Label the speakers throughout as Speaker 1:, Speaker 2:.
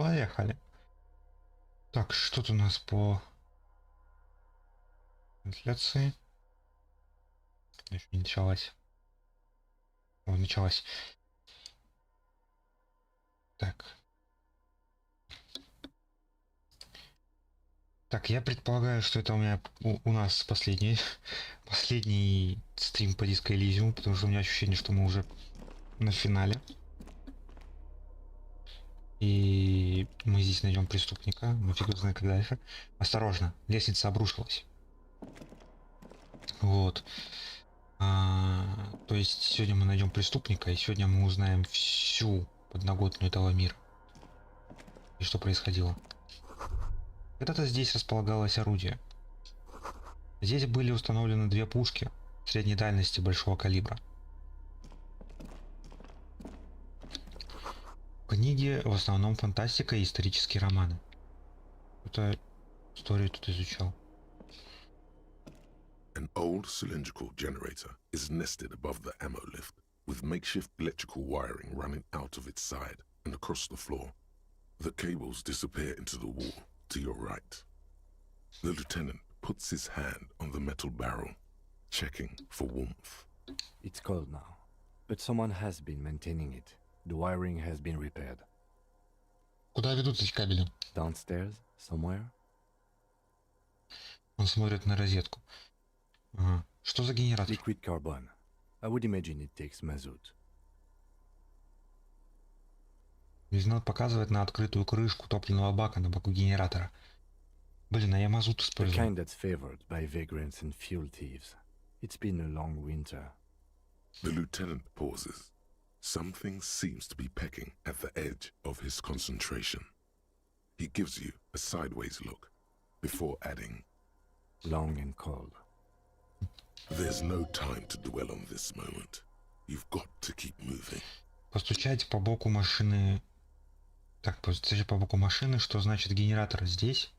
Speaker 1: Поехали. Так, что-то у нас по трансляции. Еще не началась. О, началась. Так. Так, я предполагаю, что это у меня у нас последний стрим по диско Elysium, потому что у меня ощущение, что мы уже на финале. И мы здесь найдем преступника. Ну фиг знает, как дальше. Осторожно, лестница обрушилась. Вот. То есть сегодня мы найдем преступника, и сегодня мы узнаем всю подноготную этого мира. И что происходило. Когда-то здесь располагалось орудие. Здесь были установлены две пушки средней дальности большого калибра. Книги в основном фантастика и исторические романы. Это историю тут изучал.
Speaker 2: An old cylindrical generator is nested above the ammo lift, with makeshift electrical wiring running out of its side and across the floor. The cables disappear into the wall to your right. The lieutenant puts his hand on the metal barrel, checking for warmth.
Speaker 3: It's cold now, but someone has been maintaining it. The wiring has been repaired.
Speaker 1: Куда ведут эти кабели?
Speaker 3: Downstairs, somewhere?
Speaker 1: Он смотрит на розетку. Ага. Что за генератор?
Speaker 3: Liquid carbon. I would imagine it takes mazout.
Speaker 1: Лейтенант показывает на открытую крышку топливного бака на боку генератора. Блин, а я мазут
Speaker 3: The
Speaker 1: использую.
Speaker 3: kind that's favored by vagrants and fuel thieves. It's been a long winter.
Speaker 2: The lieutenant pauses. Something seems to be pecking at the edge of his concentration. He gives you a sideways look before adding,
Speaker 3: Long and cold.
Speaker 2: "There's no time to dwell on this moment. You've got to keep moving."
Speaker 1: Постучать по боку машины. Так, постучать по боку машины, что значит генератор здесь?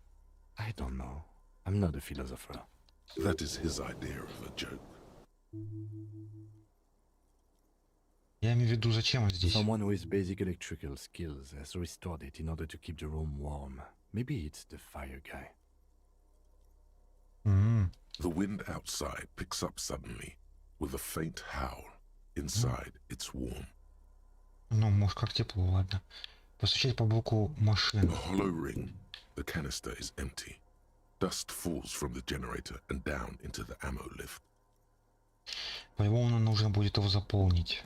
Speaker 3: I don't know. I'm not a philosopher.
Speaker 2: That is his idea of a joke.
Speaker 1: Я имею в виду, зачем он здесь?
Speaker 3: Someone with basic electrical skills has restored it in order to keep the room warm. Maybe it's the fire guy.
Speaker 2: The wind outside picks up suddenly with a faint howl. Inside, it's warm.
Speaker 1: Ну, может, как тепло, ладно. Постучать по боку машины.
Speaker 2: A hollow ring. The canister is empty. Dust falls from the generator and down into the ammo lift.
Speaker 1: По-любому нам нужно будет его заполнить.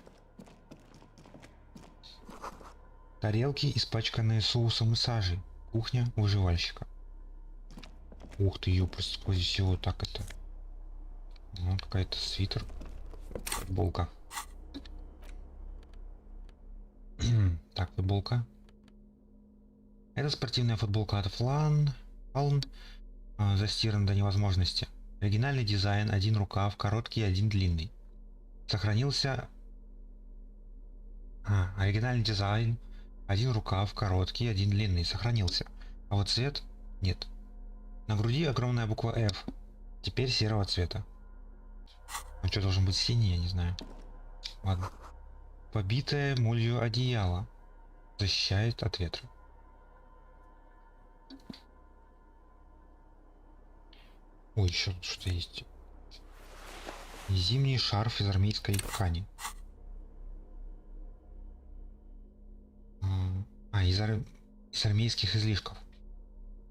Speaker 1: Тарелки, испачканные соусом и сажей. Кухня выживальщика. Ух ты, ёпрст, сквозь всего так это. Ну, какая-то свитер. Футболка. Так, футболка. Это спортивная футболка от Fallen, застирана до невозможности. Оригинальный дизайн, один рукав, короткий, один длинный. Сохранился... оригинальный дизайн, один рукав, короткий, один длинный. Сохранился. А вот цвет нет. На груди огромная буква F. Теперь серого цвета. Он что, должен быть синий, я не знаю. Ладно. Побитое молью одеяло. Защищает от ветра. Ой, еще тут что-то есть. Зимний шарф из армейской ткани. Из армейских излишков.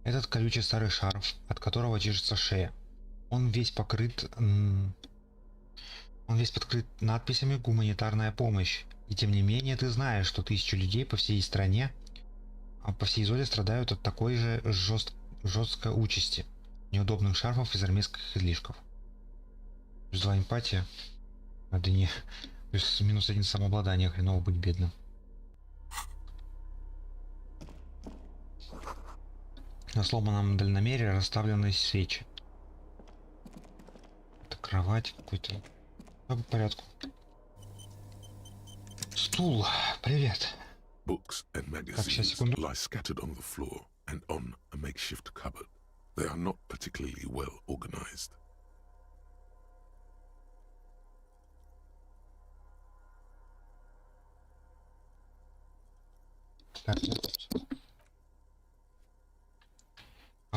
Speaker 1: Этот колючий старый шарф, от которого чешется шея. Он весь покрыт надписями «Гуманитарная помощь». И тем не менее ты знаешь, что тысячи людей по всей стране, по всей зоне страдают от такой же жесткой участи. Неудобных шарфов из армейских излишков. Плюс 2 эмпатия. Надо не... Плюс минус 1 самообладание. Хреново быть бедным. На сломанном дальномере расставлены свечи. Это кровать какой-то. По порядку. Стул. Привет.
Speaker 2: Books and magazines lie scattered on the floor and on a makeshift cupboard. They are not particularly well organized.
Speaker 1: Так,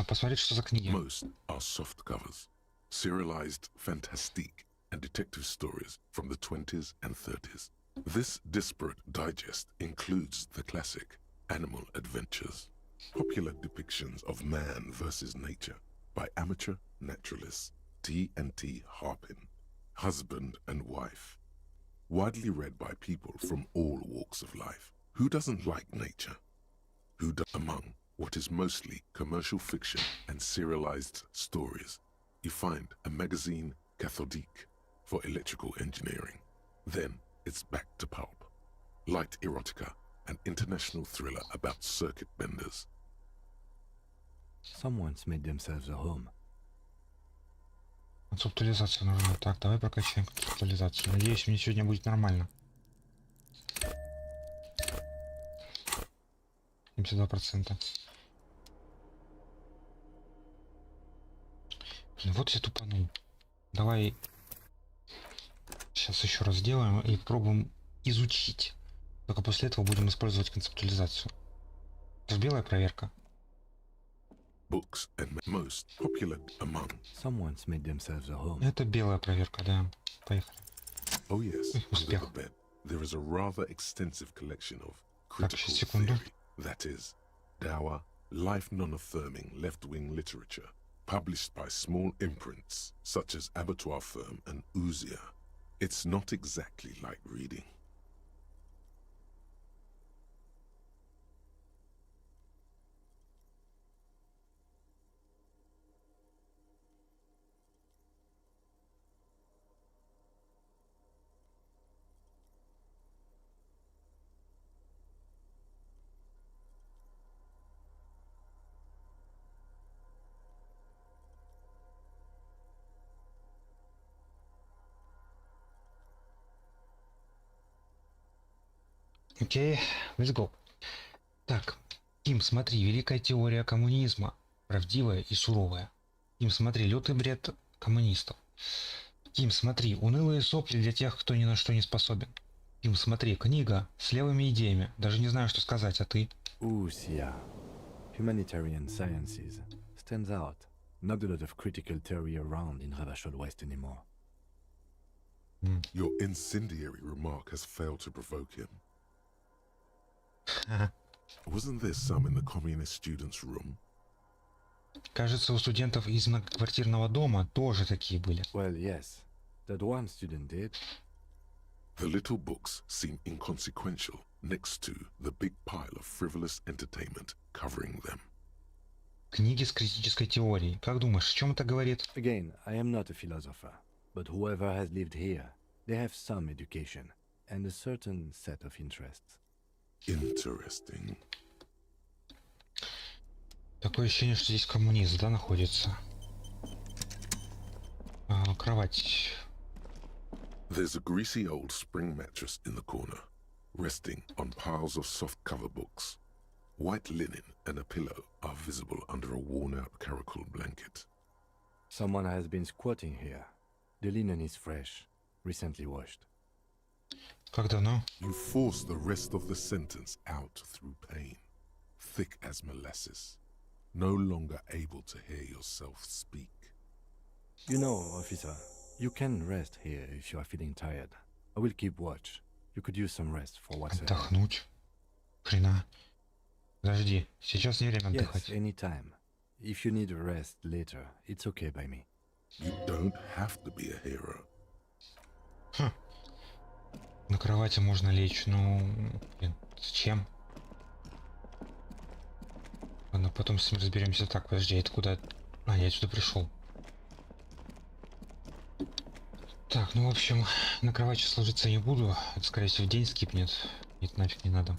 Speaker 1: посмотреть, что за книги.
Speaker 2: Most are soft covers, serialized fantastique and detective stories from the 20s and 30s. This disparate digest includes the classic Animal Adventures, popular depictions of man versus nature by amateur naturalists T&T Harpin, husband and wife. Widely read by people from all walks of life. Who doesn't like nature? Who does? Among what is mostly commercial fiction and serialized stories, you find a magazine cathodique for electrical engineering. Then it's back to pulp. Light erotica, an international thriller about circuit benders.
Speaker 3: Someone's made themselves a home.
Speaker 1: Концептуализация нужна. Так, давай прокачаем концептуализацию. Надеюсь, мне сегодня будет нормально. 72%. Блин, вот я тупанул. Давай сейчас еще раз сделаем и пробуем изучить. Только после этого будем использовать концептуализацию. Это белая проверка.
Speaker 2: Books and most popular among.
Speaker 3: Someone's made themselves a home.
Speaker 1: Это белая проверка, да. Поехали.
Speaker 2: Oh yes,
Speaker 1: Успех.
Speaker 2: under the bed, there is a rather extensive collection of
Speaker 1: Так,
Speaker 2: critical
Speaker 1: секунду.
Speaker 2: theory, that is, dour, life non-affirming left-wing literature, published by small imprints such as Abattoir Firm and Ouzia. It's not exactly like reading.
Speaker 1: Окей, let's go. Так, Тим, смотри, великая теория коммунизма. Правдивая и суровая. Тим, смотри, лютый бред коммунистов. Тим, смотри, унылые сопли для тех, кто ни на что не способен. Тим, смотри, книга с левыми идеями. Даже не знаю, что сказать, а ты?
Speaker 3: Ouzia. Humanitarian sciences. Stands out. Not a lot of critical theory around in Ravachol West anymore.
Speaker 2: Your incendiary remark has failed to provoke him. Wasn't there some in the communist students' room?
Speaker 1: Кажется, у студентов из многоквартирного дома тоже такие были.
Speaker 3: Well, yes. That one student did.
Speaker 2: The little books seem inconsequential next to the big pile of frivolous entertainment covering them.
Speaker 1: Книги с критической теорией. Как думаешь, о чем это говорит?
Speaker 3: Again, I am not a philosopher, but whoever has lived here, they have some education and a certain set of interests.
Speaker 2: Interesting.
Speaker 1: Такое ощущение, что здесь коммунист, да, находится. Кровать.
Speaker 2: There's a greasy old spring mattress in the corner, resting on piles of soft cover books. White linen and a pillow are visible under a worn-out caracol blanket.
Speaker 3: Someone has been squatting here. The linen is fresh, recently washed.
Speaker 1: Как давно?
Speaker 2: You force the rest of the sentence out through pain, thick as molasses, no longer able to hear yourself speak.
Speaker 3: You know, officer, you can rest here if you are feeling tired. I will keep watch. You could use some rest for what's ahead.
Speaker 1: Отдохнуть. Хрена. Подожди, сейчас не время
Speaker 3: Yes,
Speaker 1: отдыхать.
Speaker 3: anytime. If you need a rest later, it's okay by me.
Speaker 2: You don't have to be a hero.
Speaker 1: На кровати можно лечь, ну, блин, зачем? Ладно, потом с ним разберемся. Так, подожди, это куда? А, я сюда пришел. Так, ну, в общем, на кровати сложиться не буду. Это, скорее всего, день скипнет. Нет, нафиг не надо.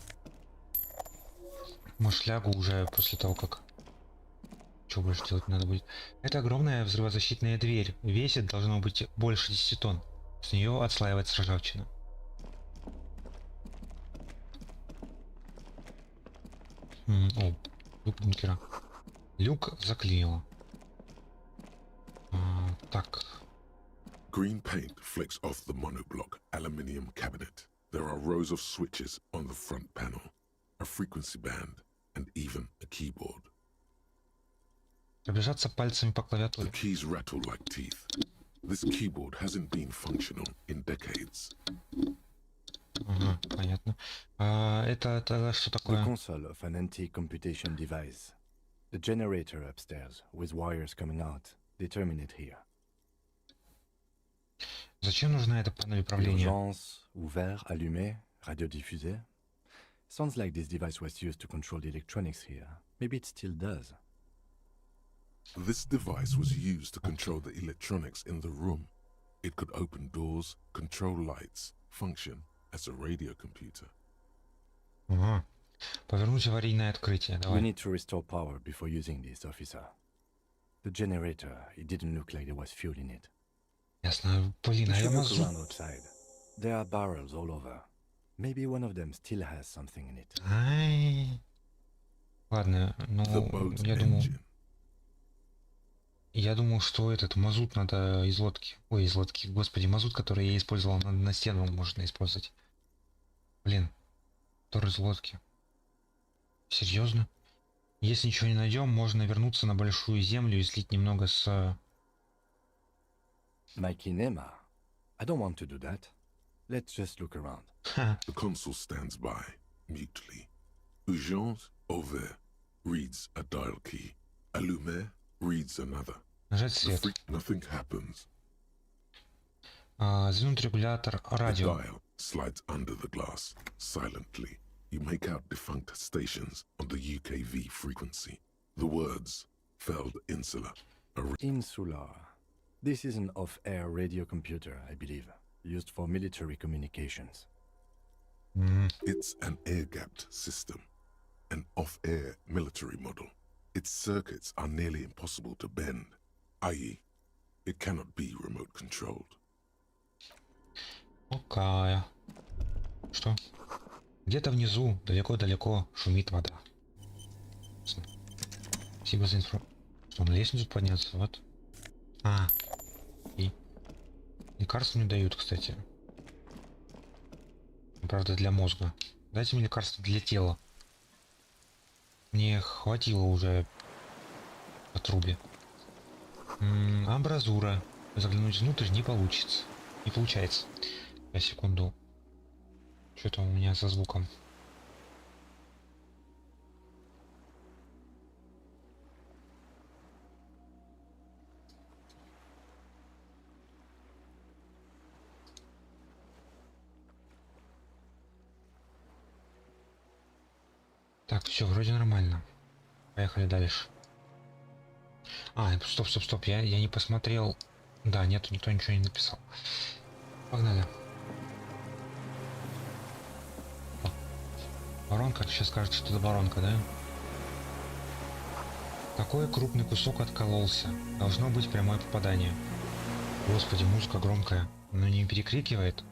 Speaker 1: Может, лягу уже после того, как... Что больше делать надо будет? Это огромная взрывозащитная дверь. Весит должно быть больше 10 тонн. С нее отслаивается ржавчина. О, люк бункера. Люк заклеил. Так.
Speaker 2: Green paint flecks off the monoblock aluminium cabinet. There are rows of switches on the front panel, a frequency band, and even a keyboard.
Speaker 1: Пробежаться пальцами по
Speaker 2: The
Speaker 1: клавиатуре.
Speaker 2: keys rattle like teeth. This keyboard hasn't been functional in decades.
Speaker 1: Ага, понятно. Это тогда что
Speaker 3: The
Speaker 1: такое?
Speaker 3: console of an anti-computation device. The generator upstairs, with wires coming out, determine it here.
Speaker 1: Зачем нужна эта панель управления?
Speaker 3: Urgence, ouvert, allumé, radiodiffusé. Sounds like this device was used to control the electronics here. Maybe it still does.
Speaker 2: This device was used to control the electronics in the room. It could open doors, control lights, function as a radio computer.
Speaker 1: Ага. Повернуть аварийное открытие.
Speaker 3: We
Speaker 1: Давай.
Speaker 3: need to restore power before using this, officer. The generator, it didn't look like there was fuel in it.
Speaker 1: Ясно. Блин,
Speaker 3: We
Speaker 1: а я
Speaker 3: should look
Speaker 1: мазут.
Speaker 3: around outside. There are barrels all over. Maybe one of them still has something in it.
Speaker 1: Ай. Ладно, ну,
Speaker 2: The boat
Speaker 1: я думал,
Speaker 2: engine.
Speaker 1: что этот мазут надо из лодки. Ой, из лодки, господи, мазут, который я использовал на стену, можно использовать. Блин, который из лодки. Серьезно? Если ничего не найдем, можно вернуться на большую землю и слить немного с...
Speaker 3: Mikey Nema. I don't want to do that. Let's just look around.
Speaker 1: Ха,
Speaker 2: The consul stands by, mutely. Urgence, ouvert, reads a dial key. Allumé reads another.
Speaker 1: нажать
Speaker 2: The
Speaker 1: свет.
Speaker 2: nothing happens.
Speaker 1: Сдвинуть регулятор
Speaker 2: The
Speaker 1: радио.
Speaker 2: dial slides under the glass, silently. You make out defunct stations on the UKV frequency. The words, Feld Insula,
Speaker 3: Insular. This is an off-air radio computer, I believe, used for military communications.
Speaker 1: М,
Speaker 2: It's an air-gapped system, an off-air military model. Its circuits are nearly impossible to bend, i.e., it cannot be remote controlled.
Speaker 1: Окей. Что? Где-то внизу, далеко-далеко, шумит вода. Спасибо за информацию. Что, на лестницу подняться? Вот. И лекарства мне дают, кстати. Правда, для мозга. Дайте мне лекарства для тела. Мне хватило уже по трубе. Амбразура. Заглянуть внутрь не получится. Не получается. Я секунду. Что-то у меня со звуком. Так, все, вроде нормально. Поехали дальше. Стоп. Я не посмотрел. Да, нет, никто ничего не написал. Погнали. О, воронка, сейчас скажет, что это воронка, да? Такой крупный кусок откололся. Должно быть прямое попадание. Господи, музыка громкая. Но не перекрикивает.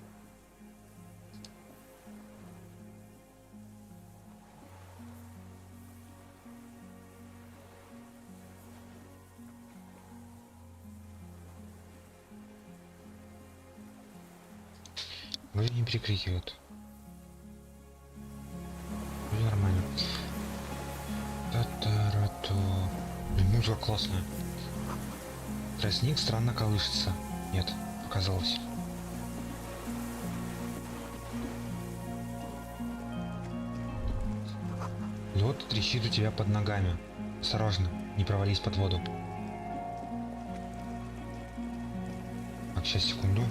Speaker 1: Вроде не перекрикивает. Вроде нормально. Та-та-ра-то. Блин, музыка классная. Тростник странно колышется. Нет, показалось. Лед трещит у тебя под ногами. Осторожно, не провались под воду. Так, сейчас, секунду.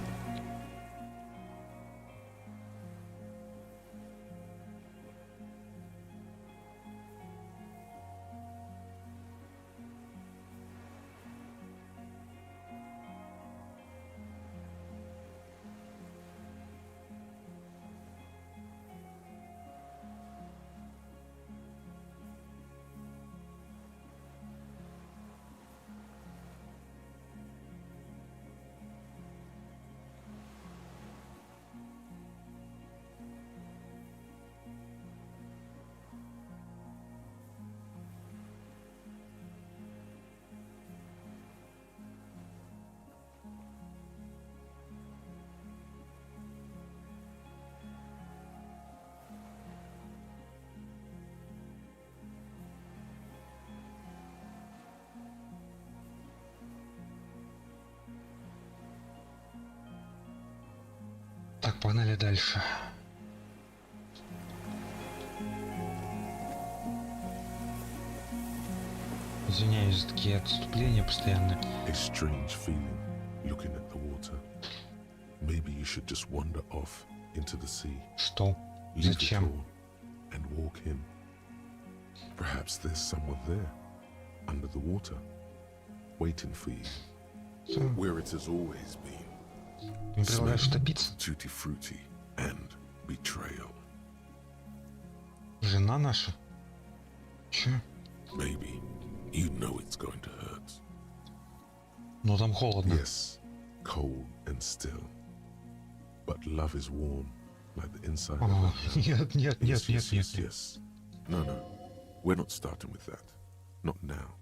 Speaker 1: погнали дальше. Извиняюсь за такие отступления постоянно.
Speaker 2: A strange feeling looking at the water. Maybe you should just wander off into the sea.
Speaker 1: Что?
Speaker 2: Leave it
Speaker 1: Зачем?
Speaker 2: all and walk in. Perhaps there's someone there, under the water, waiting for you. Where it has always been.
Speaker 1: Ты мне предлагаешь утопиться?
Speaker 2: Tutti frutti and betrayal.
Speaker 1: Жена наша? Че?
Speaker 2: Maybe you know it's going to hurt.
Speaker 1: Ну там холодно.
Speaker 2: Yes, cold and still. But love is warm, like the inside of
Speaker 1: О,
Speaker 2: a hand.
Speaker 1: нет, нет, нет,
Speaker 2: Yes,
Speaker 1: нет,
Speaker 2: yes,
Speaker 1: нет,
Speaker 2: yes,
Speaker 1: нет.
Speaker 2: yes. No. We're not starting with that. Not now.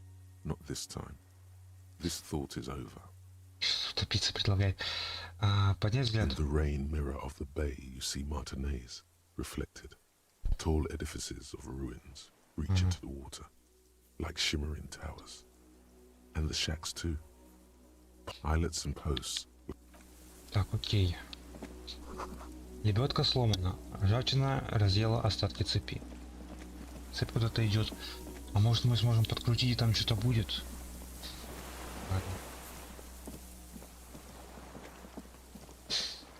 Speaker 2: Not this time. This thought is over.
Speaker 1: Утопиться предлагает. Поднять взгляд.
Speaker 2: In the rain mirror of the bay, you see Martinez reflected. Tall edifices of ruins reach into the water, like shimmering towers. And the shacks too. Islets and posts.
Speaker 1: Так, окей. Лебедка сломана. Ржавчина разъела остатки цепи. Цепь куда-то идет. А может мы сможем подкрутить и там что-то будет? Ладно.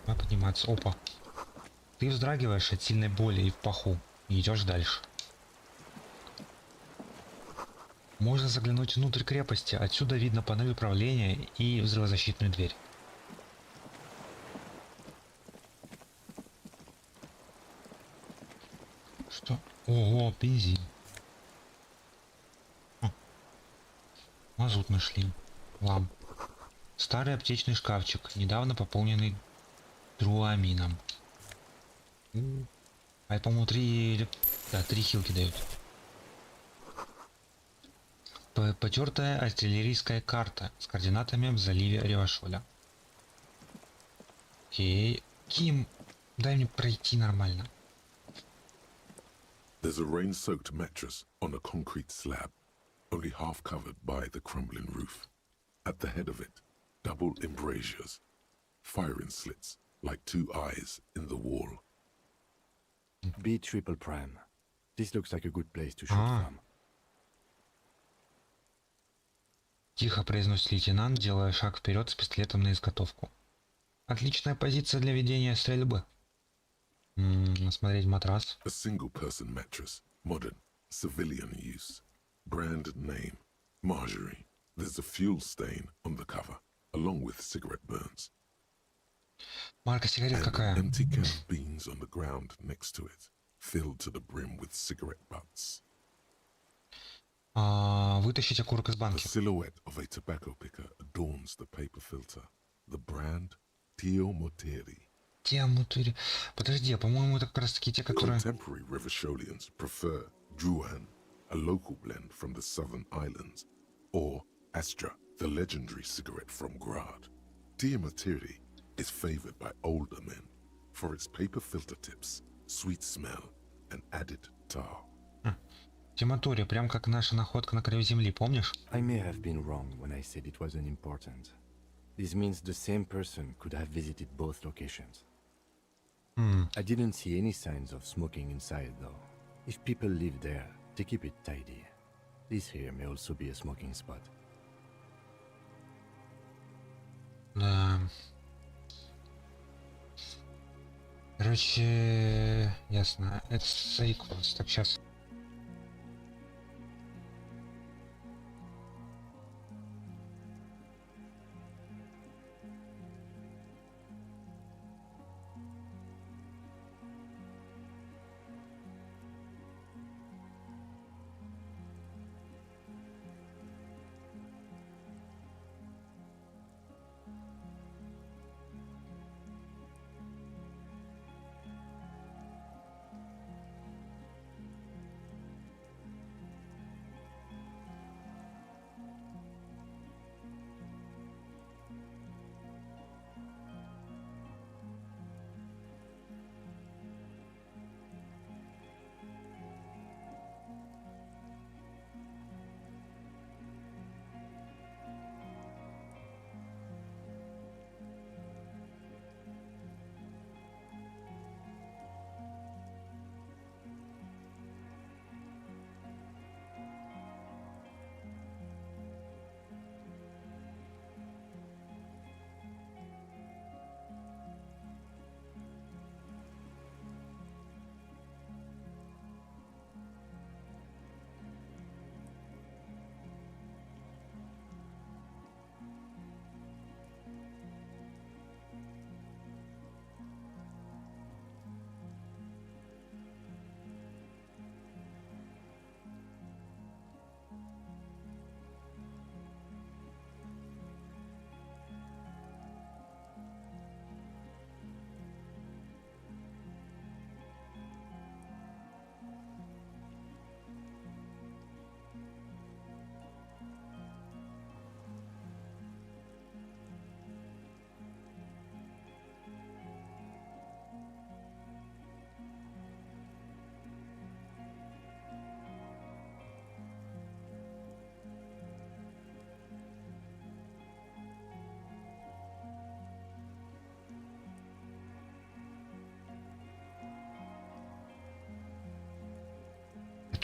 Speaker 1: Давай подниматься. Опа. Ты вздрагиваешь от сильной боли и в паху. И идешь дальше. Можно заглянуть внутрь крепости. Отсюда видно панель управления и взрывозащитную дверь. Что? Ого, бензин. Мазут нашли. Ламп. Старый аптечный шкафчик, недавно пополненный друамином. А это, по-моему, 3 хилки дают. Потертая артиллерийская карта с координатами в заливе Ревашоля. Окей. Ким, дай мне пройти нормально.
Speaker 2: There's a rain-soaked mattress on a concrete slab, only half covered by the crumbling roof. At the head of it, double embrasures, firing slits like two eyes in the wall.
Speaker 3: B triple prime. This looks like a good place to shoot from.
Speaker 1: Тихо произносит лейтенант, делая шаг вперед с пистолетом на изготовку. Отличная позиция для ведения стрельбы. Смотреть матрас.
Speaker 2: A single-person mattress, modern, civilian use. Brand name, Marjorie. There's a fuel stain on the cover, along with cigarette burns.
Speaker 1: Марка сигарет
Speaker 2: And
Speaker 1: какая?
Speaker 2: an empty can of beans on the ground next to it, filled to the brim with cigarette butts.
Speaker 1: Вытащить окурок из
Speaker 2: The
Speaker 1: банки.
Speaker 2: silhouette of a tobacco picker adorns the paper filter. The brand, Tio Moteri.
Speaker 1: Тему ты... Подожди, по-моему, это как раз таки те, которые...
Speaker 2: Contemporary Revacholians prefer Druan, a local blend from the southern islands, or Astra, the legendary cigarette from Grad. Tio Moteri is favored by older men for its paper filter tips, sweet smell, and added tar.
Speaker 1: Тематуре, прям как наша находка на краю земли, помнишь?
Speaker 3: I may have been wrong when I said it wasn't important. This means the same person could have visited both locations. I didn't see any signs of smoking inside, though. If people live there, they keep it tidy. This here may also be a smoking spot.
Speaker 1: Да. Короче, ясно. Это сейквенс. Так, сейчас.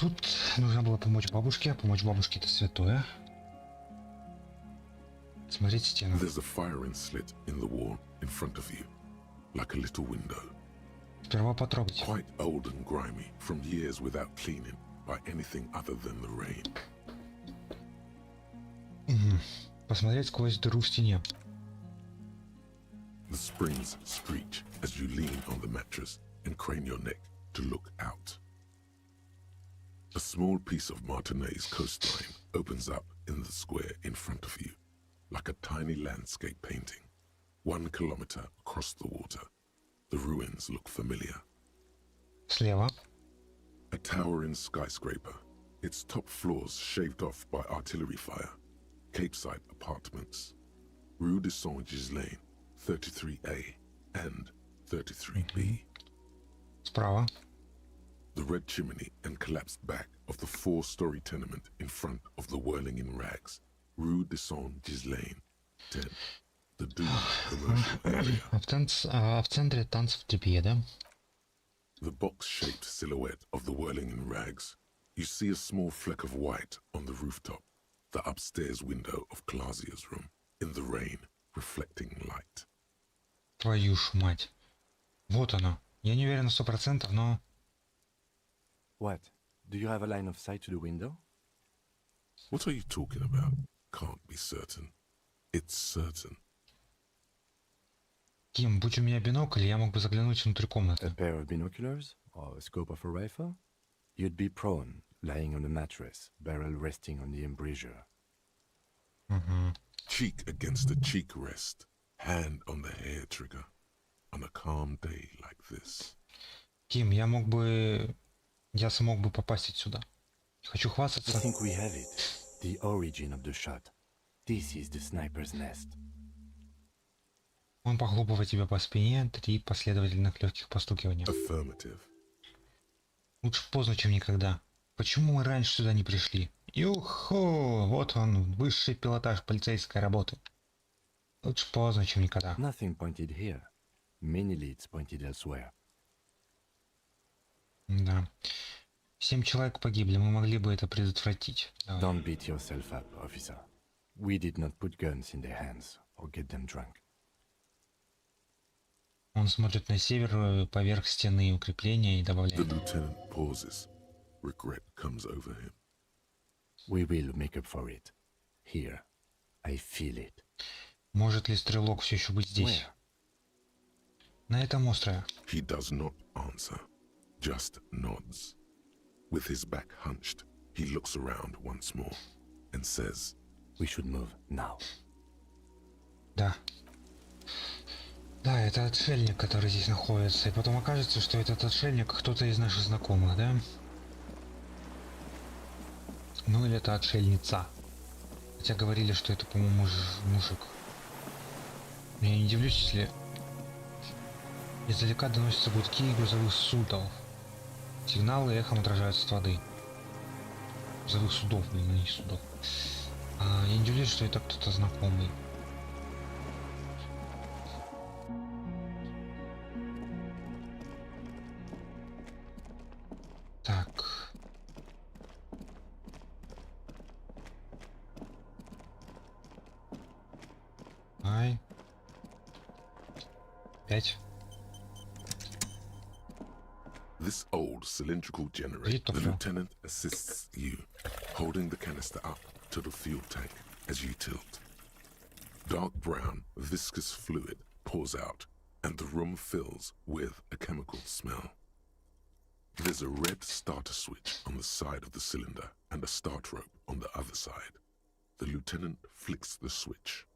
Speaker 1: тут нужно было помочь бабушке, а помочь бабушке это святое. Смотреть стену.
Speaker 2: There's a firing slit in the wall in front of you, like a little window.
Speaker 1: Сперва потрогать.
Speaker 2: Quite old and grimy from years without cleaning by anything other than the rain.
Speaker 1: Посмотреть сквозь дыру в стене.
Speaker 2: The springs screech as you lean on the mattress and crane your neck to look out. A small piece of Martinez coastline opens up in the square in front of you, like a tiny landscape painting. 1 kilometer across the water, the ruins look familiar.
Speaker 1: Слева.
Speaker 2: A towering skyscraper, its top floors shaved off by artillery fire. Capeside apartments. Rue de Saint-Gislain, 33A and 33B.
Speaker 1: Справа.
Speaker 2: The red chimney and collapsed back of the 4-story tenement in front of the whirling in rags. Rue de Saint-Gislain, 10. The doomed commercial area.
Speaker 1: А в центре танцев трепье, да?
Speaker 2: The box-shaped silhouette of the whirling in rags. You see a small fleck of white on the rooftop. The upstairs window of Clausia's room. In the rain, reflecting light.
Speaker 1: Твою ж мать. Вот оно. Я не уверен на 100%, но...
Speaker 3: What? Do you have a line of sight to the window?
Speaker 2: What are you talking about? Can't be certain. It's certain.
Speaker 1: Ким, будь у меня бинокль, я мог бы заглянуть внутрь
Speaker 3: A
Speaker 1: комнаты.
Speaker 3: pair of binoculars? Or a scope of a rifle? You'd be prone, lying on a mattress, barrel resting on the embrasure.
Speaker 2: Cheek against a cheek rest. Hand on the hair trigger. On a calm day like this.
Speaker 1: Ким, я смог бы попасть отсюда. Хочу
Speaker 3: I
Speaker 1: хвастаться.
Speaker 3: think we have it. The origin of the shot. This is the sniper's nest.
Speaker 1: Он похлопывает тебя по спине, 3 последовательных легких постукивания.
Speaker 2: Affirmative.
Speaker 1: Лучше поздно, чем никогда. Почему мы раньше сюда не пришли? Юху! Вот он, высший пилотаж полицейской работы. Лучше поздно, чем никогда.
Speaker 3: Nothing pointed here. Many leads pointed elsewhere.
Speaker 1: Да. 7 человек погибли, мы могли бы это предотвратить. Давай.
Speaker 3: Don't beat yourself up, officer. We did not put guns in their hands or get them drunk.
Speaker 1: Он смотрит на север поверх стены укрепления и
Speaker 2: The
Speaker 1: добавляет.
Speaker 2: lieutenant pauses. Regret comes over him.
Speaker 3: We will make up for it. Here. I feel it.
Speaker 1: Может ли стрелок все еще быть здесь?
Speaker 3: Where?
Speaker 1: На этом острове.
Speaker 2: He does not answer, just nods. With his back hunched, he looks around once more and says,
Speaker 3: We should move now.
Speaker 1: Да. Да, это отшельник, который здесь находится. И потом окажется, что этот отшельник кто-то из наших знакомых, да? Ну или это отшельница. Хотя говорили, что это, по-моему, мужик. Я не удивлюсь, если издалека доносятся гудки грузовых судов. Сигналы эхом отражаются от воды. Грузовых судов, блин, не судов. Я не удивлюсь, что это кто-то знакомый. Так. Ай. 5.
Speaker 2: This old cylindrical generator, the lieutenant assists you, holding the canister up to the fuel tank as you tilt. Dark brown, viscous fluid pours out, and the room fills with a chemical smell. There's a red starter switch on the side of the cylinder and a start rope on the other side. The lieutenant flicks the switch.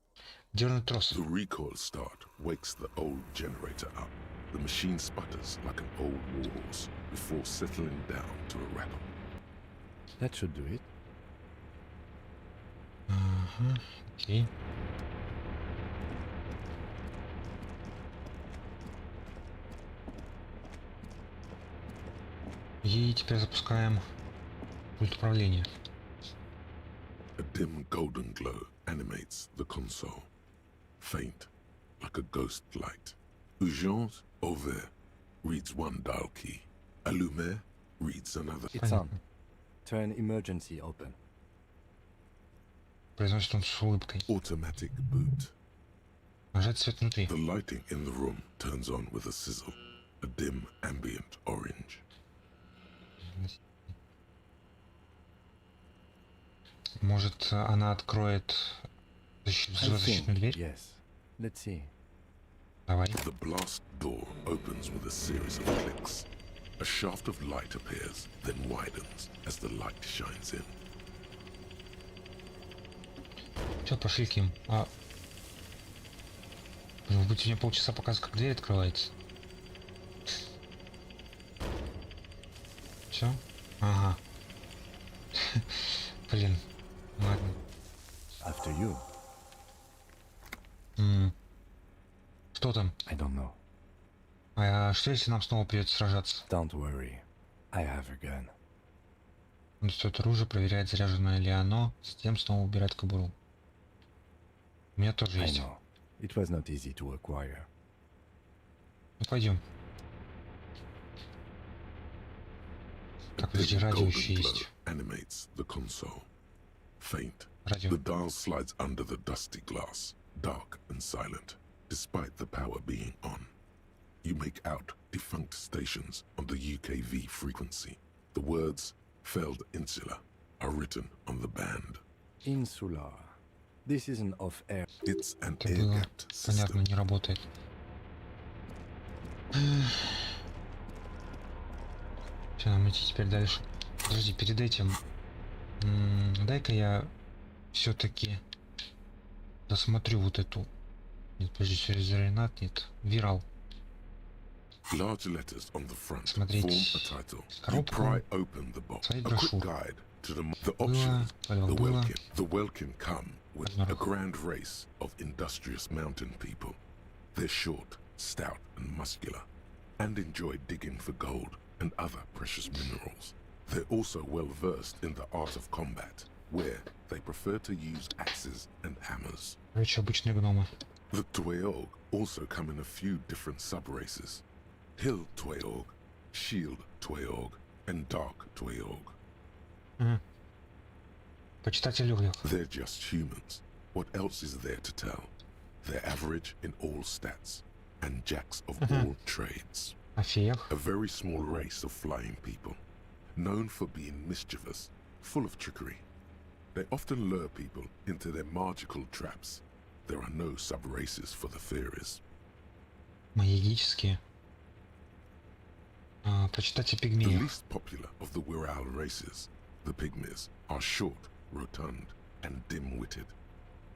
Speaker 1: Дернуть трос.
Speaker 2: The recoil start wakes the old generator up. The machine sputters like an old warhorse before settling down to a rattle.
Speaker 3: That should do it.
Speaker 1: Ага, окей. И теперь запускаем пульт управления.
Speaker 2: A dim golden glow animates the console. Faint, like a ghost light. Urgence ouvert reads one dial key. Allumer reads another.
Speaker 3: It's on. Turn emergency open.
Speaker 1: Произносит он с улыбкой.
Speaker 2: Automatic boot.
Speaker 1: Нажать свет внутри.
Speaker 2: The lighting in the room turns on with a sizzle, a dim ambient orange.
Speaker 1: Может, она откроет защитную дверь?
Speaker 3: Yes. Let's see.
Speaker 1: Давай.
Speaker 2: The blast door opens with a series of clicks. A shaft of light appears, then widens as the light shines in.
Speaker 1: Все, пошли к ним. Вы будете мне полчаса показывать, как дверь открывается. Все? Ага. Блин. Ладно.
Speaker 3: After you.
Speaker 1: Что там?
Speaker 3: I don't know.
Speaker 1: А что если нам снова придется сражаться?
Speaker 3: Don't worry. I have a gun.
Speaker 1: Он достает оружие, проверяет, заряженное ли оно, затем снова убирает кобуру. У меня тоже
Speaker 3: I
Speaker 1: есть.
Speaker 3: know. It was not easy to acquire.
Speaker 1: Ну пойдем. Так,
Speaker 2: A
Speaker 1: подожди,
Speaker 2: dim
Speaker 1: радио
Speaker 2: golden
Speaker 1: еще
Speaker 2: glow
Speaker 1: есть.
Speaker 2: animates the console. Faint,
Speaker 1: Радио.
Speaker 2: the dial slides under the dusty glass, dark and silent, despite the power being on. You make out defunct stations on the UKV frequency. The words "failed insula" are written on the band.
Speaker 3: Insular. This is an off-air.
Speaker 2: It's an
Speaker 1: Это было
Speaker 2: air-gapped
Speaker 1: понятно,
Speaker 2: system.
Speaker 1: не работает. Все, нам идти теперь дальше. Подожди, перед этим... дай-ка я все-таки досмотрю вот эту... Нет, подожди, Серенат, нет. Вирал.
Speaker 2: Large letters on the front
Speaker 1: Смотреть
Speaker 2: form a title. You
Speaker 1: коробку.
Speaker 2: pry open the box.
Speaker 1: Смотреть
Speaker 2: A quick
Speaker 1: брошюру.
Speaker 2: guide to the
Speaker 1: Было,
Speaker 2: options.
Speaker 1: Правила
Speaker 2: The
Speaker 1: было.
Speaker 2: Welkin. The Welkin come with a
Speaker 1: Размерах.
Speaker 2: grand race of industrious mountain people. They're short, stout, and muscular, and enjoy digging for gold and other precious minerals. They're also well versed in the art of combat, where they prefer to use axes and hammers.
Speaker 1: Короче, обычные гномы.
Speaker 2: The Tueog also come in a few different sub-races. Hill Tueog, Shield Tueog, and Dark Tueog.
Speaker 1: Почитать о людях.
Speaker 2: They're just humans. What else is there to tell? They're average in all stats, and jacks of all trades.
Speaker 1: О феях.
Speaker 2: A very small race of flying people, known for being mischievous, full of trickery. They often lure people into their magical traps. There are no sub-races for the fairies.
Speaker 1: Магические. Почитать о
Speaker 2: The
Speaker 1: пигмеях.
Speaker 2: least popular of the Wirral races, the Pygmies, are short, rotund, and dim-witted.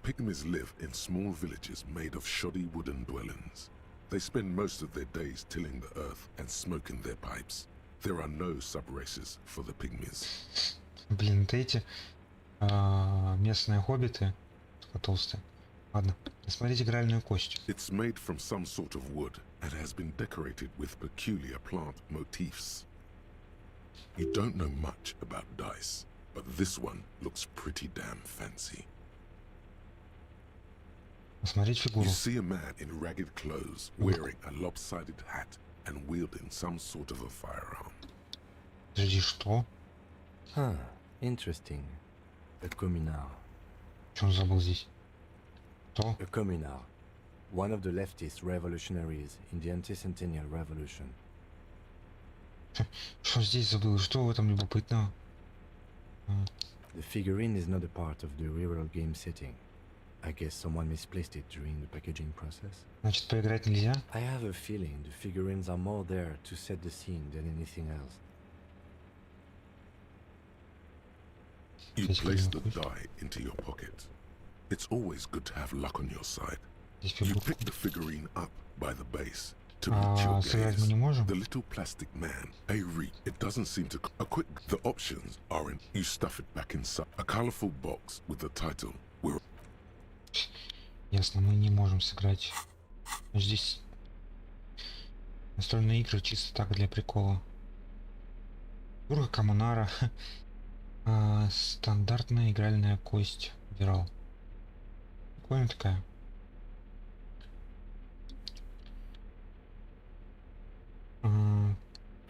Speaker 2: Pygmies live in small villages made of shoddy wooden dwellings. They spend most of their days tilling the earth and smoking their pipes. There are no sub-races for the Pygmies.
Speaker 1: Блин, это эти местные хоббиты. Только толстые. Ладно, смотрите игральную кость.
Speaker 2: It's made from some sort of wood and has been decorated with peculiar plant motifs. You don't know much about dice, but this one looks pretty damn fancy.
Speaker 1: Посмотреть
Speaker 2: You
Speaker 1: фигуру.
Speaker 2: see a man in ragged clothes wearing a lopsided hat and wielding some sort of a firearm.
Speaker 1: Подожди, что?
Speaker 3: Huh. Interesting. A communal.
Speaker 1: Что он забыл здесь? Что?
Speaker 3: A communal. One of the leftist revolutionaries in the anti-centennial revolution.
Speaker 1: Что здесь забыл? Что в этом любопытного?
Speaker 3: The figurine is not a part of the real game setting. I guess someone misplaced it during the packaging process.
Speaker 1: Значит, поиграть нельзя?
Speaker 3: I have a feeling the figurines are more there to set the scene than anything else.
Speaker 2: You
Speaker 1: Здесь
Speaker 2: place the
Speaker 1: фигурку.
Speaker 2: die into your pocket. It's always good to have luck on your side.
Speaker 1: Здесь
Speaker 2: You
Speaker 1: фигурку.
Speaker 2: pick the figurine up by the base to meet your
Speaker 1: Сыграть мы
Speaker 2: gaze.
Speaker 1: не можем?
Speaker 2: The little plastic man, a reek. It doesn't seem to. A quick. The options are in. You stuff it back inside a colorful box with the title. We're
Speaker 1: Ясно, мы не можем сыграть. Здесь настольные игры чисто так для прикола. Фигурка коммунара. Стандартная игральная кость. Вирал. Прикольная такая.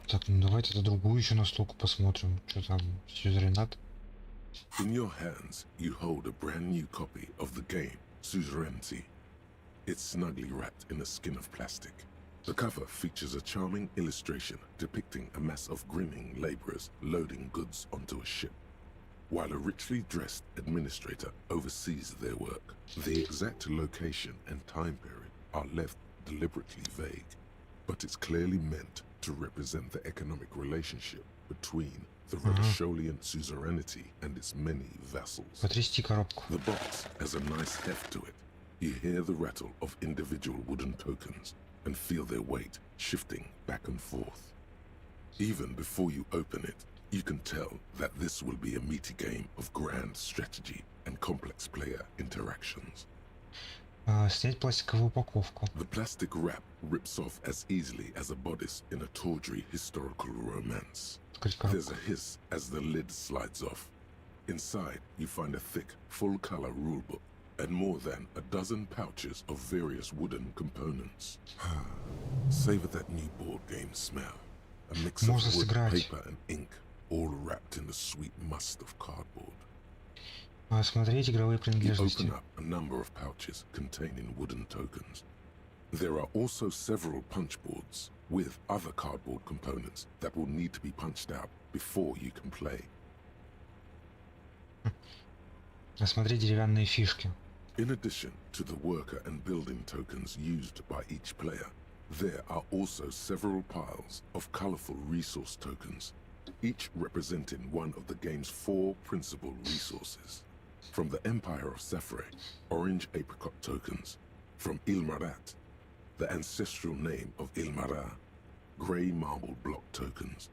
Speaker 1: Так, ну давайте это другую еще настолку посмотрим. Что там, сюзеренат?
Speaker 2: In your hands, you hold a brand new copy of the game, Suzerainty. It's snugly wrapped in a skin of plastic. The cover features a charming illustration depicting a mass of grinning laborers loading goods onto a ship, while a richly dressed administrator oversees their work. The exact location and time period are left deliberately vague, but it's clearly meant to represent the economic relationship between the Revacholian suzerainty and its many vassals.
Speaker 1: Потрясти коробку.
Speaker 2: The box has a nice heft to it. You hear the rattle of individual wooden tokens and feel their weight shifting back and forth. Even before you open it, you can tell that this will be a meaty game of grand strategy and complex player interactions.
Speaker 1: Снять пластиковую упаковку.
Speaker 2: The plastic wrap rips off as easily as a bodice in a tawdry historical romance.
Speaker 1: Открыть
Speaker 2: There's
Speaker 1: коробку.
Speaker 2: a hiss as the lid slides off. Inside, you find a thick, full-color rulebook and more than a dozen pouches of various wooden components. Savor that new board game smell. A mix of
Speaker 1: Можно
Speaker 2: wood,
Speaker 1: сыграть.
Speaker 2: paper and ink, all wrapped in the sweet must of cardboard.
Speaker 1: Смотреть игровые
Speaker 2: You
Speaker 1: принадлежности.
Speaker 2: open up a number of pouches containing wooden tokens. There are also several punch boards with other cardboard components that will need to be punched out before you can play.
Speaker 1: Осмотреть деревянные фишки.
Speaker 2: In addition to the worker and building tokens used by each player, there are also several piles of colorful resource tokens, each representing one of the game's 4 principal resources. From the Empire of Safre, orange apricot tokens. From Ilmarat, the ancestral name of Ilmara, grey marble block tokens.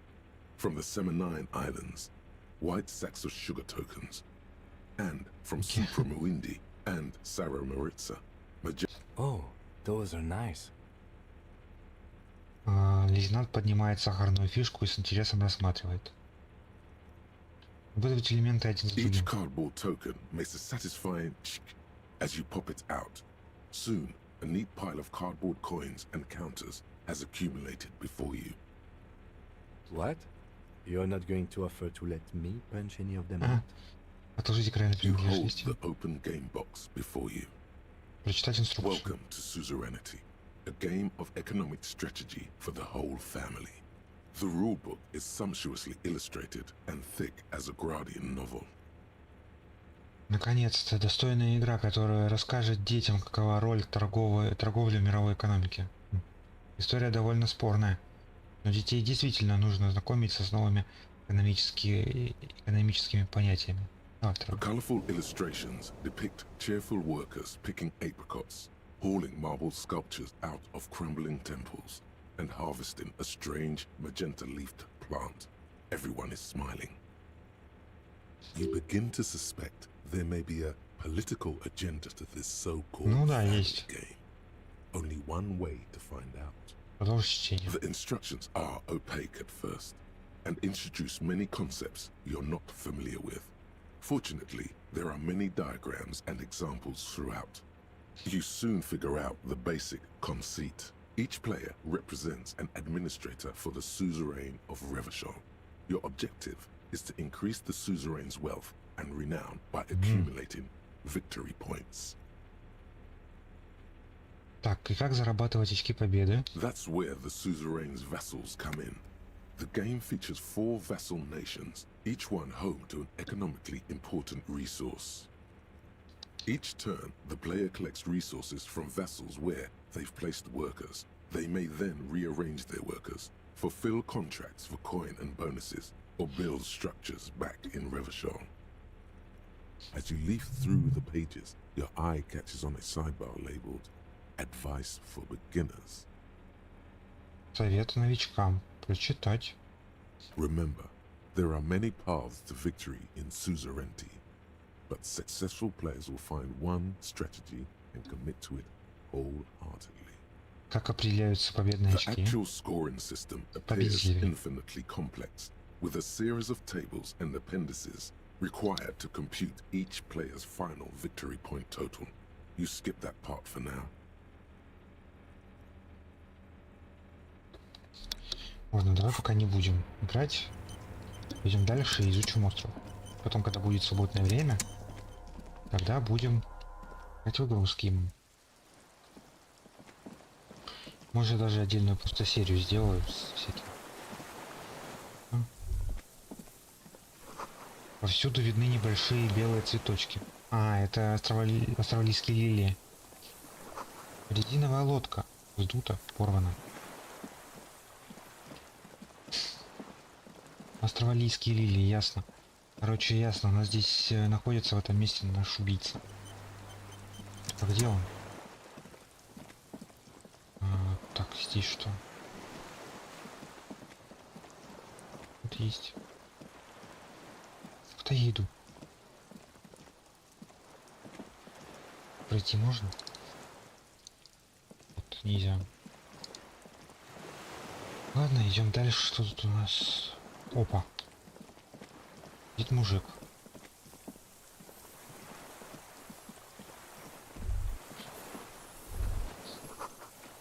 Speaker 2: From the Seminine Islands, white sacks of sugar tokens. And from Supramuindi and Sarah Maritza,
Speaker 3: Oh, those are nice.
Speaker 1: Лейтенант поднимает сахарную фишку и с интересом рассматривает. Выдавить элементы один за
Speaker 2: Each
Speaker 1: другим.
Speaker 2: cardboard token makes a satisfying chick as you pop it out. Soon, a neat pile of cardboard coins and counters has accumulated before you.
Speaker 3: What? You're not going to offer to let me punch any of them
Speaker 1: Ага.
Speaker 3: out?
Speaker 1: Отложить экранные
Speaker 2: You hold
Speaker 1: принадлежности.
Speaker 2: the open game box before you.
Speaker 1: Прочитать инструкцию.
Speaker 2: Welcome to Suzerainty, a game of economic strategy for the whole family. The rulebook is sumptuously illustrated and thick as a Gradian novel.
Speaker 1: Наконец-то достойная игра, которая расскажет детям, какова роль торговли в мировой экономике. История довольно спорная, но детей действительно нужно знакомиться с новыми экономическими понятиями.
Speaker 2: The
Speaker 1: Автор.
Speaker 2: colorful illustrations depict cheerful workers picking apricots, hauling marble sculptures out of crumbling temples, and harvesting a strange magenta-leafed plant. Everyone is smiling. You begin to suspect there may be a political agenda to this so-called
Speaker 1: Ну да,
Speaker 2: family
Speaker 1: есть.
Speaker 2: game. Only one way to find out.
Speaker 1: Продолжить чтение.
Speaker 2: The instructions are opaque at first and introduce many concepts you're not familiar with. Fortunately, there are many diagrams and examples throughout. You soon figure out the basic conceit. Each player represents an administrator for the suzerain of Revachol. Your objective is to increase the suzerain's wealth and renown by accumulating victory points.
Speaker 1: Так, и как зарабатывать очки победы?
Speaker 2: That's where the suzerain's vassals come in. The game features 4 vassal nations, each one home to an economically important resource. Each turn, the player collects resources from vassals where they've placed workers. They may then rearrange their workers, fulfill contracts for coin and bonuses, or build structures back in Revachol. As you leaf through the pages, your eye catches on a sidebar labeled Advice for Beginners.
Speaker 1: Совет новичкам. Прочитать.
Speaker 2: Remember, there are many paths to victory in suzerainty, but successful players will find one strategy and commit to it wholeheartedly.
Speaker 1: Как определяются победные
Speaker 2: The
Speaker 1: очки?
Speaker 2: actual scoring system appears
Speaker 1: Победители.
Speaker 2: infinitely complex, with a series of tables and appendices required to compute each player's final victory point total. You skip that part for now.
Speaker 1: Ладно, давай пока не будем играть. Пойдем дальше и изучим остров. Потом, когда будет свободное время, тогда будем играть в игру с Кимом. Может, даже отдельную просто серию сделаю с всяким. Повсюду видны небольшие белые цветочки. А, это австралийские лилии. Резиновая лодка. Вздута, порвана. Австралийские лилии, ясно. Короче, ясно, у нас здесь находится в этом месте наш убийца. А где он? Так, здесь что? Вот есть. Куда я иду? Пройти можно? Вот, нельзя. Ладно, идем дальше. Что тут у нас? Опа. Здесь мужик.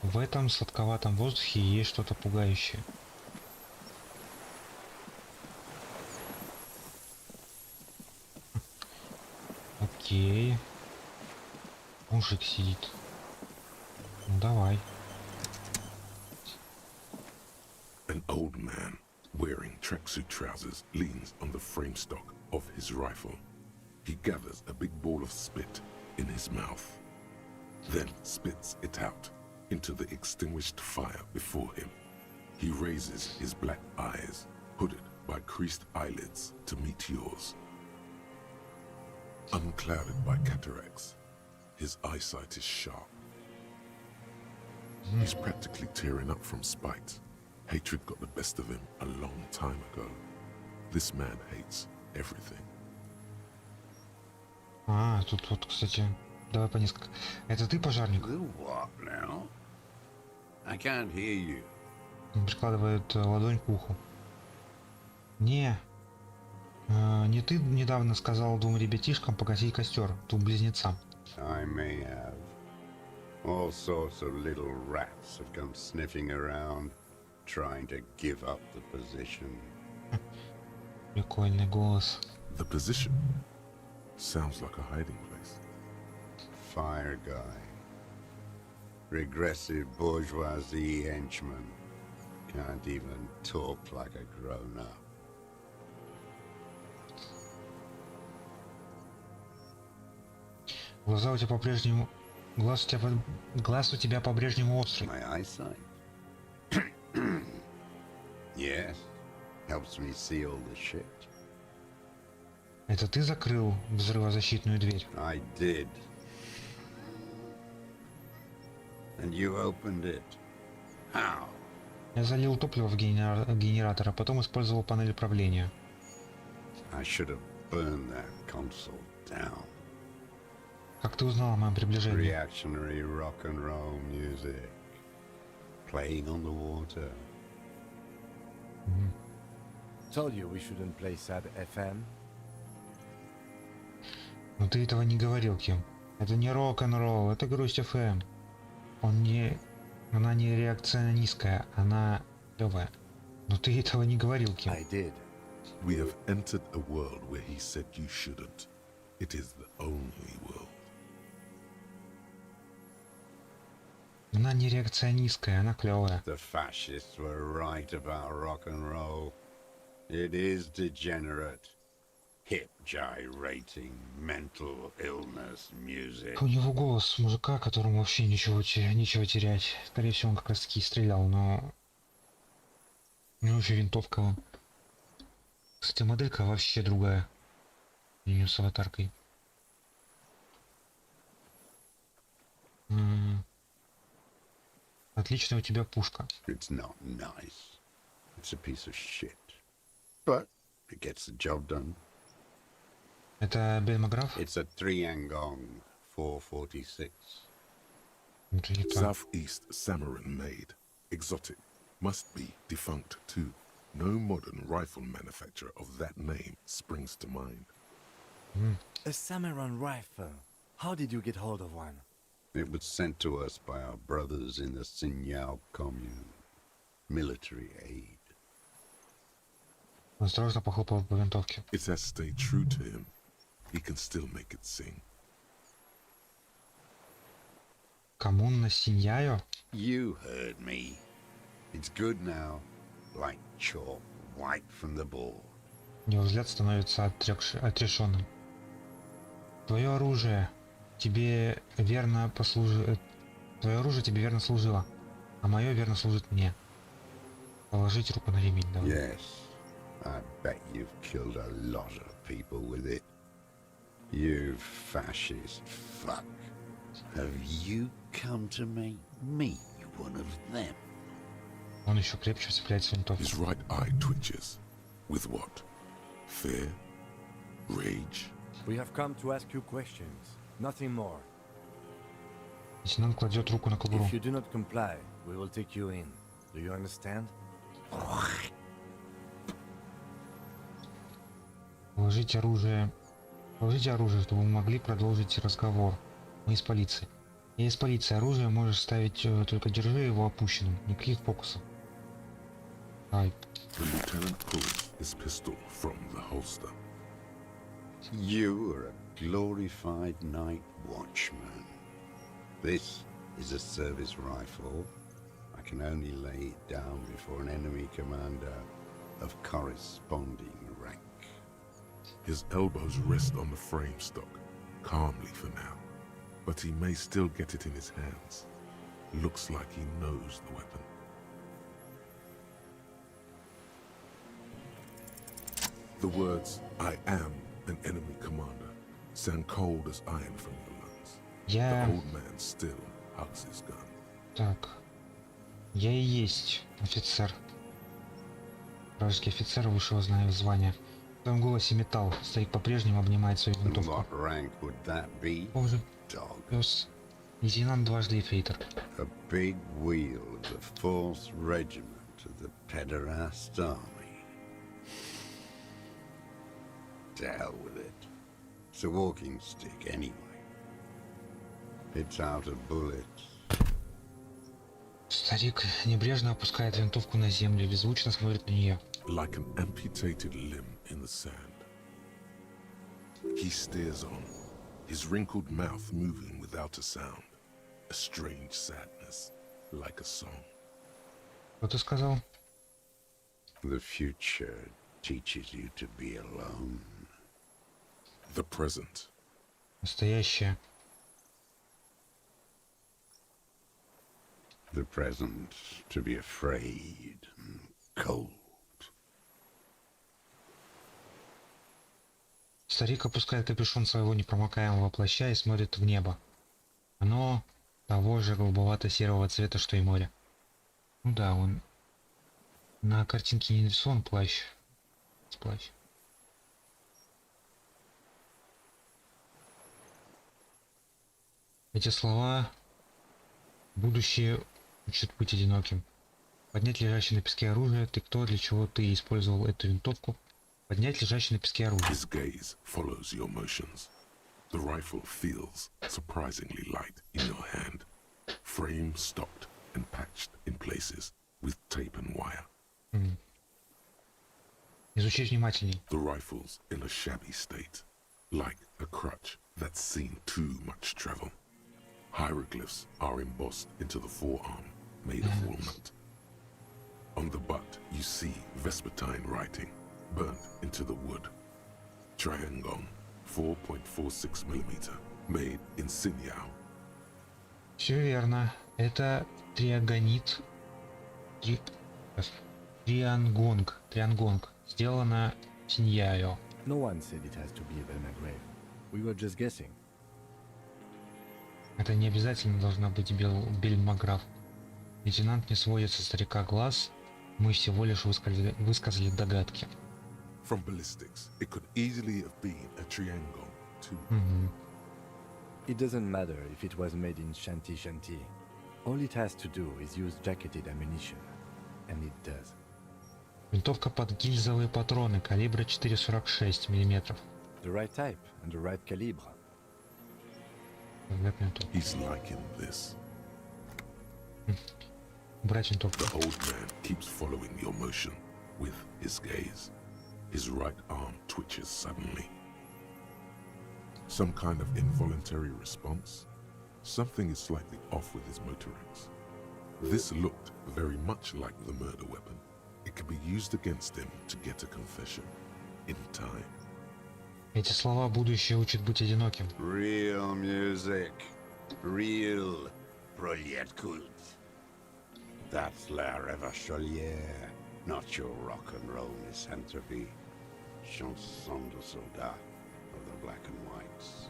Speaker 1: В этом сладковатом воздухе есть что-то пугающее. Окей. Мужик сидит. Ну давай.
Speaker 2: An old man wearing tracksuit trousers leans on the frame stock of his rifle. He gathers a big ball of spit in his mouth, then spits it out into the extinguished fire before him. He raises his black eyes, hooded by creased eyelids, to meet yours. Unclouded by cataracts, his eyesight is sharp. He's practically tearing up from spite. Hatred got the best of him a long time ago. This man hates everything.
Speaker 1: Тут вот, кстати, давай по несколько. Это ты, пожарник?
Speaker 4: What now? I can't hear you.
Speaker 1: Он прикладывает ладонь к уху. Не ты недавно сказал двум ребятишкам погасить костер, двум близнецам.
Speaker 4: I may have. All sorts of little rats have come sniffing around, trying to give up the position.
Speaker 1: Прикольный голос.
Speaker 2: The position sounds like a hiding place.
Speaker 4: Fire guy. Regressive bourgeoisie henchman. Can't even talk like a grown-up.
Speaker 1: Глаза у тебя по-прежнему... Глаз у тебя по-прежнему острый.
Speaker 4: My eyesight? Yes. Helps me see all the shit.
Speaker 1: Это ты закрыл взрывозащитную дверь?
Speaker 4: I did. And you opened it. How?
Speaker 1: Я залил топливо в генератор, а потом использовал панель управления.
Speaker 4: I should have burned that console down.
Speaker 1: Как ты узнал о моем приближении?
Speaker 4: Reactionary rock and roll music. Playing on the water.
Speaker 3: Told you we shouldn't play sad FM.
Speaker 1: Но ты этого не говорил, Ким. Это не рок-н-ролл, это грусть FM. Она не реакционистская, она клевая. Но ты этого не говорил, Ким.
Speaker 3: I did.
Speaker 2: We have entered a world where he said you shouldn't. It is the only world.
Speaker 1: Она не реакционистская, она клевая.
Speaker 4: The fascists were right about rock and roll. It is degenerate. Hip gyrating, mental illness music.
Speaker 1: У него голос мужика, которому вообще нечего терять. Скорее всего, он как раз таки стрелял, но... У него еще винтовка. Кстати, моделька вообще другая. У нее с аватаркой. Отличная у тебя пушка.
Speaker 4: It's not nice. It's a piece of shit. But it gets the job done.
Speaker 1: Это Бельмограф?
Speaker 4: It's a 3-Angong 446.
Speaker 1: Это не то.
Speaker 2: Southeast Samaran made. Exotic. Must be defunct too. No modern rifle manufacturer of that name springs to mind.
Speaker 3: A Samaran rifle. How did you get hold of one?
Speaker 4: It was sent to us by our brothers in the Sinyao commune. Military aid.
Speaker 1: Он осторожно похлопал по винтовке.
Speaker 2: It has stayed true to him. He can still make it sing.
Speaker 1: Коммуна Синьяо?
Speaker 4: You heard me. It's good now, like chalk wiped from the board.
Speaker 1: Его взгляд становится отрешенным. Твое оружие тебе верно послужило. Твое оружие тебе верно служило, а мое верно служит мне. Положить руку на ремень, давай.
Speaker 4: Yes, I bet you've killed a lot of people with it. You fascist fuck. Have you come to make me one of them?
Speaker 1: Он еще крепче вцепляется в винтовку.
Speaker 2: His right eye twitches. With what? Fear? Rage?
Speaker 3: We have come to ask you questions, nothing more.
Speaker 1: Лейтенант кладет руку на кобуру.
Speaker 3: If you do not comply, we will take you in. Do you understand?
Speaker 1: Положите оружие. Положите оружие, чтобы мы могли продолжить разговор. Мы из полиции. Я из полиции. Оружие можешь ставить, только держи его опущенным. Никаких фокусов. Ай.
Speaker 2: The lieutenant pulls his pistol from the holster.
Speaker 4: You are a glorified night watchman. This is a service rifle. I can only lay it down before an enemy commander of corresponding rank.
Speaker 2: His elbows rest on the frame stock, calmly for now. But he may still get it in his hands. Looks like he knows the weapon. The words, I am an enemy commander, sound cold as iron from your lungs. The old man still hugs his gun.
Speaker 1: Так. Я и есть офицер. Вражеский офицер высшего звания. В своем голосе металл. Старик по-прежнему обнимает свою
Speaker 4: And
Speaker 1: винтовку.
Speaker 4: what rank would that be,
Speaker 1: Боже,
Speaker 4: dog?
Speaker 1: пес. Лейтенант дважды эфрейтор.
Speaker 4: A big wheel of the 4th Regiment of the Pederast Army. To hell with it. It's a walking stick anyway. It's out of bullets.
Speaker 1: Старик небрежно опускает винтовку на землю и беззвучно смотрит на нее.
Speaker 2: Like an amputated limb in the sand. He stares on, his wrinkled mouth moving without a sound. A strange sadness, like a song.
Speaker 1: Что ты сказал?
Speaker 4: The future teaches you to be alone.
Speaker 2: The present.
Speaker 1: Настоящее.
Speaker 4: The present to be afraid and cold.
Speaker 1: Старик опускает капюшон своего непромокаемого плаща и смотрит в небо. Оно того же голубовато-серого цвета, что и море. Ну да, он... На картинке не нарисован плащ. Плащ. Эти слова... Будущее учат быть одиноким. Поднять лежащее на песке оружие. Ты кто, для чего ты использовал эту винтовку? Поднять лежащее на песке оружие.
Speaker 2: His gaze follows your motions. The rifle feels surprisingly light in your hand. Frame stopped and patched in places with tape and wire.
Speaker 1: Изучи внимательней.
Speaker 2: The rifle's in a shabby state, like a crutch that's seen too much travel. Hieroglyphs are embossed into the forearm, made of walnut. On the butt, you see Vespertine writing, burnt into the wood. Triangon, 4.46mm, made in Sinyao.
Speaker 1: Все верно. Это триагонит. Триангонг. Сделано Синьяо.
Speaker 3: No one said it has to be a Belmagrave. We were just guessing.
Speaker 1: Это не обязательно должна быть Бельмаграф. Лейтенант не сводит со старика глаз. Мы всего лишь высказали догадки.
Speaker 2: From ballistics, it could easily have been a triangle, too.
Speaker 3: It doesn't matter if it was made in Shanti Shanti. All it has to do is use jacketed ammunition. And it does.
Speaker 1: Винтовка под гильзовые патроны калибра 4,46 мм.
Speaker 3: The right type and the right calibre.
Speaker 2: He's liking this.
Speaker 1: Брать винтовку.
Speaker 2: The old man keeps following your motion with his gaze. His right arm twitches suddenly. Some kind of involuntary response? Something is slightly off with his motorics. This looked very much like the murder weapon. It could be used against him to get a confession in time.
Speaker 1: Эти слова будущее учат быть одиноким.
Speaker 4: Real music. Real proletkult. That's la revacholière, not your rock and roll misanthropy. Chanson de soldat of the black and whites.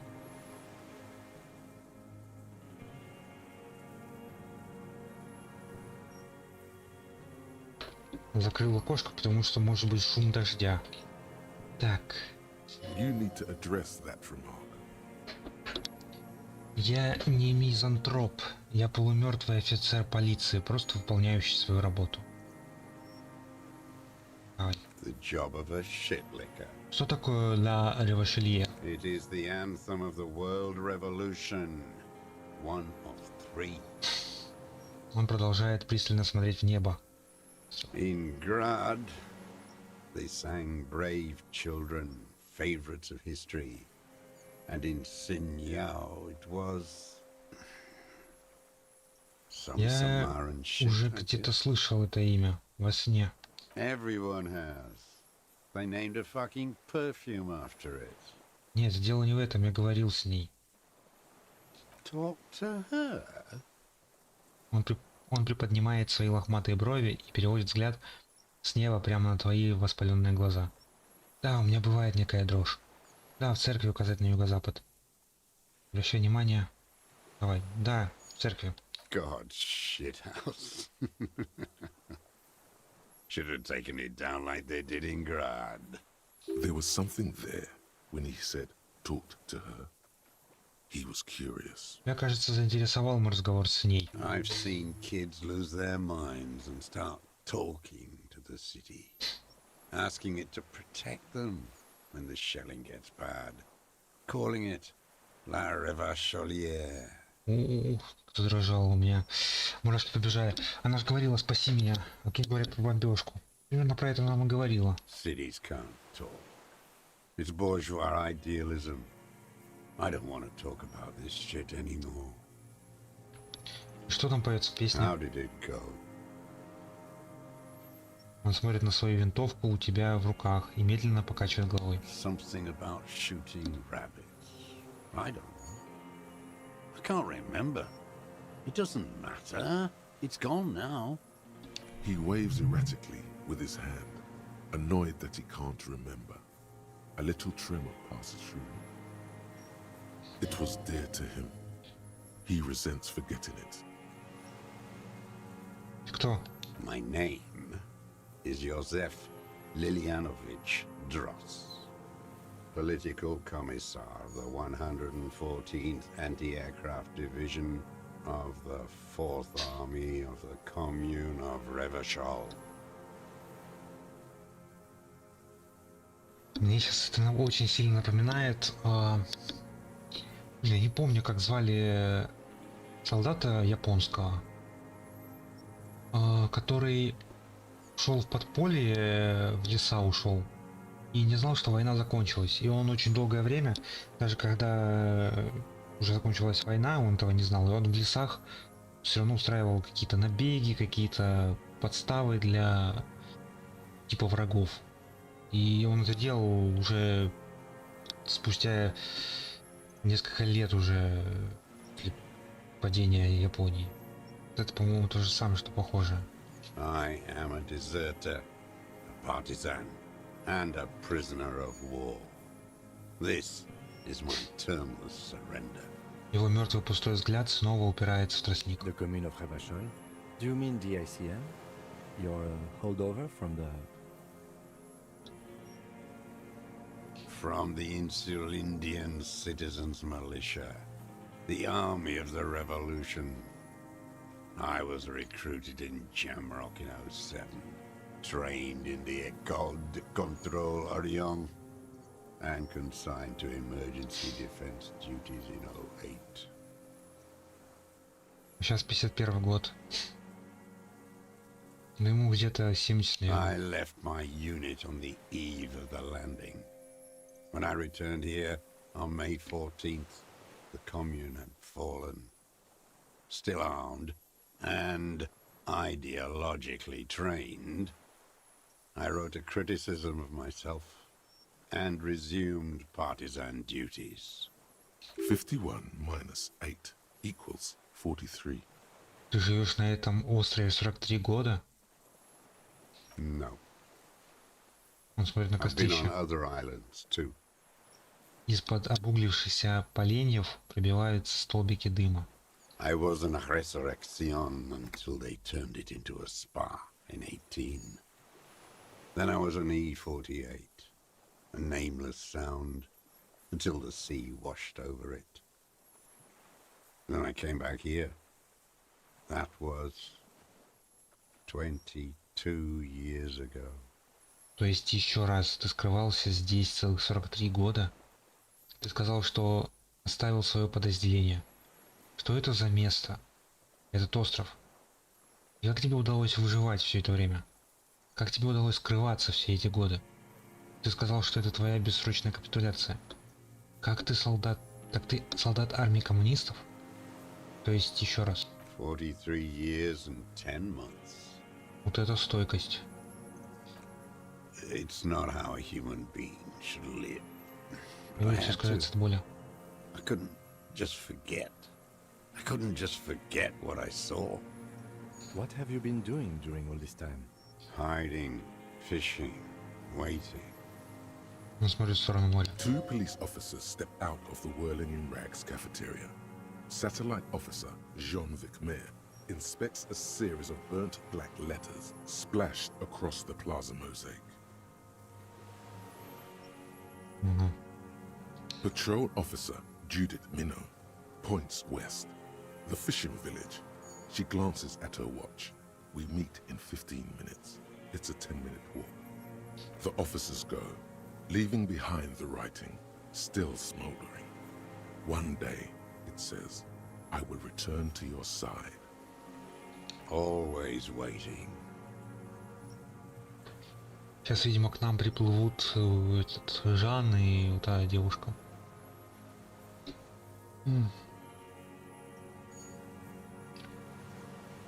Speaker 1: Закрыл окошко, потому что может быть шум дождя. Так.
Speaker 2: You need to address that remark.
Speaker 1: Я не мизантроп. Я полумертвый офицер полиции, просто выполняющий свою работу. Давай.
Speaker 4: The job of a shitlicker.
Speaker 1: Что такое la revacholière?
Speaker 4: It is the anthem of the world revolution. One of three.
Speaker 1: Он продолжает пристально смотреть в небо.
Speaker 4: In Grad, they sang brave children, favorites of history. And in Sinyao it was some
Speaker 1: Я
Speaker 4: Samaran shit.
Speaker 1: уже
Speaker 4: I
Speaker 1: где-то
Speaker 4: guess.
Speaker 1: слышал это имя во сне.
Speaker 4: Everyone has. They named a fucking perfume after it.
Speaker 1: Нет, дело не в этом, я говорил с ней.
Speaker 4: Talk to her?
Speaker 1: Он приподнимает свои лохматые брови и переводит взгляд с неба прямо на твои воспаленные глаза. Да, у меня бывает некая дрожь. Да, в церкви указать на юго-запад. Обращай внимание. Давай. Да, в церкви.
Speaker 4: God, shithouse. Should have taken it down like they did in Grad.
Speaker 2: There was something there when he said, talked to her. He was curious.
Speaker 1: Меня, кажется, заинтересовал мой разговор с ней.
Speaker 4: I've seen kids lose their minds and start talking to the city, asking it to protect them when the shelling gets bad, calling it la revacholière.
Speaker 1: Кто дрожал у меня. Мурашки побежали. Она же говорила, спаси меня. А тут говорят про бомбежку. Примерно про это нам и говорила.
Speaker 4: Cities can't talk. It's bourgeois idealism. I don't want to talk about this shit anymore.
Speaker 1: Что там поется в песне?
Speaker 4: How did it go?
Speaker 1: Он смотрит на свою винтовку у тебя в руках и медленно покачивает головой.
Speaker 4: Something about shooting rabbits. I don't know. I can't remember. It doesn't matter. It's gone now.
Speaker 2: He waves erratically with his hand, annoyed that he can't remember. A little tremor passes through him. It was dear to him. He resents forgetting it.
Speaker 1: Кто?
Speaker 4: My name is Josef Lilianovich Dross, Political Commissar of the 114th Anti-Aircraft Division of the 4th Army of the Commune of Revachol.
Speaker 1: Мне сейчас это очень сильно напоминает... Я не помню, как звали солдата японского, который шел в подполье, в леса ушел, и не знал, что война закончилась. И он очень долгое время, даже когда уже закончилась война, он этого не знал. И он в лесах все равно устраивал какие-то набеги, какие-то подставы для типа врагов. И он это делал уже спустя несколько лет уже после падения Японии. Это, по-моему, то же самое, что похоже.
Speaker 4: I am a deserter, a partisan, and a prisoner of war. This is my termless surrender.
Speaker 1: Его мертвый пустой взгляд снова упирается в тростник.
Speaker 3: The commune of Revachol? Do you mean the ICM? Your holdover from the...
Speaker 4: From the Insular Indian Citizens Militia, the army of the revolution. I was recruited in Jamrock in 07, trained in the École de Contrôle Orient, and consigned to emergency defense duties in 08.
Speaker 1: Сейчас 51 год. Ну, ему где-то 70,
Speaker 4: I
Speaker 1: наверное.
Speaker 4: left my unit on the eve of the landing. When I returned here on May 14th, the commune had fallen. Still armed and ideologically trained, I wrote a criticism of myself and resumed partisan duties.
Speaker 2: 51 minus 8 equals 43.
Speaker 1: Ты живешь на этом острове 43 года?
Speaker 4: No.
Speaker 1: Он смотрит на
Speaker 4: I've been on
Speaker 1: кострище.
Speaker 4: other islands too.
Speaker 1: Из-под обуглившихся поленьев пробиваются столбики дыма.
Speaker 4: I was in a resurrection until they turned it into a spa in 18. Then I was an E48, a nameless sound, until the sea washed over it. Then I came back here. That was 22 years ago.
Speaker 1: То есть еще раз, ты скрывался здесь целых 43 года? Ты сказал, что оставил свое подразделение. Что это за место? Этот остров. И как тебе удалось выживать все это время? Как тебе удалось скрываться все эти годы? Ты сказал, что это твоя бессрочная капитуляция. Как ты солдат? Так ты солдат армии коммунистов? То есть еще раз.
Speaker 4: 43 years and 10 months.
Speaker 1: Вот это стойкость.
Speaker 4: It's not how a human being should live.
Speaker 1: И
Speaker 4: I
Speaker 1: лучше
Speaker 4: had
Speaker 1: сказать
Speaker 4: to.
Speaker 1: от боли.
Speaker 4: I couldn't just forget. I couldn't just forget what I saw.
Speaker 3: What have you been doing during all this time?
Speaker 4: Hiding, fishing, waiting.
Speaker 1: Он смотрит в сторону моря.
Speaker 2: 2 police officers step out of the whirling in rags cafeteria. Satellite officer Jean-Vic Mayer inspects a series of burnt black letters splashed across the plaza mosaic.
Speaker 1: Угу.
Speaker 2: Patrol officer Judith Minot points west. The fishing village. She glances at her watch. We meet in 15 minutes. It's a 10-minute walk. The officers go, leaving behind the writing, still smoldering. One day, it says, I will return to your side.
Speaker 4: Always waiting.
Speaker 1: Сейчас, видимо, к нам приплывут этот Жан и вот та девушка.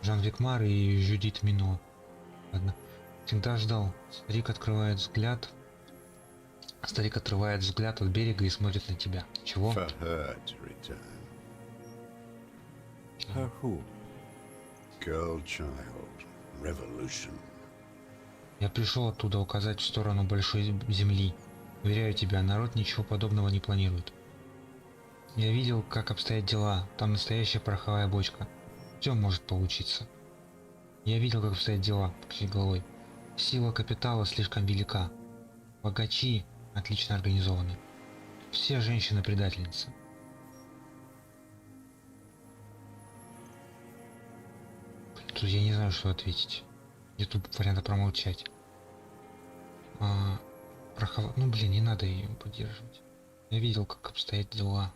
Speaker 1: Жан Викмар и Жюдит Мино. Ладно. Всегда ждал. Старик открывает взгляд. Старик отрывает взгляд от берега и смотрит на тебя. Чего?
Speaker 4: For her to return.
Speaker 3: Her who?
Speaker 4: Girl child. Revolution.
Speaker 1: Я пришел оттуда указать в сторону большой земли. Уверяю тебя, народ ничего подобного не планирует. Я видел, как обстоят дела. Там настоящая пороховая бочка. Все может получиться. Я видел, как обстоят дела, покачай головой. Сила капитала слишком велика. Богачи отлично организованы. Все женщины предательницы. Тут я не знаю, что ответить. Нет тут варианта промолчать. Ну блин, не надо ее поддерживать. Я видел, как обстоят дела.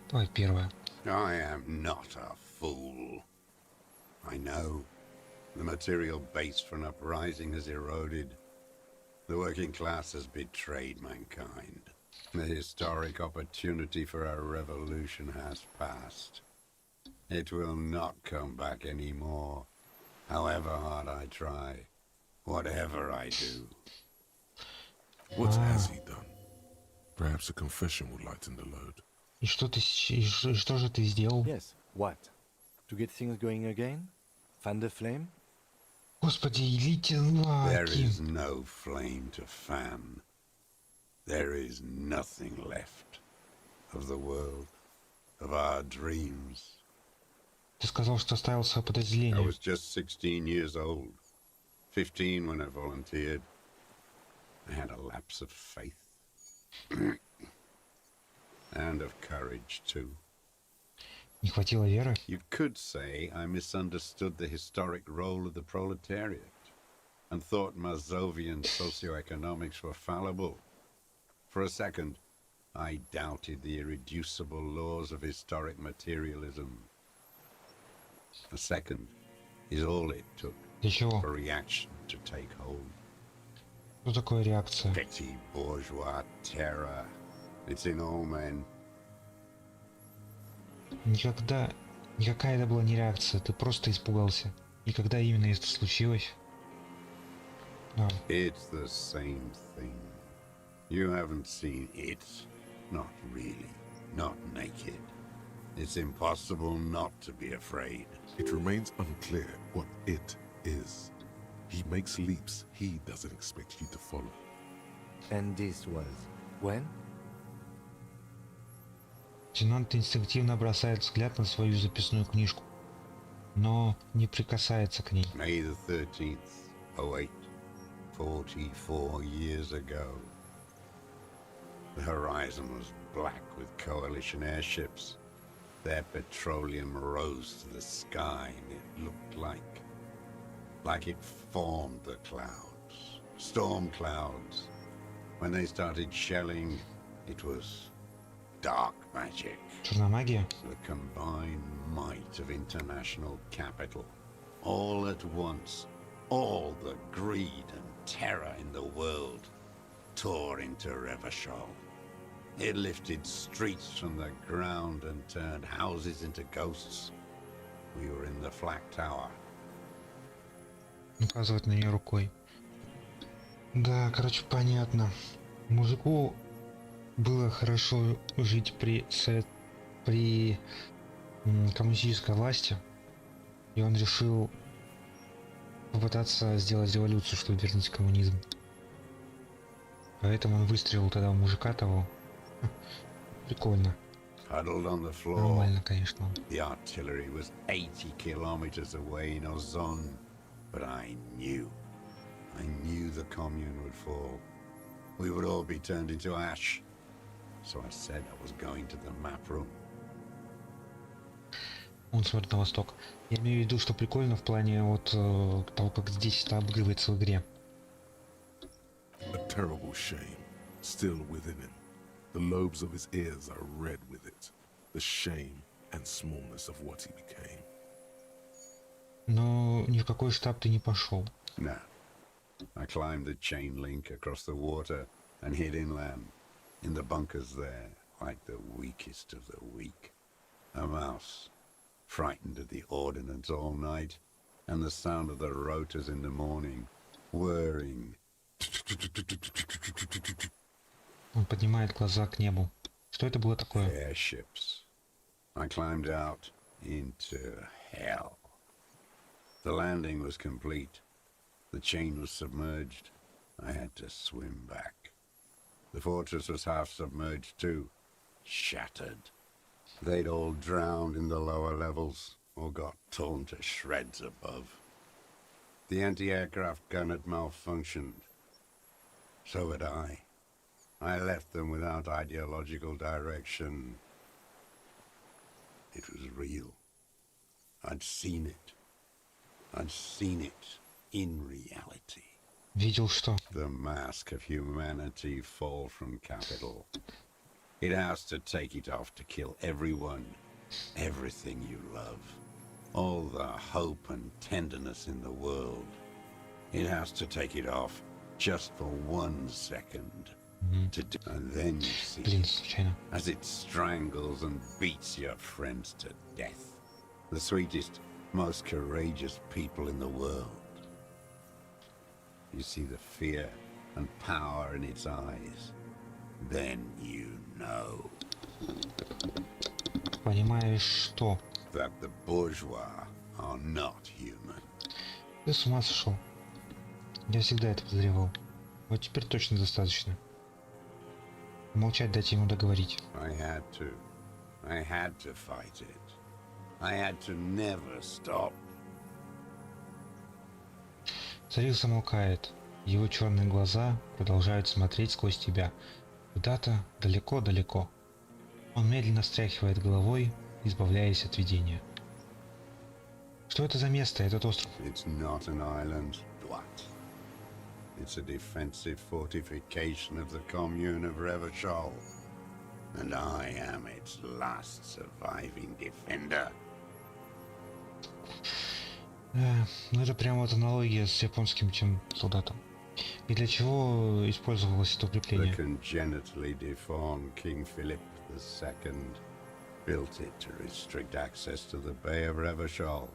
Speaker 1: Давай первое.
Speaker 4: I am not a fool. I know. The material base for an uprising has eroded. The working class has betrayed mankind. The historic opportunity for a revolution has passed. It will not come back anymore. However hard I try, whatever I do.
Speaker 2: What has he done? Perhaps a confession will lighten the load.
Speaker 1: И что что же ты сделал?
Speaker 3: Yes, what? To get things going again? Fan the flame?
Speaker 1: Господи, идите
Speaker 4: There
Speaker 1: нафиг.
Speaker 4: is no flame to fan. There is nothing left of the world, of our dreams.
Speaker 1: Ты сказал, что оставил свое
Speaker 4: I
Speaker 1: подразделение.
Speaker 4: was just 16 years old, 15 when I volunteered. I had a lapse of faith. And of courage, too.
Speaker 1: Не хватило веры?
Speaker 4: You could say I misunderstood the historic role of the proletariat and thought Mazovian socioeconomics were fallible. For a second, I doubted the irreducible laws of historic materialism. A second is all it took
Speaker 1: Для чего?
Speaker 4: for reaction to take hold.
Speaker 1: Что такое реакция?
Speaker 4: Petty bourgeois terror. It's in all men.
Speaker 1: Никакая это была не реакция, ты просто испугался. И когда именно это случилось? Да.
Speaker 4: It's the same thing. You haven't seen it. Not really. Not naked. It's impossible not to be afraid.
Speaker 2: It remains unclear what it is. He makes leaps he doesn't expect you to follow.
Speaker 3: And this was when?
Speaker 1: Лейтенант инстинктивно бросает взгляд на свою записную книжку, но не прикасается к ней.
Speaker 4: May the 13th, 08, 44 years ago. The horizon was black with coalition airships. Their petroleum rose to the sky and it looked like it formed the clouds. Storm clouds. When they started shelling, it was dark magic.
Speaker 1: Черная магия?
Speaker 4: The combined might of international capital. All at once, all the greed and terror in the world tore into Revachol. It lifted streets from the ground and turned houses into ghosts. We were in the flak tower.
Speaker 1: Указывает на нее рукой. Да, короче, понятно. Мужику было хорошо жить при коммунистической власти, и он решил попытаться сделать революцию, чтобы вернуть коммунизм. Поэтому он выстрелил тогда в мужика того. Прикольно.
Speaker 4: Huddled on the floor.
Speaker 1: Нормально, конечно.
Speaker 4: The artillery was 80 kilometers away in Ozon, but I knew the commune would fall. We would all be turned into ash. So I said I was going to the map room.
Speaker 1: Он смотрит на восток. Я имею в виду, что прикольно в плане вот того, как здесь это обыгрывается в игре.
Speaker 2: A terrible shame still within him. The lobes of his ears are red with it. The shame and smallness of what he became.
Speaker 1: Но ни в какой штаб ты не пошел.
Speaker 4: No. I climbed the chain link across the water and hid inland, in the bunkers there, like the weakest of the weak. A mouse, frightened at the ordnance all night, and the sound of the rotors in the morning, whirring.
Speaker 1: Он поднимает глаза к небу. Что это было такое?
Speaker 4: Airships. I climbed out into hell. The landing was complete. The chain was submerged. I had to swim back. The fortress was half submerged too, shattered. They'd all drowned in the lower levels or got torn to shreds above. The anti-aircraft gun had malfunctioned. So had I. I left them without ideological direction. It was real. I'd seen it. I'd seen it in reality.
Speaker 1: Видел что?
Speaker 4: The mask of humanity fall from capital. It has to take it off to kill everyone, everything you love. All the hope and tenderness in the world. It has to take it off just for 1 second. And then you see
Speaker 1: Блин, случайно.
Speaker 4: as it strangles and beats your friends to death. The sweetest, most courageous people in the world. You see the fear and power in its eyes. Then you know
Speaker 1: Понимаешь, что?
Speaker 4: that the bourgeois are not human.
Speaker 1: Ты с ума сошел. Я всегда это подозревал. Вот теперь точно достаточно. Молчать, дайте ему договорить.
Speaker 4: I had to fight it. I had to never stop.
Speaker 1: Царил замолкает. Его черные глаза продолжают смотреть сквозь тебя. Куда-то далеко-далеко. Он медленно встряхивает головой, избавляясь от видения. Что это за место, этот остров?
Speaker 4: It's not an island, what? It's a defensive fortification of the commune of Revachol. And I am its last surviving defender.
Speaker 1: Ну это прям вот аналогия с японским тем солдатом. И для чего использовалось это
Speaker 4: The
Speaker 1: укрепление?
Speaker 4: congenitally deformed King Philip II built it to restrict access to the Bay of Revachol.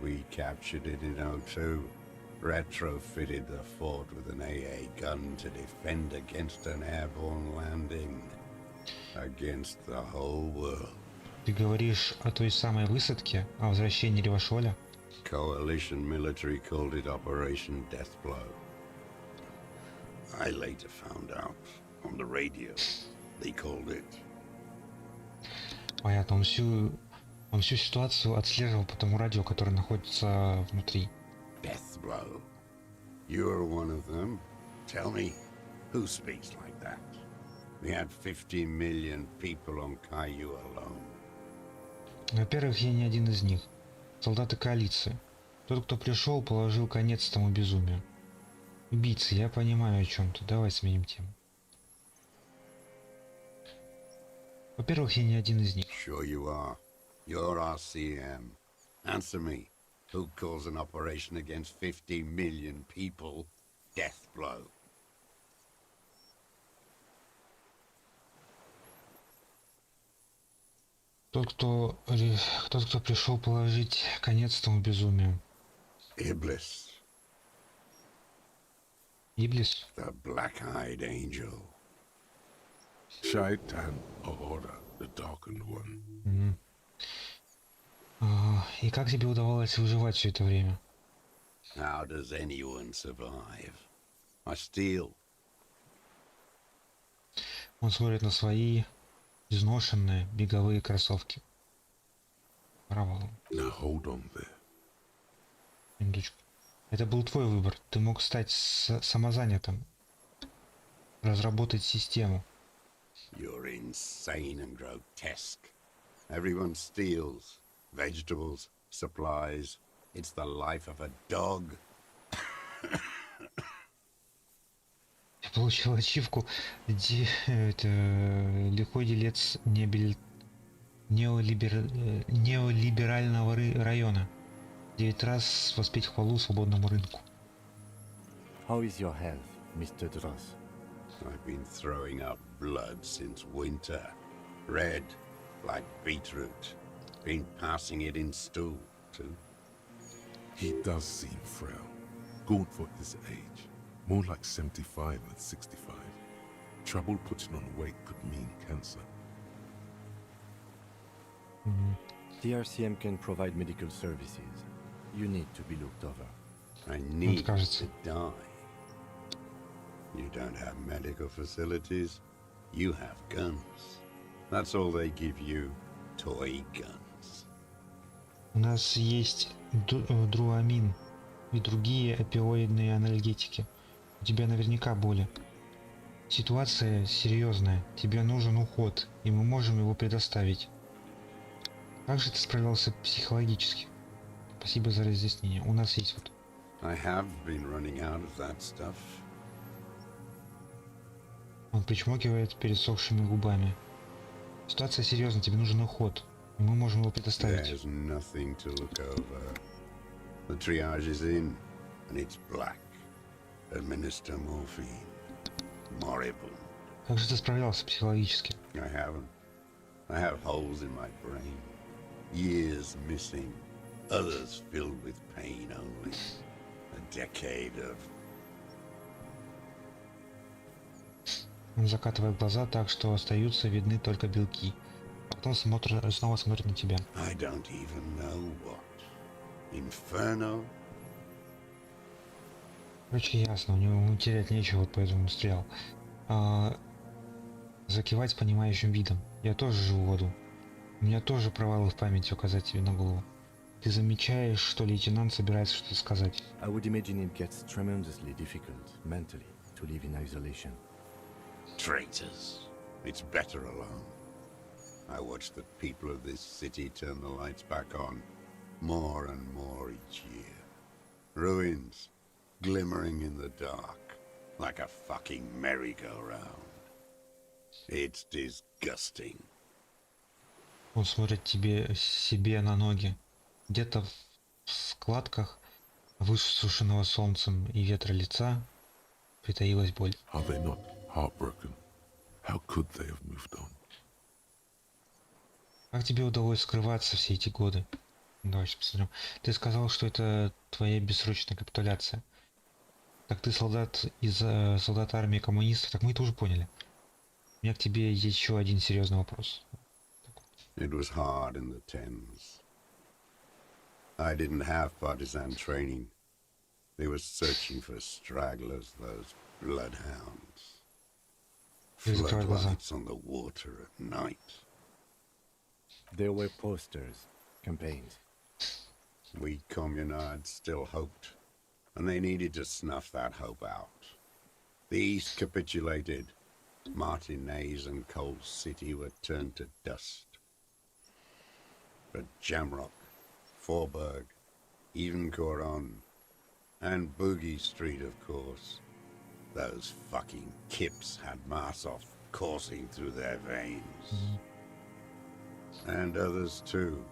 Speaker 4: We captured it in '02, retrofitted the fort with an AA gun to defend against an airborne landing. Against the whole world.
Speaker 1: Ты говоришь о той самой высадке, о возвращении Ревашоля?
Speaker 4: Coalition military called it Operation Deathblow. I later found out on the radio they called it.
Speaker 1: Понятно, он всю ситуацию отслеживал по тому радио, которое находится внутри.
Speaker 4: Deathblow. You're one of them. Tell me, who speaks like that? We had 50 million people on Caillou alone.
Speaker 1: Во-первых, я не один из них. Солдаты коалиции. Тот, кто пришел, положил конец тому безумию. Убийцы, я понимаю о чем ты. Давай сменим тему. Во-первых, я не один из них.
Speaker 4: Sure you are. You're RCM. Answer me. Who calls an operation against 50 million people Deathblow?
Speaker 1: Тот, кто пришел положить конец тому безумию.
Speaker 4: Iblis,
Speaker 1: Иблис?
Speaker 4: the black-eyed angel.
Speaker 2: Shaitan Ahura, the darkened one.
Speaker 1: И как тебе удавалось выживать все это время?
Speaker 4: How does anyone survive? I steal.
Speaker 1: Он смотрит на свои изношенные беговые кроссовки. Провал.
Speaker 2: Now hold on there.
Speaker 1: Минуточку. Это был твой выбор. Ты мог стать самозанятым. Разработать систему.
Speaker 4: You're insane and grotesque. Everyone steals. Vegetables, supplies. It's the life of a dog.
Speaker 1: Я получил ачивку лихой делец неолиберального района. 9 раз воспеть хвалу свободному рынку.
Speaker 3: How is your health, Mr. Dross?
Speaker 4: I've been throwing up blood since winter. Red, like beetroot. Been passing it in stool, too.
Speaker 2: He does seem frail. Gaunt for his age. More like 75 than 65. Trouble putting on weight could mean cancer.
Speaker 3: The RCM can provide medical services. You need to be looked over.
Speaker 4: I need
Speaker 1: кажется.
Speaker 4: to die. You don't have medical facilities. You have guns. That's all they give you. Toy guns.
Speaker 1: У нас есть друамин и другие опиоидные анальгетики. У тебя наверняка боли. Ситуация серьезная. Тебе нужен уход, и мы можем его предоставить. Как же ты справился психологически? Спасибо за разъяснение. У нас есть вот.
Speaker 4: I have been running out of that stuff.
Speaker 1: Он причмокивает пересохшими губами. Ситуация серьезная, тебе нужен уход, и мы можем его предоставить.
Speaker 4: There's nothing to look over. The triage is in, and it's black. Administer morphine. Moribund.
Speaker 1: Как же ты справлялся психологически?
Speaker 4: I haven't. I have holes in my brain. Years missing. Others filled with pain only. A decade of...
Speaker 1: Он закатывает глаза так, что остаются видны только белки. Потом снова смотрит на тебя.
Speaker 4: I don't even know what. Inferno?
Speaker 1: Короче, ясно, у него терять нечего, вот поэтому он стрелял. Закивать с понимающим видом. Я тоже живу в аду. У меня тоже провалы в памяти указать тебе на голову. Ты замечаешь, что лейтенант собирается что-то сказать.
Speaker 3: I would imagine it gets tremendously difficult mentally to live in isolation.
Speaker 4: Traitors. It's better alone. I watch the people of this city turn the lights back on. More and more each year. Ruins. Glimmering in the dark. Like a fucking merry-go-round. It's disgusting.
Speaker 1: Он смотрит себе на ноги. Где-то В складках высушенного солнцем и ветра лица притаилась боль.
Speaker 2: Are they not heartbroken? How could they have moved on?
Speaker 1: Как тебе удалось скрываться все эти годы? Давай сейчас посмотрим. Ты сказал, что это твоя бессрочная капитуляция. Так ты солдат армии коммунистов, так мы это уже поняли. У меня к тебе есть еще один серьезный вопрос.
Speaker 4: It was hard in the tens. I didn't have partisan training. They were searching for stragglers, those bloodhounds. Floodlights on the water at night.
Speaker 3: There were posters, campaigns.
Speaker 4: We communards still hoped, and they needed to snuff that hope out. The East capitulated. Martinez and Cold City were turned to dust. But Jamrock, Forburg, even Coron, and Boogie Street, of course. Those fucking kips had Marsov coursing through their veins. And others too.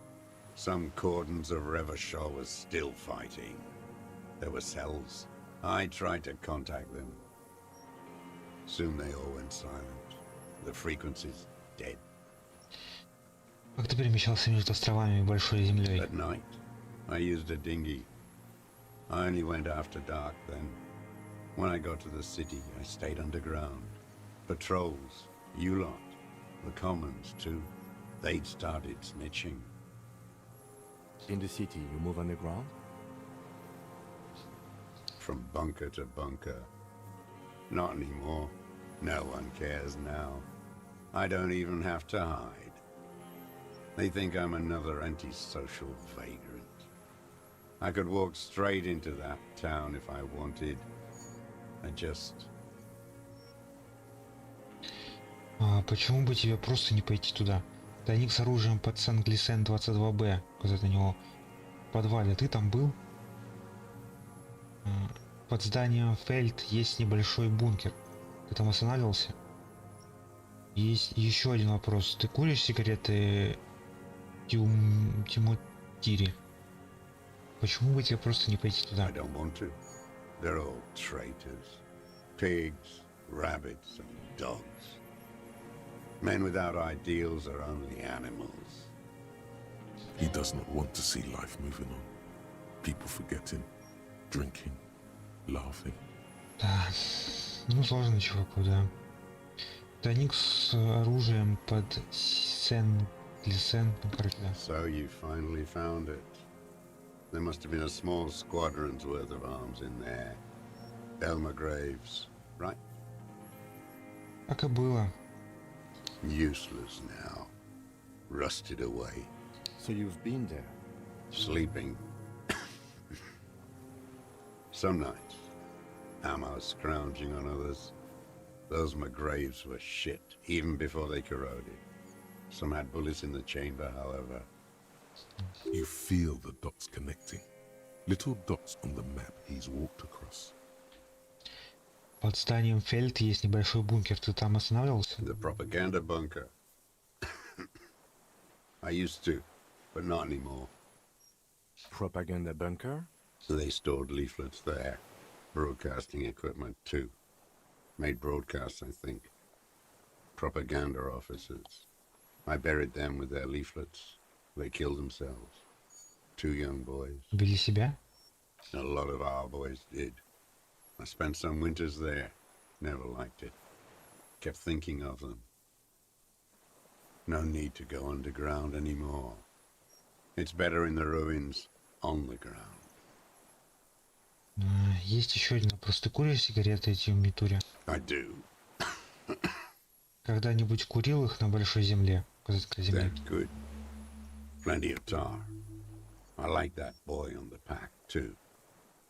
Speaker 4: Some cordons of Revachol was still fighting. There were cells. I tried to contact them. Soon they all went silent. The frequencies dead.
Speaker 1: Как ты перемещался между островами и Большой Землей?
Speaker 4: At night, I used a dinghy. I only went after dark then. When I got to the city, I stayed underground. Patrols, you lot, the commons too. They'd started snitching.
Speaker 3: In the city, you move underground?
Speaker 4: From bunker to bunker. Not anymore. No one cares now. I don't even have to hide. They think I'm another antisocial vagrant. I could walk straight into that town if I wanted. I just...
Speaker 1: Почему бы тебе просто не пойти туда? Тайник с оружием под Сен-Глисен 22Б, указать на него в подвале. Ты там был? Под зданием Фельд есть небольшой бункер. Ты там останавливался? Есть еще один вопрос. Ты куришь сигареты Тимотири? Почему бы тебе просто не пойти туда?
Speaker 4: I don't want to. They're all traitors. Pigs, rabbits, and dogs. Men without ideals are only animals.
Speaker 2: He does not want to see life moving on. People forgetting, drinking, laughing.
Speaker 1: Да, ну сложный чувак, да. Тайник с оружием под Сен-Глисен, ну короче, да.
Speaker 4: So you finally found it. There must have been a small squadron's worth of arms in there. Elmer Graves, right?
Speaker 1: Так и было.
Speaker 4: Useless now. Rusted away.
Speaker 3: So you've been there?
Speaker 4: Sleeping. Some nights. Ammo scrounging on others. Those McGraves were shit, even before they corroded. Some had bullets in the chamber, however.
Speaker 2: You feel the dots connecting. Little dots on the map he's walked across.
Speaker 1: Под зданием Фельд есть небольшой бункер. Ты там останавливался?
Speaker 4: The propaganda bunker. I used to, but not anymore.
Speaker 3: Propaganda bunker?
Speaker 4: They stored leaflets there. Broadcasting equipment, too. Made broadcasts, I think. Propaganda officers. I buried them with their leaflets. They killed themselves. 2 young boys.
Speaker 1: Убили себя?
Speaker 4: A lot of our boys did. I spent some winters there. Never liked it. Kept thinking of them. No need to go underground anymore. It's better in the ruins, on the ground.
Speaker 1: Есть еще один вопрос. Ты куришь сигареты эти в Митуре?
Speaker 4: I do.
Speaker 1: Когда-нибудь курил их на Большой Земле? Казацкой земле.
Speaker 4: That's good. Plenty of tar. I like that boy on the pack, too.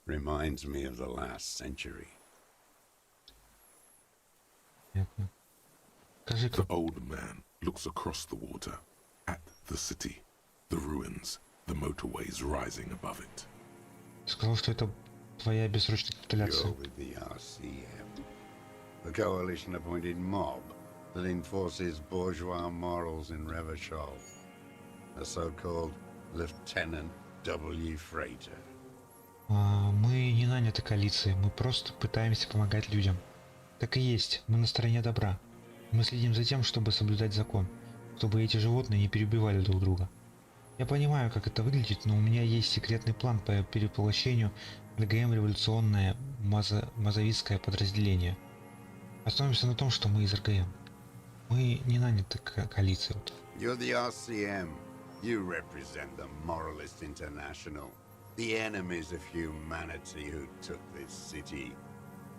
Speaker 4: Reminds me of the last century.
Speaker 1: Понятно. Скажи,
Speaker 2: The old man looks across the water, at the city, the ruins, the motorways rising above it.
Speaker 1: ты сказал, что это твоя бессрочная
Speaker 4: You're
Speaker 1: капитуляция.
Speaker 4: with the RCM. The coalition-appointed mob that enforces bourgeois morals in Revachol. A so-called Lieutenant W freighter.
Speaker 1: Мы не наняты коалицией, мы просто пытаемся помогать людям. Так и есть, мы на стороне добра. Мы следим за тем, чтобы соблюдать закон, чтобы эти животные не перебивали друг друга. Я понимаю, как это выглядит, но у меня есть секретный план по перевоплощению в ЛГМ революционное мазовистское подразделение. Остановимся на том, что мы из РГМ. Мы не наняты коалицией.
Speaker 4: You're the RCM. You represent the Moralist International, the enemies of humanity who took this city.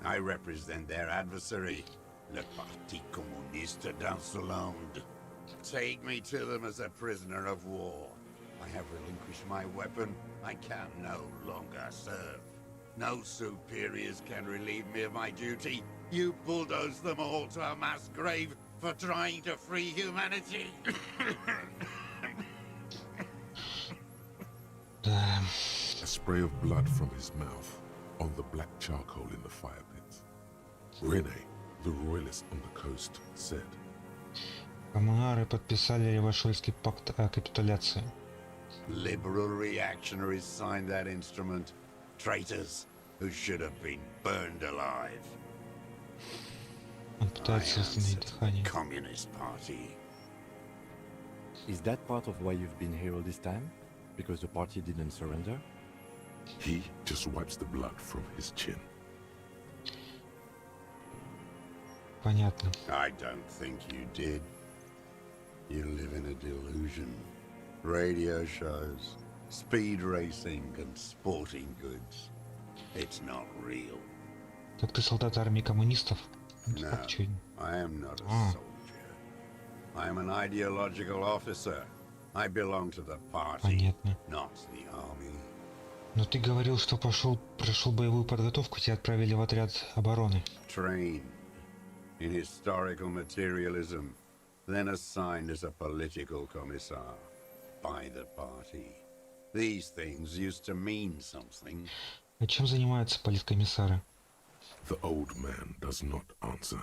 Speaker 4: I represent their adversary, le Parti Communiste d'Insolande. Take me to them as a prisoner of war. I have relinquished my weapon. I can no longer serve. No superiors can relieve me of my duty. You bulldoze them all to a mass grave for trying to free humanity.
Speaker 2: A spray of blood from his mouth on the black charcoal in the fire pit. Rene, the royalist on the coast, said,
Speaker 1: Коммунары подписали Ревашольский пакт о капитуляции.
Speaker 4: Liberal reactionaries signed that instrument. Traitors who should have been burned alive.
Speaker 1: Он
Speaker 4: I
Speaker 1: пытается восстановить
Speaker 4: answer to the
Speaker 1: дыхание.
Speaker 4: Communist Party.
Speaker 3: Is that part of why you've been here all this time? Because the party didn't surrender?
Speaker 2: he just wipes the blood from his chin.
Speaker 1: Понятно.
Speaker 4: I don't think you did. You live in a delusion. Radio shows, speed racing and sporting goods. It's not real.
Speaker 1: Так ты солдат армии коммунистов?
Speaker 4: No,
Speaker 1: Как чё?
Speaker 4: I am not a
Speaker 1: Ah.
Speaker 4: soldier. I am an ideological officer. I belong to the party,
Speaker 1: Понятно.
Speaker 4: not the army.
Speaker 1: Но ты говорил, что прошел боевую подготовку, тебя отправили в отряд обороны.
Speaker 4: Trained in historical materialism, then assigned as a political commissar by the party. These things used to mean something.
Speaker 1: А чем занимаются политкомиссары?
Speaker 2: The old man does not answer.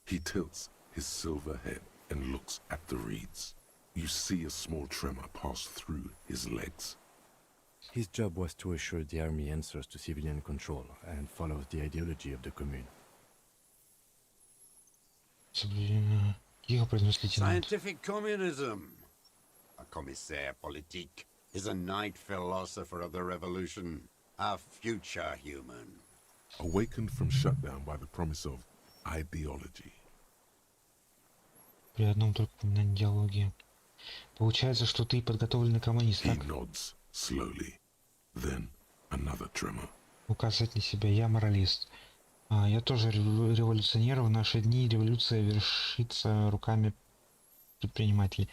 Speaker 2: He tilts his silver head and looks at the reeds. You see a small tremor pass through his legs.
Speaker 3: His job was to assure the army answers to civilian control and follows the ideology of the commune.
Speaker 1: Тихо произнес лейтенант.
Speaker 4: Scientific communism. A commissaire politique is a knight philosopher of the revolution, a future human.
Speaker 2: Awakened from shutdown by the promise of ideology.
Speaker 1: При одном только упоминании идеологии. Получается, что ты подготовленный коммунист,
Speaker 2: He
Speaker 1: так?
Speaker 2: nods slowly. Then another tremor.
Speaker 1: Указать на себя. Я моралист. Я тоже революционер. В наши дни революция вершится руками предпринимателей.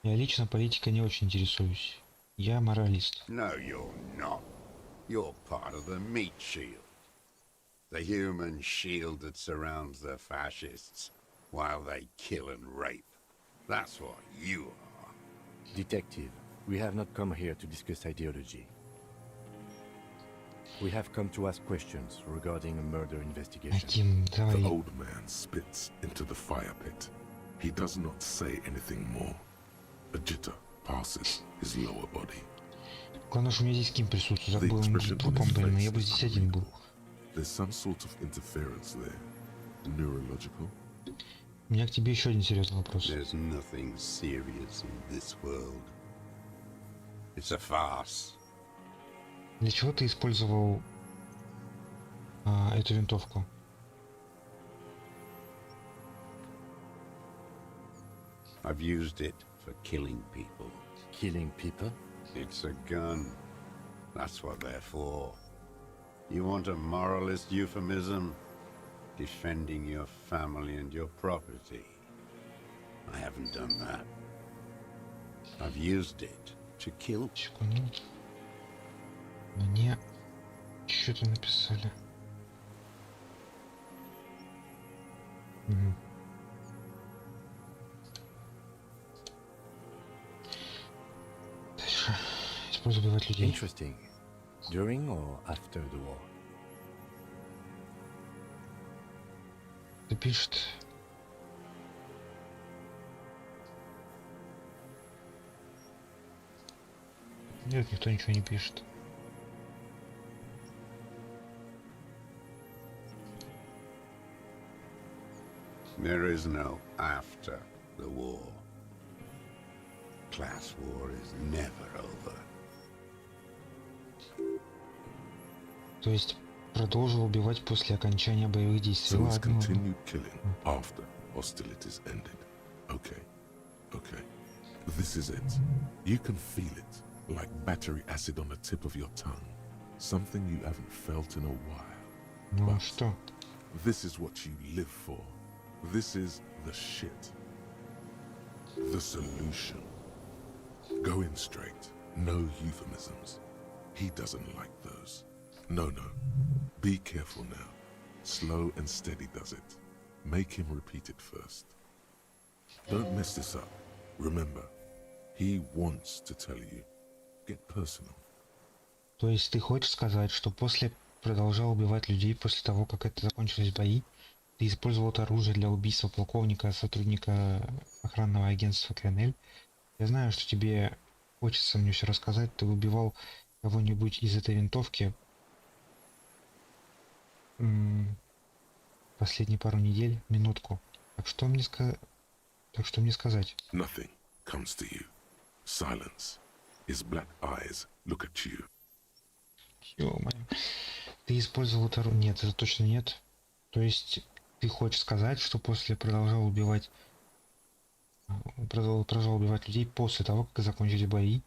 Speaker 1: Я лично политикой не очень интересуюсь. Я моралист.
Speaker 4: No, you're not. You're part of the meat shield. The human shield that surrounds the fascists while they kill and rape. That's what you are.
Speaker 3: Detective, we have not come here to discuss ideology. We have come to ask questions regarding a murder investigation.
Speaker 1: Аким,
Speaker 2: The
Speaker 1: давай.
Speaker 2: old man spits into the fire pit. He does not say anything more. A jitter passes his lower body.
Speaker 1: Главное, что у меня здесь Ким присутствует.
Speaker 2: The
Speaker 1: Забыл, он
Speaker 2: expression
Speaker 1: будет
Speaker 2: on
Speaker 1: трупом,
Speaker 2: his
Speaker 1: блин,
Speaker 2: face
Speaker 1: я бы
Speaker 2: is
Speaker 1: здесь один был.
Speaker 2: There's some sort of interference there. Neurological?
Speaker 1: У меня к тебе еще один серьезный вопрос.
Speaker 4: There's nothing serious in this world. It's a farce.
Speaker 1: Для чего ты использовал эту винтовку?
Speaker 4: I've used it for killing people.
Speaker 3: Killing people?
Speaker 4: It's a gun. That's what they're for. You want a moralist euphemism? Defending your family and your property. I haven't done that. I've used it to kill.
Speaker 1: Секунду. Мне что-то написали. Мгм. Дальше. Использую убивать людей.
Speaker 3: Interesting. During or after the war?
Speaker 1: Ты пишет. Нет, никто ничего не пишет.
Speaker 4: There is no after the war. Class war is never over.
Speaker 1: То есть продолжил убивать после окончания боевых действий.
Speaker 2: So it's
Speaker 1: Ладно, ладно.
Speaker 2: continued killing after hostilities ended. Okay, okay. This is it. You can feel it, like battery acid on the tip of your tongue. Something you haven't felt in a while.
Speaker 1: Ну
Speaker 2: But
Speaker 1: что?
Speaker 2: this is what you live for. This is the shit. The solution. Go in straight. No euphemisms. He doesn't like those. No, no. Be careful now. Slow and steady does it. Make him repeat it first. Don't mess this up. Remember, he wants to tell you. Get personal.
Speaker 1: То есть ты хочешь сказать, что после продолжал убивать людей после того, как это закончились бои? Ты использовал это оружие для убийства полковника, сотрудника охранного агентства Кренель? Я знаю, что тебе хочется мне все рассказать. Ты убивал кого-нибудь из этой винтовки последние пару недель, минутку. Так что мне сказать?
Speaker 2: Nothing comes to you. Silence. His black eyes look at you.
Speaker 1: Ё-моё. Ты использовал это оружие? Нет, это точно нет. То есть ты хочешь сказать, что после продолжал убивать людей после того, как закончили бои?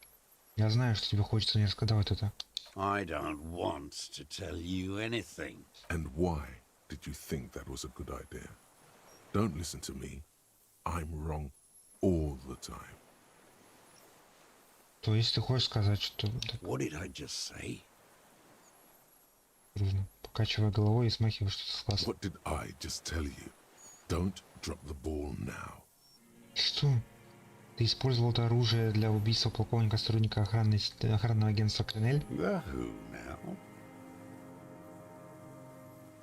Speaker 1: Я знаю, что тебе хочется мне рассказать вот это.
Speaker 4: I don't want to tell you anything.
Speaker 2: And why did you think that was a good idea? Don't listen to me. I'm wrong all the time.
Speaker 1: То есть ты хочешь сказать, что...
Speaker 4: What did I just say?
Speaker 1: Дружно, покачивая головой и смахивая что-то с глаз.
Speaker 2: What did I just tell you? Don't drop the ball now.
Speaker 1: Что? Ты использовал это оружие для убийства полковника сотрудника охранного агентства Кренель?
Speaker 4: The who now?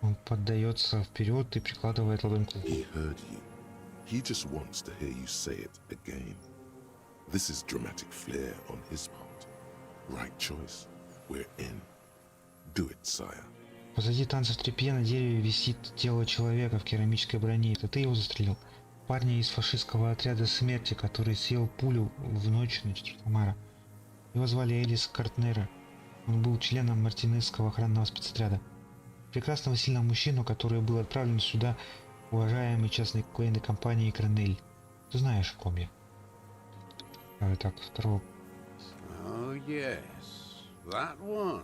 Speaker 1: Он поддается вперед и прикладывает ладонь к уху.
Speaker 2: He heard you. He just wants to hear you say it again. This is dramatic flair on his part. Right choice. We're in. Do it, sire.
Speaker 1: Позади танца в тряпье на дереве висит тело человека в керамической броне. Это ты его застрелил? Парня из фашистского отряда смерти, который съел пулю в ночь на 4 мая. Его звали Элис Картнера. Он был членом мартинесского охранного спецотряда. Прекрасного сильного мужчину, который был отправлен сюда уважаемой частной военной компанией Кренель. Ты знаешь, о ком я. Так, второго.
Speaker 4: Oh yes, that one.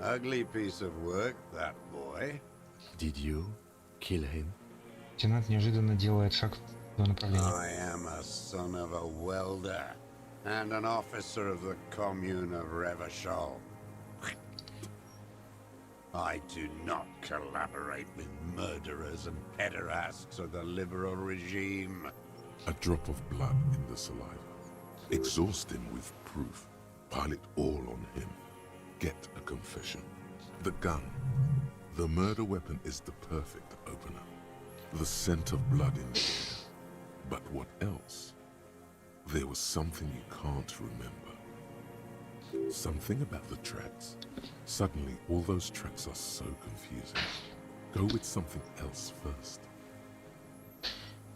Speaker 4: Ugly piece of work, that boy.
Speaker 3: Did you kill him?
Speaker 1: Лейтенант неожиданно делает шаг в его направлении.
Speaker 4: I am a son of a welder and an officer of the commune of Revachol. I do not collaborate with murderers and pederasts of the liberal regime.
Speaker 2: A drop of blood in the saliva. Exhaust him with proof. Pile it all on him. Get a confession. The gun. The murder weapon is the perfect opener. The scent of blood in the air. But what else? There was something you can't remember. Something about the tracks. Suddenly, all those tracks are so confusing. Go with something else first.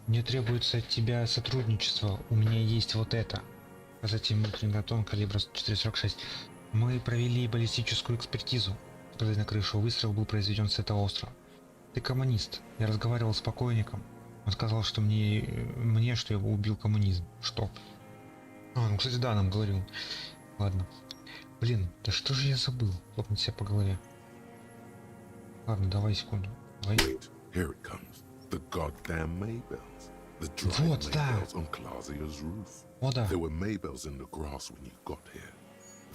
Speaker 1: Мне требуется от тебя сотрудничество. У меня есть вот это. Показатель внутренний тон калибра 4,46. Мы провели баллистическую экспертизу. Пролез на крышу. Выстрел был произведен с этого острова. Ты коммунист. Я разговаривал с покойником. Он сказал, что мне, что его убил коммунизм. Что? Ну, кстати, да, нам говорил. Ладно. Блин, да что же я забыл? Хлопнуть себя по голове. Ладно, давай секунду. Давай.
Speaker 2: Wait, here it comes. The goddamn Maybells. The dried
Speaker 1: Вот, да.
Speaker 2: Maybells on Clausia's roof.
Speaker 1: О, да.
Speaker 2: There were Maybells in the grass when you got here.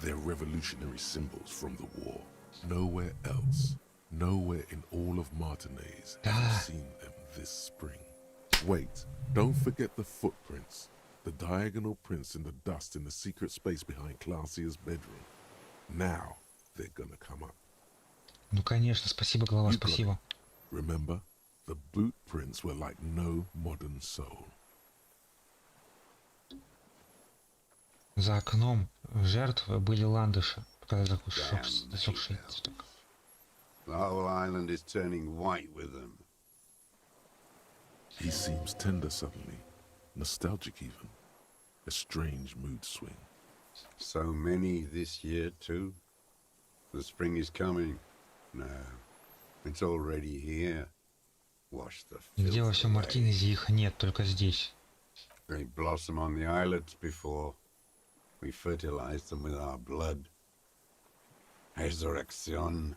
Speaker 2: They're revolutionary symbols from the war. Nowhere else. Nowhere in all of Martinez have you seen them this spring. Wait, don't forget the footprints. The diagonal prints in the dust in the secret space behind Clausia's bedroom. Now they're gonna come up.
Speaker 1: Ну конечно, спасибо, голова,
Speaker 2: You got
Speaker 1: спасибо.
Speaker 2: it. Remember, the boot prints were like no modern soul.
Speaker 1: За окном жертвы были ландыши, когда
Speaker 4: Damn
Speaker 1: засохший
Speaker 4: hay
Speaker 1: цветок.
Speaker 4: The whole island is turning white with them.
Speaker 2: He seems tender suddenly, nostalgic even. A strange mood swing.
Speaker 4: So many this year too. The spring is coming. No, it's already here. Wash the
Speaker 1: Где во
Speaker 4: filth
Speaker 1: всем
Speaker 4: away.
Speaker 1: Мартинезе их нет, только здесь.
Speaker 4: They blossom on the islets before. We fertilize them with our blood. Resurrection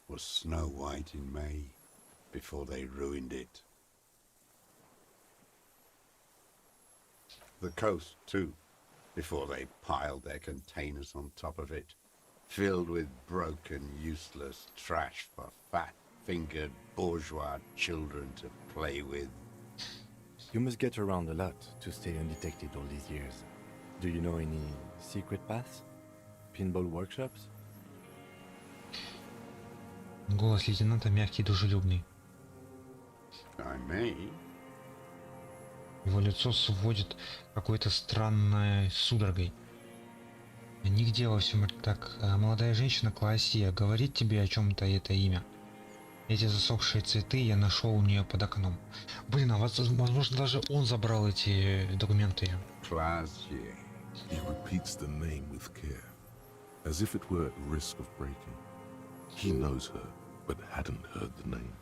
Speaker 4: was snow white in May before they ruined it. The coast, too, before they piled their containers on top of it, filled with broken, useless trash for fat-fingered bourgeois children to play with.
Speaker 3: You must get around a lot to stay undetected all these years. Do you know any secret paths? Pinball workshops?
Speaker 1: Голос лейтенанта мягкий и дружелюбный.
Speaker 4: I may.
Speaker 1: Его лицо сводит какой-то странной судорогой. Нигде во всем так, молодая женщина Классия говорит тебе о чем-то это имя. Эти засохшие цветы я нашел у нее под окном. Блин, а возможно даже он забрал эти документы.
Speaker 4: Classier.
Speaker 2: He repeats the name with care, as if it were at risk of breaking. He knows her, but hadn't heard the name.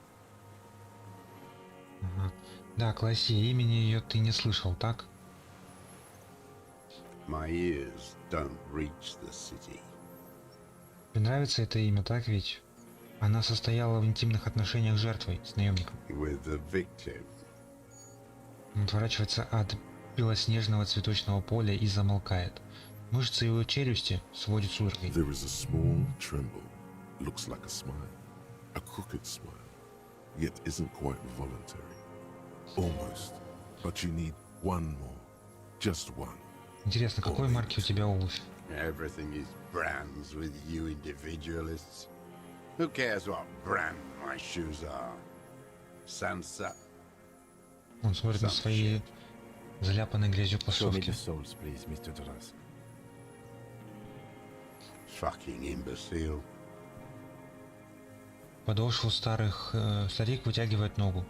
Speaker 1: Ага. Да, Классия, имени ее ты не слышал, так?
Speaker 4: My ears don't reach the city.
Speaker 1: Тебе нравится это имя, так ведь? Она состояла в интимных отношениях с жертвой, с наемником.
Speaker 4: With the victim.
Speaker 1: Он отворачивается от белоснежного цветочного поля и замолкает. Мышцы его челюсти сводят судорогой.
Speaker 2: There is a small tremble, looks like a smile, a crooked smile, yet isn't quite voluntary. Almost, but you need one more, just one.
Speaker 1: Интересно, какой марки у тебя обувь?
Speaker 4: Everything is brands with you individualists. Who cares what brand my shoes are? Sansa.
Speaker 1: Он смотрит на свои заляпанные грязью
Speaker 3: Show me
Speaker 1: кроссовки.
Speaker 3: the souls, please, Mr. Duras.
Speaker 4: Fucking imbecile.
Speaker 1: Подошву старых... старик вытягивает ногу.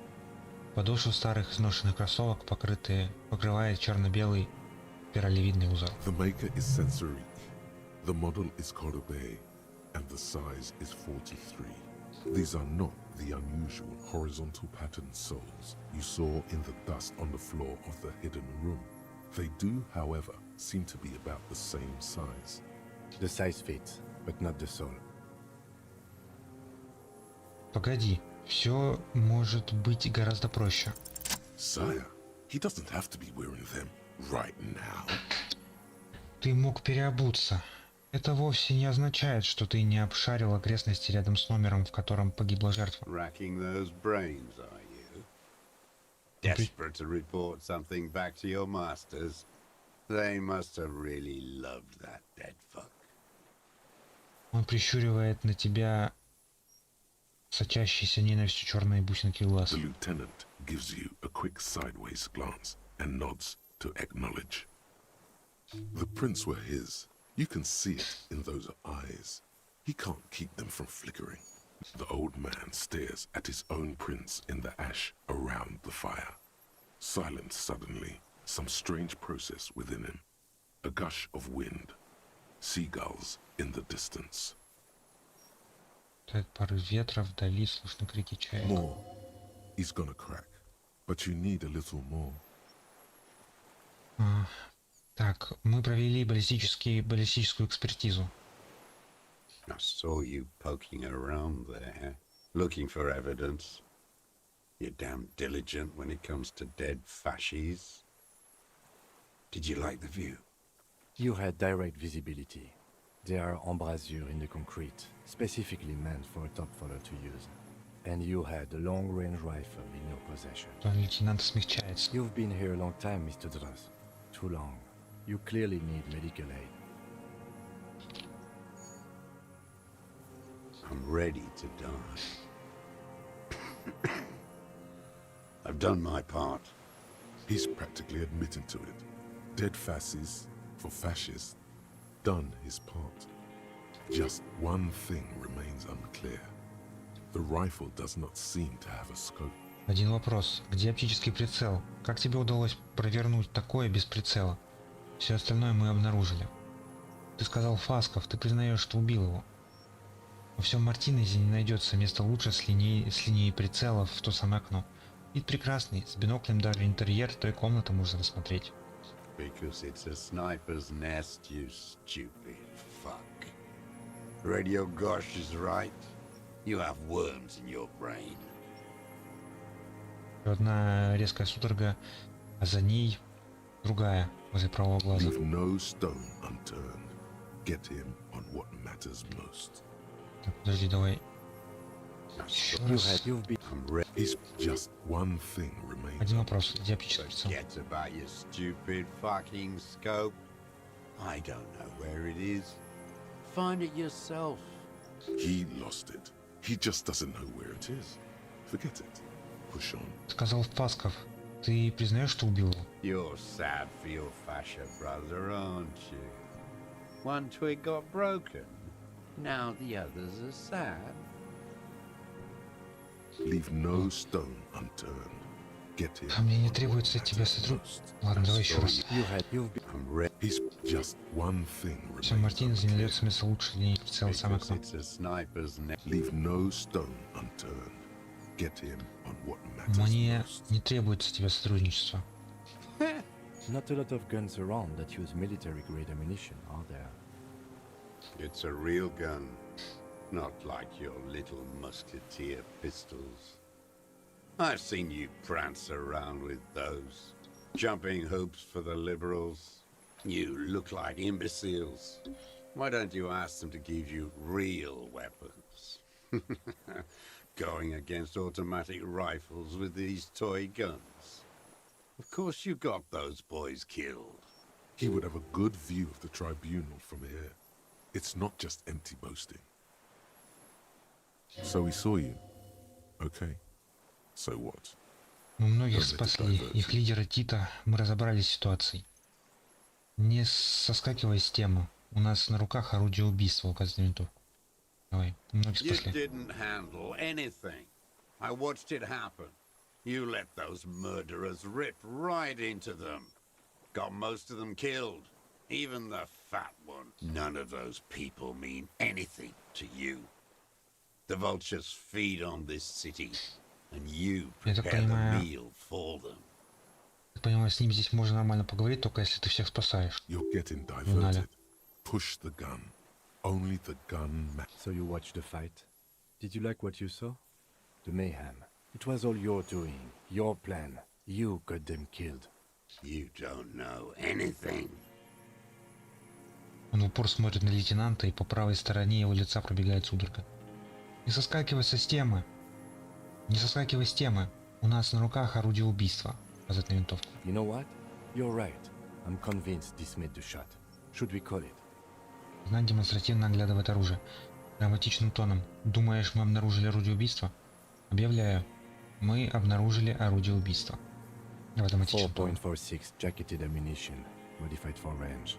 Speaker 1: Подошву старых изношенных кроссовок покрывает черно-белый спиралевидный узор.
Speaker 2: The maker is Sensorique, the model is Corbeil, and the size is 43. These are not the unusual horizontal patterned soles you saw in the dust on the floor of the hidden room. They do, however, seem to be about the same size.
Speaker 3: The size fits, but not the soul.
Speaker 1: Погоди, все может быть гораздо проще.
Speaker 2: Sire, he doesn't have to be wearing them right now.
Speaker 1: Ты мог переобуться. Это вовсе не означает, что ты не обшарил окрестности рядом с номером, в котором погибла жертва.
Speaker 4: Racking those brains, are you? Desperate to report something back to your masters? They must have really loved that dead fuck.
Speaker 1: Он прищуривает на тебя сочащиеся ненавистью черные бусинки глаз.
Speaker 2: The lieutenant gives you a quick sideways glance and nods to acknowledge. The prints were his. You can see it in those eyes. He can't keep them from flickering. The old man stares at his own prints in the ash around the fire. Silent suddenly, some strange process within him. A gush of wind. Seagulls in the distance.
Speaker 1: Тает порыв ветра, вдали слышны крики чаек.
Speaker 2: More. He's gonna crack. But you need a little more.
Speaker 1: Так, мы провели баллистическую экспертизу.
Speaker 4: I saw you poking around there, looking for evidence. You're damn diligent when it comes to dead fascies. Did you like the view?
Speaker 3: You had direct visibility. There are embrasures in the concrete, specifically meant for a top follower to use. And you had a long-range rifle in your possession.
Speaker 1: Тон лейтенанта смягчается.
Speaker 3: You've been here a long time, Mr. Duras. Too long. You clearly need medical aid.
Speaker 4: I'm ready to die. I've done my part.
Speaker 2: He's practically admitting to it. Dead fasces, For fascists, done his part. Just one thing remains unclear. The rifle does not seem to have a scope.
Speaker 1: Один вопрос. Где оптический прицел? Как тебе удалось провернуть такое без прицела? Все остальное мы обнаружили. Ты сказал Фасков, ты признаешь, что убил его. Во всем Мартинезе не найдется места лучше с линией прицелов в то самое окно. Вид прекрасный, с биноклем даже интерьер той комнаты можно рассмотреть.
Speaker 4: Because it's a sniper's nest, you stupid fuck. Radio Gosh is right. You have worms in your brain.
Speaker 1: Одна резкая судорога, а за ней другая возле правого глаза.
Speaker 2: Leave no stone unturned. Get him on what matters most.
Speaker 1: Так, подожди, давай. Еще раз.
Speaker 2: It's just one thing remains.
Speaker 1: Один вопрос. Где оптический прицел?
Speaker 4: Forget about your stupid fucking scope. I don't know where it is. Find it yourself.
Speaker 2: He lost it. He just doesn't know where it is. Forget it. Push on.
Speaker 1: Сказал Фасков, ты признаешь, что убил его?
Speaker 4: You're sad for your fascia brother, aren't you? One twig got broken. Now the others are sad.
Speaker 2: Leave no stone unturned. Get him.
Speaker 1: А мне не
Speaker 2: on
Speaker 1: требуется
Speaker 2: what
Speaker 1: от тебя
Speaker 2: matters
Speaker 1: сотрудничество.
Speaker 2: most.
Speaker 1: Ладно, давай еще раз.
Speaker 2: He's just one thing
Speaker 1: Все,
Speaker 2: remains
Speaker 1: Мартинезе не
Speaker 2: unclear.
Speaker 1: найдется места лучше линии прицела в самое
Speaker 4: Because
Speaker 1: окно.
Speaker 4: it's a sniper's nest.
Speaker 2: Leave no stone unturned. Get him on what matters
Speaker 1: Мне
Speaker 2: most.
Speaker 1: не требуется от тебя сотрудничество.
Speaker 3: Not a lot of guns around that use military-grade ammunition, are there?
Speaker 4: It's a real gun. Not like your little musketeer pistols. I've seen you prance around with those. Jumping hoops for the liberals. You look like imbeciles. Why don't you ask them to give you real weapons? Going against automatic rifles with these toy guns. Of course you got those boys killed.
Speaker 2: He would have a good view of the tribunal from here. It's not just empty boasting. So he saw you. Okay. So what?
Speaker 1: Мы многих спасли. Их лидера Тита, мы разобрались с ситуацией. Не соскакивай с темы. У нас на руках орудие убийства, указанный винтовку. Давай, многих
Speaker 4: You
Speaker 1: спасли.
Speaker 4: didn't handle anything. I watched it happen. You let those murderers rip right into them. Got most of them killed. Even the fat one. None of those people mean anything to you. The vultures feed on this city, and you
Speaker 1: Я так
Speaker 4: prepare the
Speaker 1: понимаю,
Speaker 4: meal for them.
Speaker 1: я понимаю, с ним здесь можно нормально поговорить, только если ты всех спасаешь.
Speaker 2: You're getting
Speaker 1: Вначале.
Speaker 2: diverted. Push the gun. Only the gun matters.
Speaker 3: So you watched the fight? Did you like what you saw? The mayhem. It was all your doing, your plan. You got them killed.
Speaker 4: You don't know anything.
Speaker 1: Он в упор смотрит на лейтенанта, и по правой стороне его лица пробегает судорога. Не соскакивай со темы. Не соскакивай с темы. У нас на руках орудие убийства. Указать на винтовку.
Speaker 3: You know what? You're right. I'm convinced this made the shot. Should we call it?
Speaker 1: Знать демонстративно оглядывает оружие. Драматичным тоном. Думаешь, мы обнаружили орудие убийства? Объявляю. Мы обнаружили орудие убийства. Давай драматичным тоном.
Speaker 3: 4.46 jacketed ammunition, modified for range.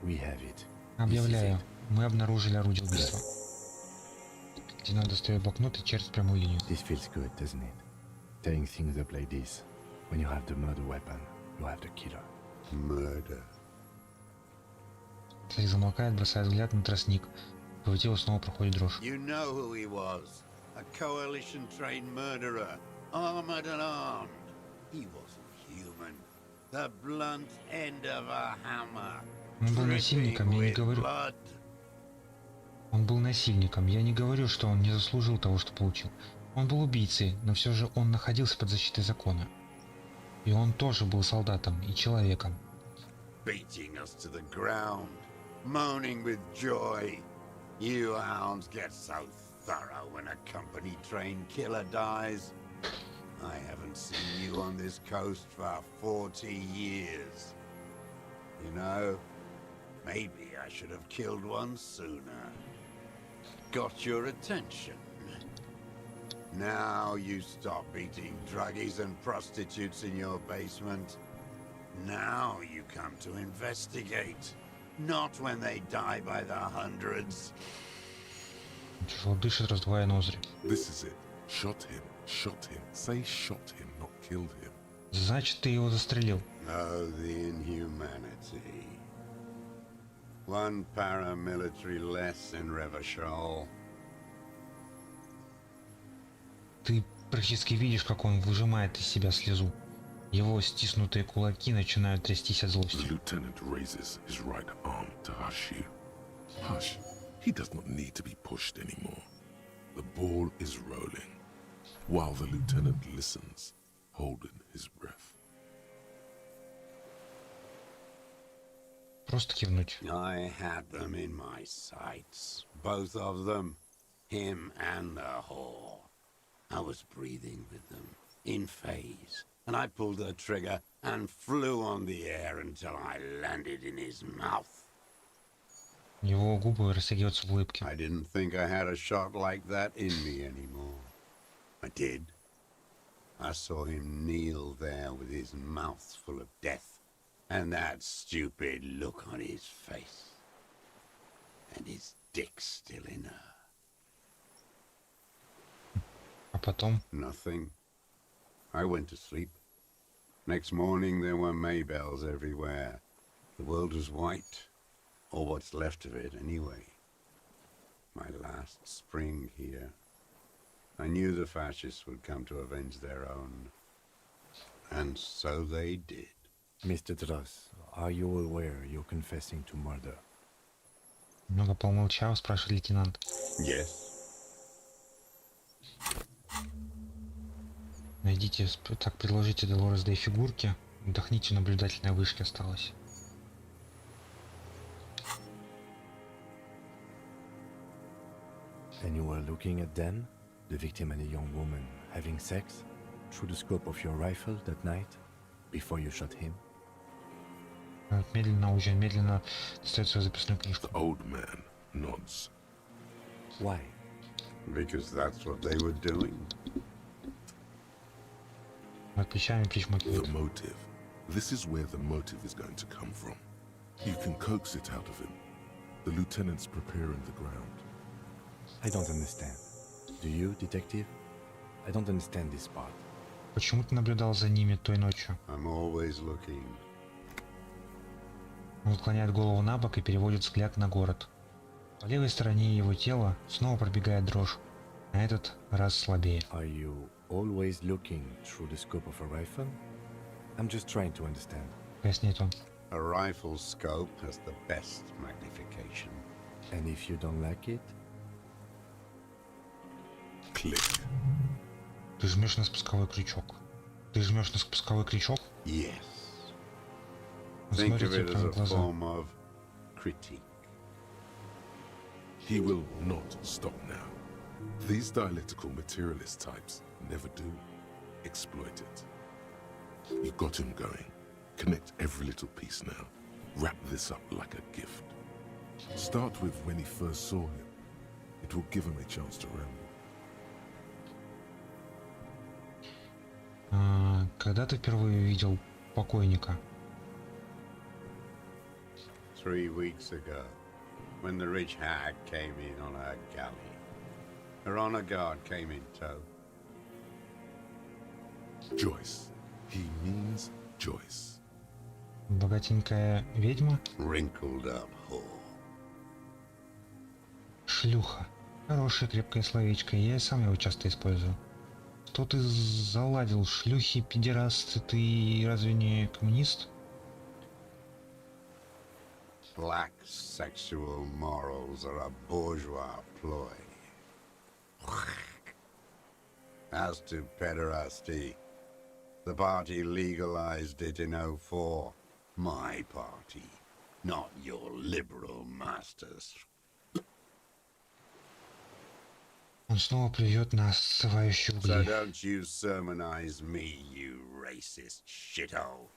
Speaker 3: We have it.
Speaker 1: Объявляю. Мы обнаружили орудие убийства. Лейтенант достает блокнот и чертит прямую линию.
Speaker 3: This feels good, doesn't it? Tearing things up like this. When you have the murder weapon, you have the killer.
Speaker 4: Murder.
Speaker 1: Слик замолкает, бросает взгляд на тростник. По его телу снова проходит дрожь.
Speaker 4: You know who he was. A coalition-trained murderer. Armored and armed. He wasn't human. The blunt end of a hammer.
Speaker 1: Он был насильником, я не
Speaker 4: Dripping with
Speaker 1: говорю.
Speaker 4: blood.
Speaker 1: Он был насильником. Я не говорю, что он не заслужил того, что получил. Он был убийцей, но все же он находился под защитой закона. И он тоже был солдатом и человеком.
Speaker 4: Beating us to the ground. Moaning with joy. You hounds get so thorough when a company-trained killer dies. I haven't seen you on this coast for 40 years. You know, maybe I should have killed one sooner. Got your attention. Now you stop beating druggies and prostitutes in your basement. Now you come to investigate, not when they die by the hundreds.
Speaker 1: Тяжело дышит, раздвоя ноздри.
Speaker 2: This is it. Shot him. Shot him. Say shot him, not killed him.
Speaker 1: Значит, ты его застрелил.
Speaker 4: Oh, the inhumanity. One paramilitary less in Revachol.
Speaker 1: Ты практически видишь, как он выжимает из себя слезу. Его стиснутые кулаки начинают трястись от
Speaker 2: The
Speaker 1: злости.
Speaker 2: lieutenant raises his right arm to hush you. Hush. He does not need to be pushed anymore. The ball is rolling, while the lieutenant listens, holding his breath.
Speaker 1: Просто кивнуть.
Speaker 4: I had them in my sights. Both of them. Him and the whore. I was breathing with them, in phase. And I pulled the trigger and flew on the air until I landed in his mouth.
Speaker 1: Его губы растягиваются в улыбке.
Speaker 4: I didn't think I had a shot like that in me anymore. I did. I saw him kneel there with his mouth full of death, and that stupid look on his face. And his dick still in her.
Speaker 1: А потом...
Speaker 4: Nothing. I went to sleep. Next morning there were Maybells everywhere. The world was white. Or what's left of it, anyway. My last spring here. I knew the fascists would come to avenge their own. And so they did.
Speaker 3: Mr. Dross, are you aware you're confessing to murder?
Speaker 1: Много помолчав, спрашивает лейтенант.
Speaker 4: Yes.
Speaker 1: Найдите, так, предложите Долорес Дэй фигурки. Вдохните, наблюдательная вышки осталось.
Speaker 3: And you were looking at them, the victim and a young woman, having sex, through the scope of your rifle that night, before you shot him?
Speaker 1: Медленно, очень медленно достает свою записную книжку.
Speaker 2: The old man nods.
Speaker 3: Why?
Speaker 4: Because that's what they were doing.
Speaker 1: Над плечами
Speaker 2: The
Speaker 1: причмокивает.
Speaker 2: motive. This is where the motive is going to come from. You can coax it out of him. The lieutenant's preparing the ground.
Speaker 3: I don't understand. Do you, detective? I don't understand this part.
Speaker 1: Почему ты наблюдал за ними той ночью?
Speaker 4: I'm always looking.
Speaker 1: Он отклоняет голову на бок и переводит взгляд на город. По левой стороне его тела снова пробегает дрожь, на этот раз слабее.
Speaker 3: Are you always looking through the scope of a rifle? I'm just trying to understand.
Speaker 1: Поясняет он.
Speaker 4: A rifle scope has the best magnification.
Speaker 3: And if you don't like it?
Speaker 2: Click.
Speaker 1: Ты жмешь на спусковой крючок. Ты жмешь на спусковой крючок?
Speaker 4: Yes.
Speaker 1: Он
Speaker 4: Think
Speaker 1: смотрит
Speaker 4: of
Speaker 1: тебе
Speaker 4: it as
Speaker 1: прямо
Speaker 4: a
Speaker 1: в глаза.
Speaker 4: form of critique.
Speaker 2: He will not stop now. These dialectical materialist types never do. Exploit it. You got him going. Connect every little piece now. Wrap this up like a gift. Start with when he first saw him. It will give him a chance to ramble.
Speaker 1: Когда ты впервые увидел покойника?
Speaker 4: 3 weeks ago, when the rich hag came in on her galley. Her honor guard came in tow.
Speaker 2: Joyce. He means Joyce.
Speaker 1: Богатенькая ведьма?
Speaker 4: Wrinkled up whore.
Speaker 1: Шлюха. Хорошее крепкое словечко, я и сам его часто использую. Что ты заладил? Шлюхи, педерасты, ты разве не коммунист?
Speaker 4: Black sexual morals are a bourgeois ploy. As to pederasty, the party legalized it in '04. My party, not your liberal masters.
Speaker 1: Он снова плюет на остывающие
Speaker 4: So
Speaker 1: угли.
Speaker 4: don't you sermonize me, you racist shithole.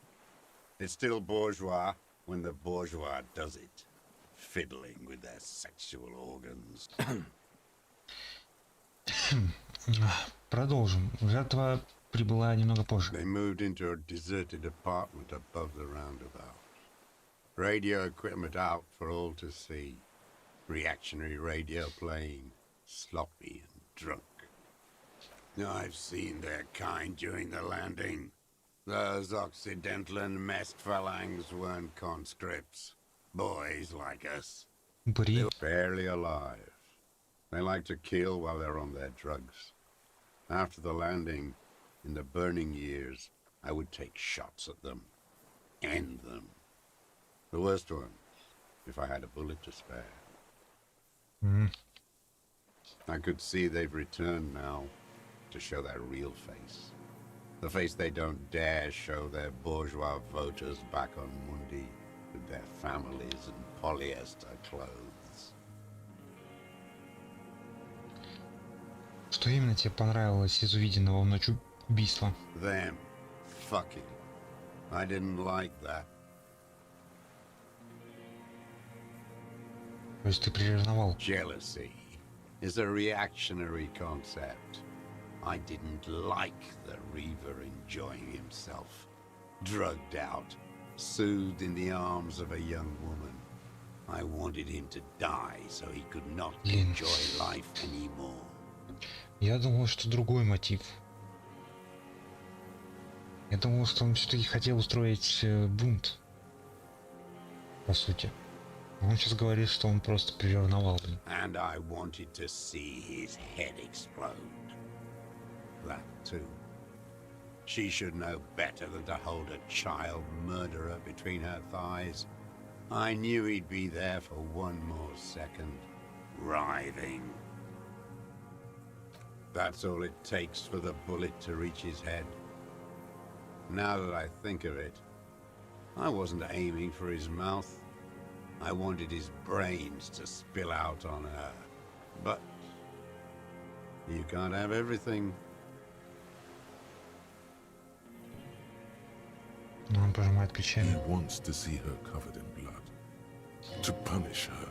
Speaker 4: It's still bourgeois when the bourgeois does it, fiddling with their sexual organs.
Speaker 1: Продолжим. Жертва прибыла немного позже.
Speaker 4: They moved into a deserted apartment above the roundabout. Radio equipment out for all to see. Reactionary radio playing, sloppy and drunk. I've seen their kind during the landing. Those Occidental and messed phalangs weren't conscripts. Boys like us. They were barely alive. They like to kill while they're on their drugs. After the landing, in the burning years, I would take shots at them. End them. The worst ones, if I had a bullet to spare. I could see they've returned now to show their real face. The face they don't dare show their bourgeois voters back on Mundi with their families and polyester clothes.
Speaker 1: Что именно тебе понравилось из увиденного в ночь убийства?
Speaker 4: Them. Fucking. I didn't like that.
Speaker 1: То есть ты приревновал?
Speaker 4: Jealousy is a reactionary concept. I didn't like the Reaver enjoying himself, drugged out, soothed in the arms of a young woman. I wanted him to die so he could not enjoy life anymore.
Speaker 1: Я думал, что другой мотив. Я думал, что он все-таки хотел устроить бунт. По сути. Он сейчас говорит, что он просто приревновал.
Speaker 4: And I wanted to see his head explode. That too. She should know better than to hold a child murderer between her thighs. I knew he'd be there for one more second, writhing. That's all it takes for the bullet to reach his head. Now that I think of it, I wasn't aiming for his mouth. I wanted his brains to spill out on her. But you can't have everything.
Speaker 1: Он пожимает плечами.
Speaker 2: He wants to see her covered in blood. To punish her.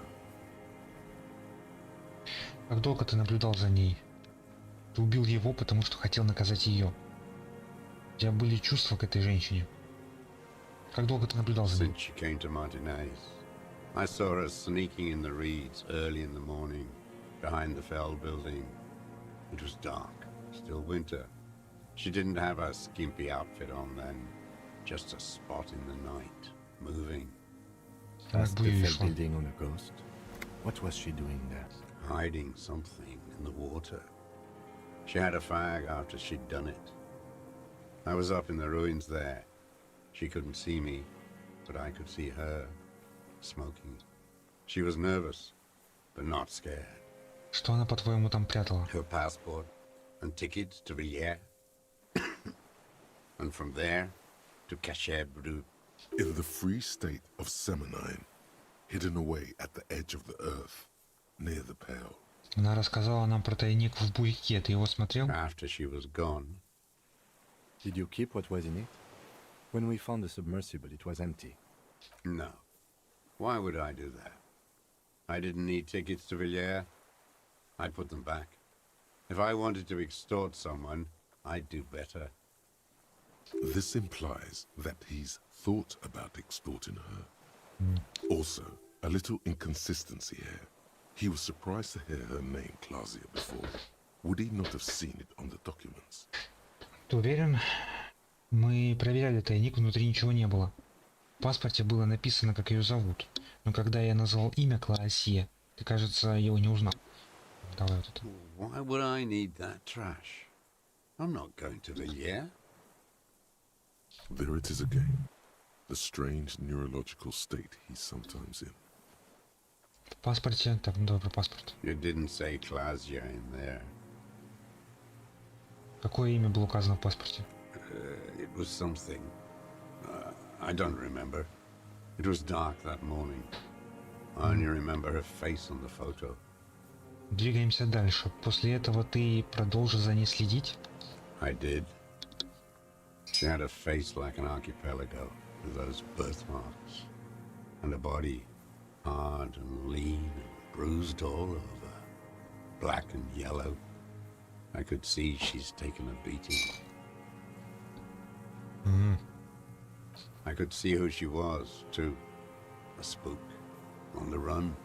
Speaker 1: Как долго ты наблюдал за ней? Ты убил его, потому что хотел наказать ее. У тебя были чувства к этой женщине. Как долго ты наблюдал за ней?
Speaker 4: Since she came to Martinez, I saw her sneaking in the reeds early in the morning, behind the Fell building. It was dark, still winter. She didn't have her skimpy outfit on then, just a spot in the night, moving.
Speaker 3: Past the Fell building on a ghost? What was she doing there?
Speaker 4: Hiding something in the water. She had a fag after she'd done it. I was up in the ruins there. She couldn't see me, but I could see her, smoking. She was nervous, but not scared.
Speaker 1: Что она, по-твоему, там прятала?
Speaker 4: Her passport and tickets to Villiers. And from there to Cachet-Brut.
Speaker 2: In the free state of Seminine, hidden away at the edge of the earth, near the Pale.
Speaker 1: Она рассказала нам про тайник в буйке. Ты его смотрел?
Speaker 4: After she was gone.
Speaker 3: Did you keep what was in it? When we found the submersible, it was empty.
Speaker 4: No. Why would I do that? I didn't need tickets to Villiers. I'd put them back. If I wanted to extort someone, I'd do better.
Speaker 2: This implies that he's thought about extorting her. Also, a little inconsistency here. He was surprised to hear her name Clausia before. Would he not have seen it on the documents?
Speaker 1: Ты уверен? Мы проверяли тайник, внутри ничего не было. В паспорте было написано, как ее зовут. Но когда я назвал имя Клаасия, ты, кажется, его не узнал. Давай вот это.
Speaker 4: Why would I need that trash? I'm not going to Villiers.
Speaker 2: There it is again. The strange neurological state he's sometimes in.
Speaker 1: В паспорте... Так, ну давай про паспорт.
Speaker 4: You didn't say Clausia in there.
Speaker 1: Какое имя было указано в паспорте?
Speaker 4: It was something. I don't remember. It was dark that morning. I only remember her face on the photo.
Speaker 1: Двигаемся дальше. После этого ты продолжил за ней следить?
Speaker 4: I did. She had a face like an archipelago, with those birthmarks, and a body hard and lean and bruised all over, black and yellow. I could see she's taken a beating. could see who she was, too. A spook. On the run.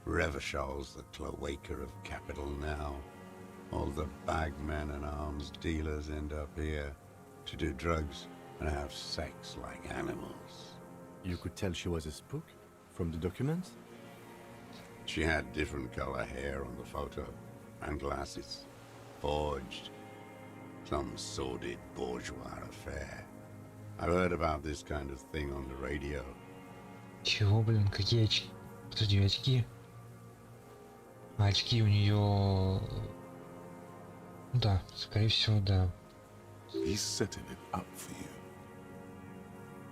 Speaker 4: Revachal's the cloaca of capital now. All the bagmen and arms dealers end up here to do drugs and have sex like animals.
Speaker 3: You could tell she was a spook from the documents?
Speaker 4: She had different color hair on the photo, and glasses. Forged. Some sordid bourgeois affair. I've heard about this kind of thing on the radio.
Speaker 1: Чего, блин, какие очки? Подожди, очки? А очки у нее... Да, скорее всего, да.
Speaker 2: He's setting it up for you.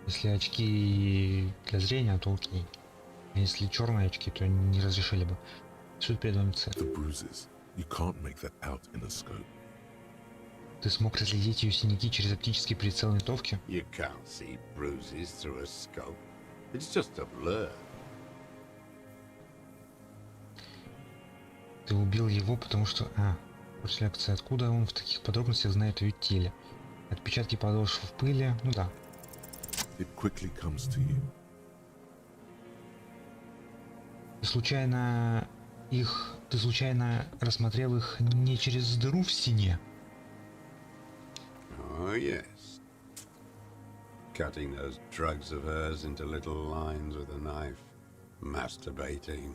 Speaker 1: Если очки для зрения, то окей. А если черные очки, то не разрешили бы. Суд перед вами цель.
Speaker 2: The bruises. You can't make that out in a scope.
Speaker 1: Ты смог разглядеть ее синяки через оптический прицел винтовки?
Speaker 4: You can't see bruises through a scope. It's just a blur.
Speaker 1: Ты убил его, потому что... после акции. Откуда он в таких подробностях знает о ее теле? Отпечатки подошв в пыли? Ну да.
Speaker 2: It quickly comes to you.
Speaker 1: Ты случайно рассмотрел их не через дыру в стене?
Speaker 4: Oh, yes. Cutting those drugs of hers into little lines with a knife. Masturbating.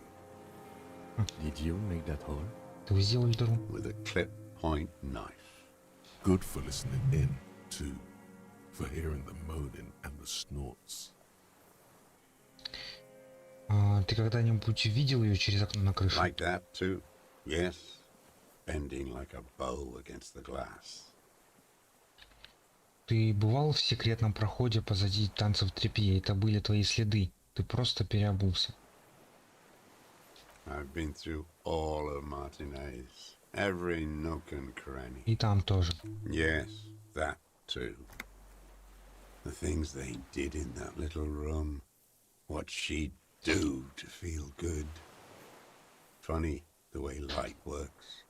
Speaker 3: Did you make that hole?
Speaker 1: Ты сделал дыру?
Speaker 4: With a clip-point knife.
Speaker 2: Good for listening in, too. For hearing the moaning and the snorts.
Speaker 1: Ты когда-нибудь видел ее через окно на крыше?
Speaker 4: Like that, too? Yes. Bending like a bow against the glass.
Speaker 1: Ты бывал в секретном проходе позади танцев тряпье? Это были твои следы. Ты просто переобулся.
Speaker 4: I've been through all of Martinez. Every nook and cranny.
Speaker 1: И там тоже.
Speaker 4: Yes, that too. The things they did in that little room. What she'd do to feel good. Funny the way light works.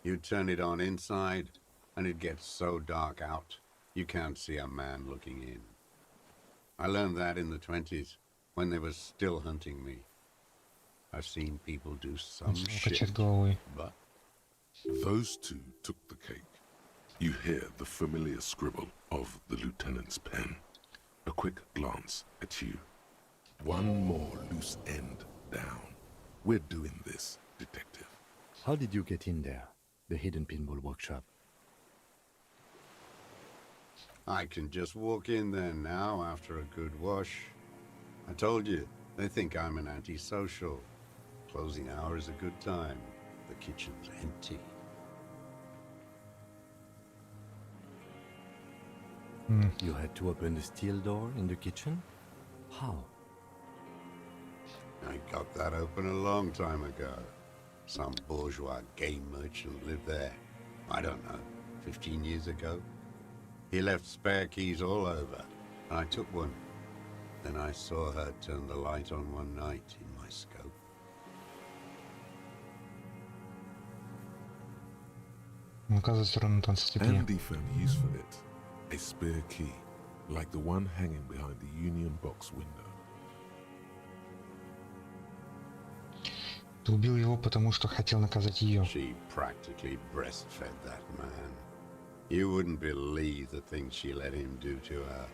Speaker 4: You turn it on inside, and it gets so dark out, you can't see a man looking in. I learned that in the 20s, when they were still hunting me. I've seen people do some shit, but...
Speaker 2: Those two took the cake. You hear the familiar scribble of the lieutenant's pen. A quick glance at you. One more loose end down. We're doing this, detective.
Speaker 3: How did you get in there? The hidden pinball workshop.
Speaker 4: I can just walk in there now after a good wash. I told you, they think I'm an antisocial. Closing hour is a good time. The kitchen's empty.
Speaker 3: You had to open the steel door in the kitchen? How?
Speaker 4: I got that open a long time ago. Some bourgeois game merchant lived there. I don't know, 15 years ago. He left spare keys all over, and I took one. Then I saw her turn the light on one night in my scope.
Speaker 2: Andy found use for it. A spare key, like the one hanging behind the union box window.
Speaker 1: Ты убил его, потому что хотел наказать ее.
Speaker 4: She practically breastfed that man. You wouldn't believe the things she let him do to her.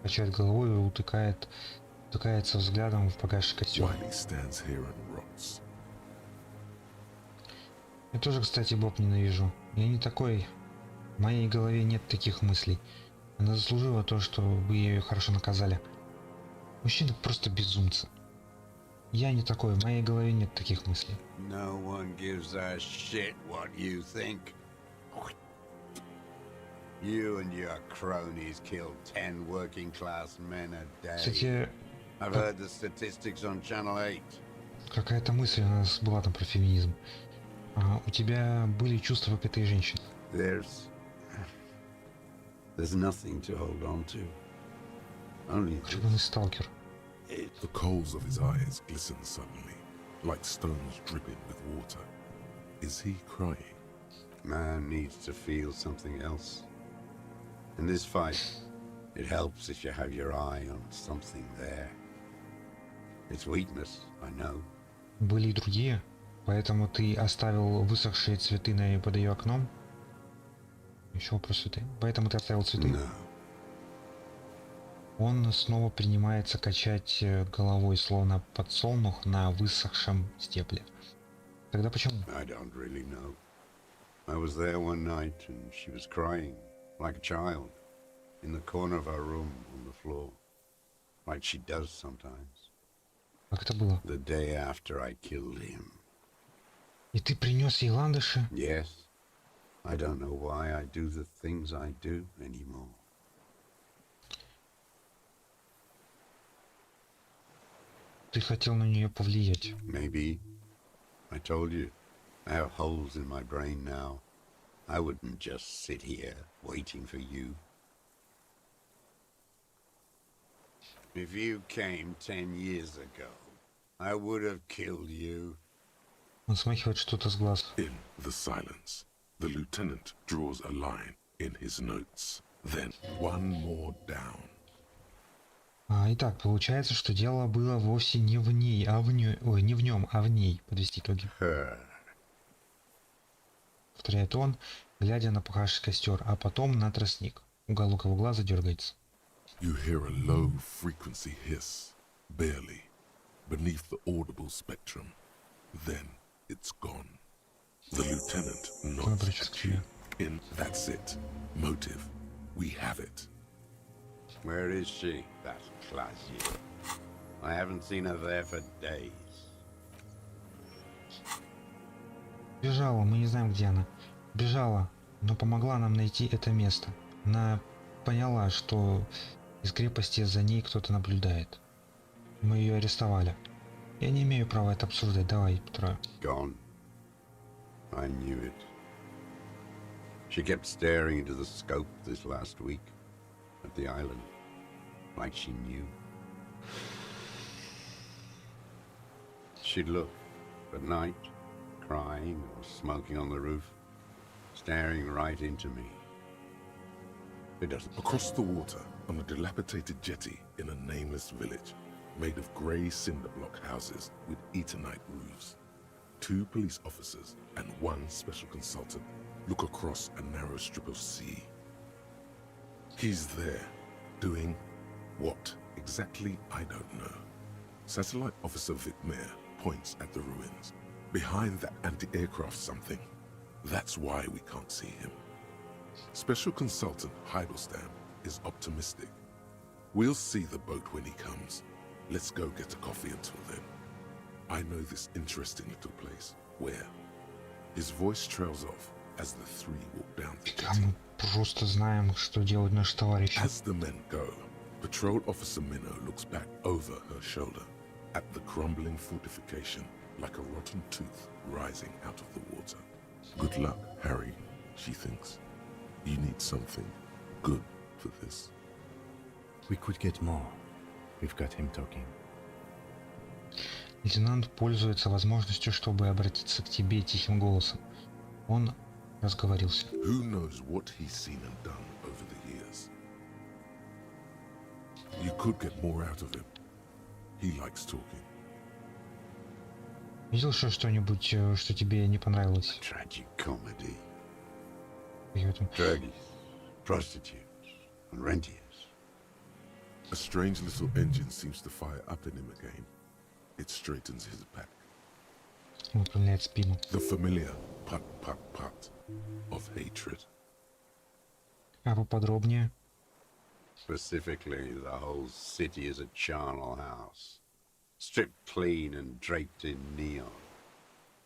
Speaker 1: Качает головой и утыкается взглядом в погасший костер.
Speaker 2: Wiley stands here and rots.
Speaker 1: Я тоже, кстати, Боб ненавижу. Я не такой. В моей голове нет таких мыслей. Она заслужила то, чтобы ее хорошо наказали. Мужчины просто безумцы. Я не такой, в моей голове нет таких мыслей.
Speaker 4: No one gives a shit what you think. You and your cronies killed 10 working-class men a day.
Speaker 1: Кстати,
Speaker 4: I've heard the statistics on Channel 8.
Speaker 1: какая-то мысль у нас была там про феминизм. У тебя были чувства к этой женщине?
Speaker 4: There's nothing to hold on to. Only
Speaker 1: Гребаный сталкер.
Speaker 2: The coals of his eyes glisten suddenly, like stones dripping with water. Is he crying?
Speaker 4: Man needs to feel something else. In this fight, it helps if you have your eye on something there. It's weakness, I know.
Speaker 1: Были и другие, поэтому ты оставил высохшие цветы под ее окном. Еще вопрос цветы. Поэтому ты оставил цветы.
Speaker 4: No.
Speaker 1: Он снова принимается качать головой, словно подсолнух на высохшем стебле. Тогда почему?
Speaker 4: I don't really know. I was there one night and she was crying, like a child, in the corner of our room on the floor, like she does sometimes.
Speaker 1: Как это было?
Speaker 4: The day after I killed him.
Speaker 1: И ты принес ей ландыши?
Speaker 4: Yes. I don't know why I do the things I do anymore.
Speaker 1: Ты хотел на нее повлиять.
Speaker 4: Maybe. I told you. I have holes in my brain now. I wouldn't just sit here waiting for you. If you came 10 years ago, I would have killed you.
Speaker 1: Он смахивает что-то с глаз.
Speaker 2: In the silence, the lieutenant draws a line in his notes. Then one more down.
Speaker 1: Итак, получается, что дело было вовсе не в ней, а в ней. Ой, не в нем, а в ней. Подвести итоги. Повторяет он, глядя на погасший костер, а потом на тростник. Уголок его глаза дергается.
Speaker 2: You hear a low frequency hiss, barely, beneath the audible spectrum. Then it's gone. The lieutenant nods at you. That's it. Motive. We have it.
Speaker 4: Where is she? That classy. I haven't seen her there for days.
Speaker 1: Бежала, мы не знаем, где она. Бежала, но помогла нам найти это место. Она поняла, что из крепости за ней кто-то наблюдает. Мы ее арестовали. Я не имею права это обсуждать. Давай, Трой.
Speaker 4: Gone. I knew it. She kept staring into the scope this last week at the island, like she knew. She'd look at night, crying or smoking on the roof, staring right into me. It doesn't.
Speaker 2: Across the water, on a dilapidated jetty in a nameless village, made of grey cinder block houses with Eternite roofs, 2 police officers and 1 special consultant look across a narrow strip of sea. He's there, doing what exactly, I don't know. Satellite Officer Vicmair points at the ruins. Behind that anti-aircraft something. That's why we can't see him. Special Consultant Heidelstam is optimistic. We'll see the boat when he comes. Let's go get a coffee until then. I know this interesting little place. Where? His voice trails off as the 3 walk down the jetty.
Speaker 1: Мы просто знаем, что делают наши товарищи.
Speaker 2: As the men go, Patrol Officer Minnow looks back over her shoulder at the crumbling fortification like a rotten tooth rising out of the water. Good luck, Harry, she thinks. You need something good for this.
Speaker 3: We could get more. We've got him talking.
Speaker 1: Лейтенант пользуется возможностью, чтобы обратиться к тебе тихим голосом. Он разговорился.
Speaker 2: Who knows what he's seen and done over the years? You could get more out of him. He likes talking.
Speaker 1: Видел что-нибудь, что тебе не понравилось?
Speaker 4: Tragic comedy.
Speaker 1: Какие-то-
Speaker 4: Druggies, prostitutes, and rentiers.
Speaker 2: A strange little engine seems to fire up in him again. It straightens his back.
Speaker 1: Выпрямляет спину.
Speaker 2: The familiar put of hatred.
Speaker 1: А поподробнее?
Speaker 4: Specifically, the whole city is a charnel house, stripped clean and draped in neon.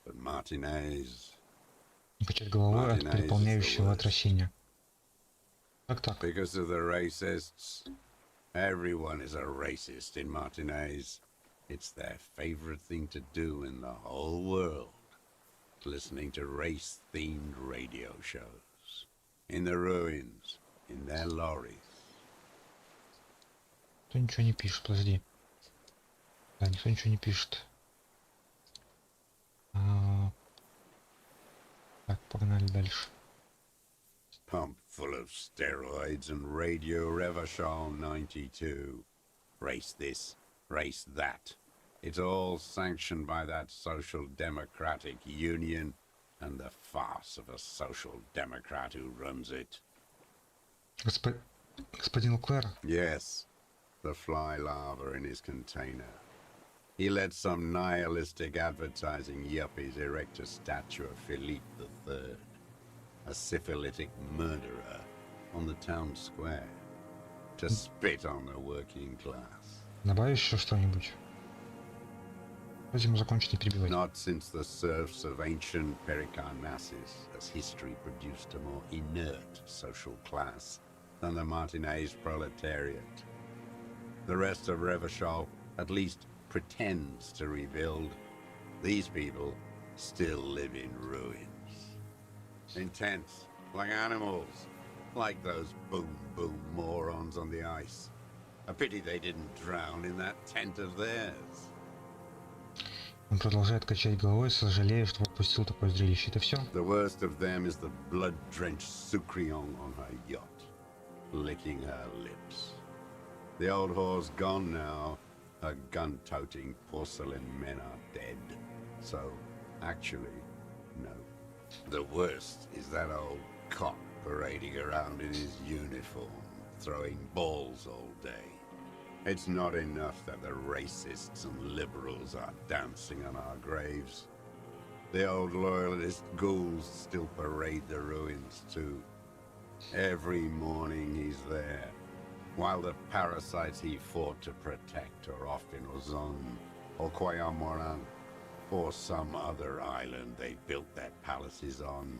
Speaker 4: But Martinez,
Speaker 1: Качать головой от переполняющего отвращения. Так.
Speaker 4: because of the racists, everyone is a racist in Martinez. It's their favorite thing to do in the whole world, listening to race-themed radio shows, in the ruins, in their lorries.
Speaker 1: Никто ничего не пишет, подожди. Да, никто ничего не пишет. Так, погнали дальше.
Speaker 4: Pumped full of steroids and radio Revachol 92. Race this, race that. It's all sanctioned by that Social Democratic Union and the farce of a Social Democrat who runs it.
Speaker 1: Господин Клэр.
Speaker 4: Yes, the fly larva in his container. He let some nihilistic advertising yuppies erect a statue of Philippe III, a syphilitic murderer, on the town square, to spit on the working class.
Speaker 1: Добавишь еще что-нибудь? Хотим закончить, не перебивать.
Speaker 4: Not since the serfs of ancient Pericarnassus has history produced a more inert social class than the Martinez proletariat. The rest of Revachol at least pretends to rebuild. These people still live in ruins. Intense, like animals, like those boom morons on the ice. A pity they didn't drown in that tent of theirs.
Speaker 1: Он продолжает качать головой, сожалея, что пропустил такое зрелище. Это все?
Speaker 4: The worst of them is the blood-drenched Sucrion on her yacht, licking her lips. The old whore's gone now. Her gun-toting porcelain men are dead. So, actually, no. The worst is that old cop parading around in his uniform, throwing balls all day. It's not enough that the racists and liberals are dancing on our graves. The old loyalist ghouls still parade the ruins too. Every morning he's there, while the parasites he fought to protect are off in Ozon, or Quayamoran, or some other island they built their palaces on,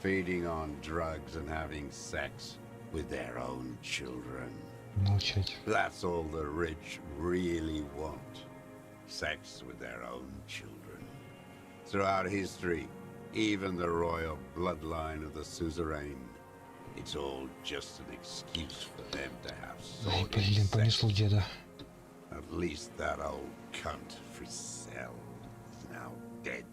Speaker 4: feeding on drugs and having sex with their own children.
Speaker 1: Молчать.
Speaker 4: That's all the rich really want. Sex with their own children. Throughout history, even the royal bloodline of the suzerain, it's all just an excuse for them to have
Speaker 1: Ай,
Speaker 4: sordid
Speaker 1: блин, понесло
Speaker 4: sex.
Speaker 1: деда.
Speaker 4: At least that old cunt Frisell is now dead.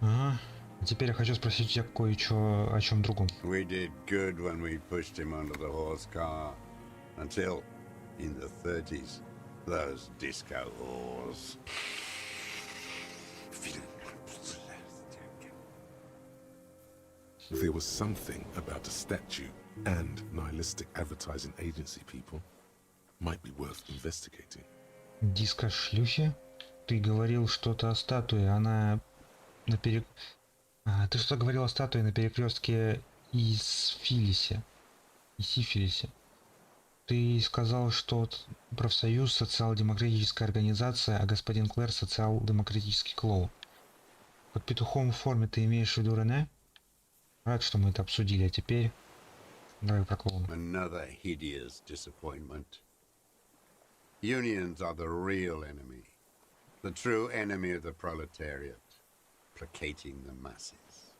Speaker 1: Ага. А теперь я хочу спросить тебя кое-что о чем другом.
Speaker 4: We did good when we pushed him under the horse car. Until, in the 30s, those disco whores.
Speaker 2: There was something about a statue and nihilistic advertising agency people might be worth investigating.
Speaker 1: Диско-шлюхи? Ты говорил что-то о статуе, она на перек... Ты что говорил о статуе на перекрестке Исфилисе? Исифилисе. Ты сказал, что профсоюз социал-демократическая организация, а господин Клэр социал-демократический клоун. Под петухом в форме ты имеешь в виду Рене? Рад, что мы это обсудили, а теперь давай про клоуна.
Speaker 4: Another hideous disappointment. Unions are the real enemy. The true enemy of the proletariat. Placating the masses.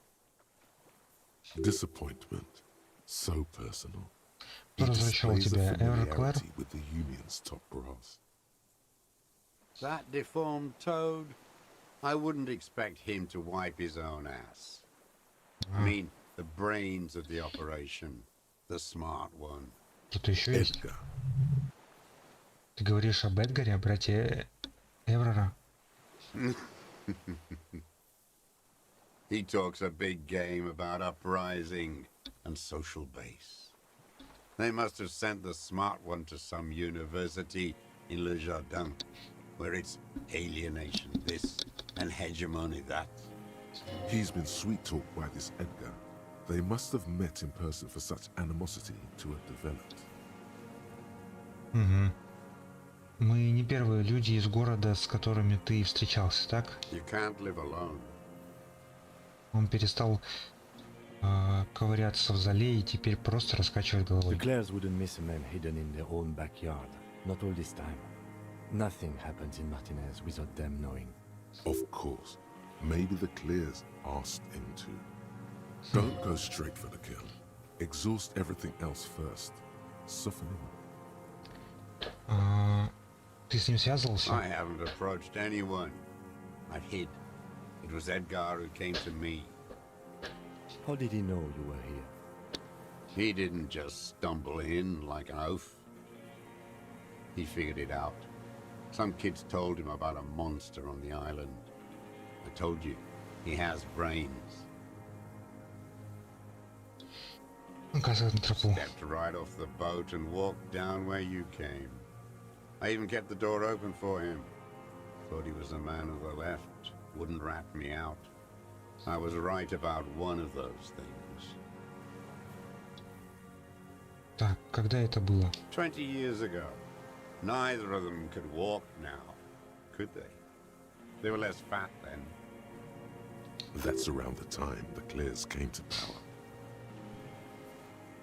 Speaker 2: Disappointment, so personal.
Speaker 1: Кто развращал тебя, Эвер Клэр?
Speaker 2: With the union's top brass.
Speaker 4: That deformed toad? I wouldn't expect him to wipe his own ass. I mean, the brains of the operation, the smart one.
Speaker 1: Кто-то еще есть?
Speaker 2: Edgar.
Speaker 1: Ты говоришь об Эдгаре, о брате Эврера?
Speaker 4: He talks a big game about uprising and social base. They must have sent the smart one to some university in Le Jardin, where it's alienation this and hegemony that.
Speaker 2: He's been sweet-talked by this Edgar. They must have met in person for such animosity to have developed.
Speaker 1: Угу. Мы не первые люди из города, с которыми ты встречался, так?
Speaker 4: You can't live alone.
Speaker 1: Он перестал ковыряться в зале и теперь просто раскачивает
Speaker 3: The
Speaker 1: головой.
Speaker 3: Clares wouldn't miss a man hidden in their own backyard. Not all this time. Nothing happens in Martinez without them knowing.
Speaker 2: Of course, maybe the Clears asked him to. Don't go straight for the kill. Exhaust everything else first. Soften him.
Speaker 1: Ты с ним связывался?
Speaker 4: I haven't approached anyone. I hid. It was Edgar who came to me.
Speaker 3: How did he know you were here?
Speaker 4: He didn't just stumble in like an oaf. He figured it out. Some kids told him about a monster on the island. I told you, he has brains.
Speaker 1: Указывает на тропу.
Speaker 4: Stepped right off the boat and walked down where you came. I even kept the door open for him. Thought he was a man of the left, wouldn't rat me out. I was right about one of those things.
Speaker 1: Так, когда это было?
Speaker 4: 20 years ago. Neither of them could walk now, could they? They were less fat then.
Speaker 2: That's around the time the Clares came to power.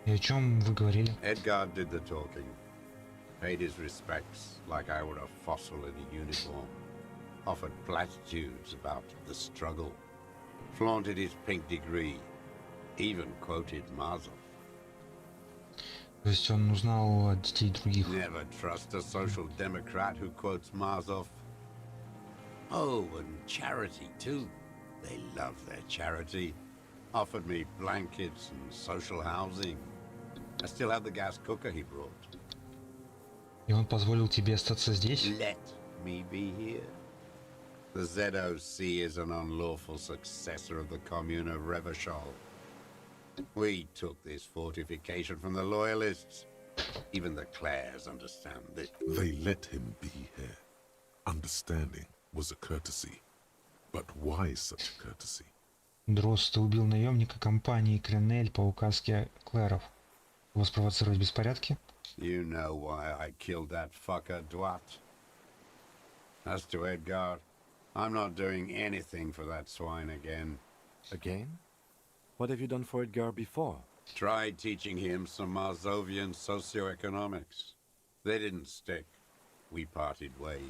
Speaker 1: И о чем вы говорили?
Speaker 4: Edgar did the talking. Paid his respects like I were a fossil in a uniform. Offered platitudes about the struggle. Flaunted his pink degree. Even quoted Mazov.
Speaker 1: То есть он узнал от детей других.
Speaker 4: Never trust a social democrat who quotes Mazov. Oh, and charity too. They love their charity. Offered me blankets and social housing. I still have the gas cooker he brought.
Speaker 1: И он позволил тебе остаться здесь?
Speaker 4: Let me be here. The ZOC is an unlawful successor of the Commune of Revachol. We took this fortification from the loyalists. Even the Clares understand it.
Speaker 2: They let him be here. Understanding was a courtesy. But why such a courtesy?
Speaker 1: Дрозд, ты убил наемника компании Кренель по указке Клэров. Его спровоцировать беспорядки?
Speaker 4: You know why I killed that fucker, Dwat. As to Edgar, I'm not doing anything for that swine again.
Speaker 3: Again? What have you done for Edgar before?
Speaker 4: Tried teaching him some Marzovian socioeconomics. They didn't stick. We parted ways.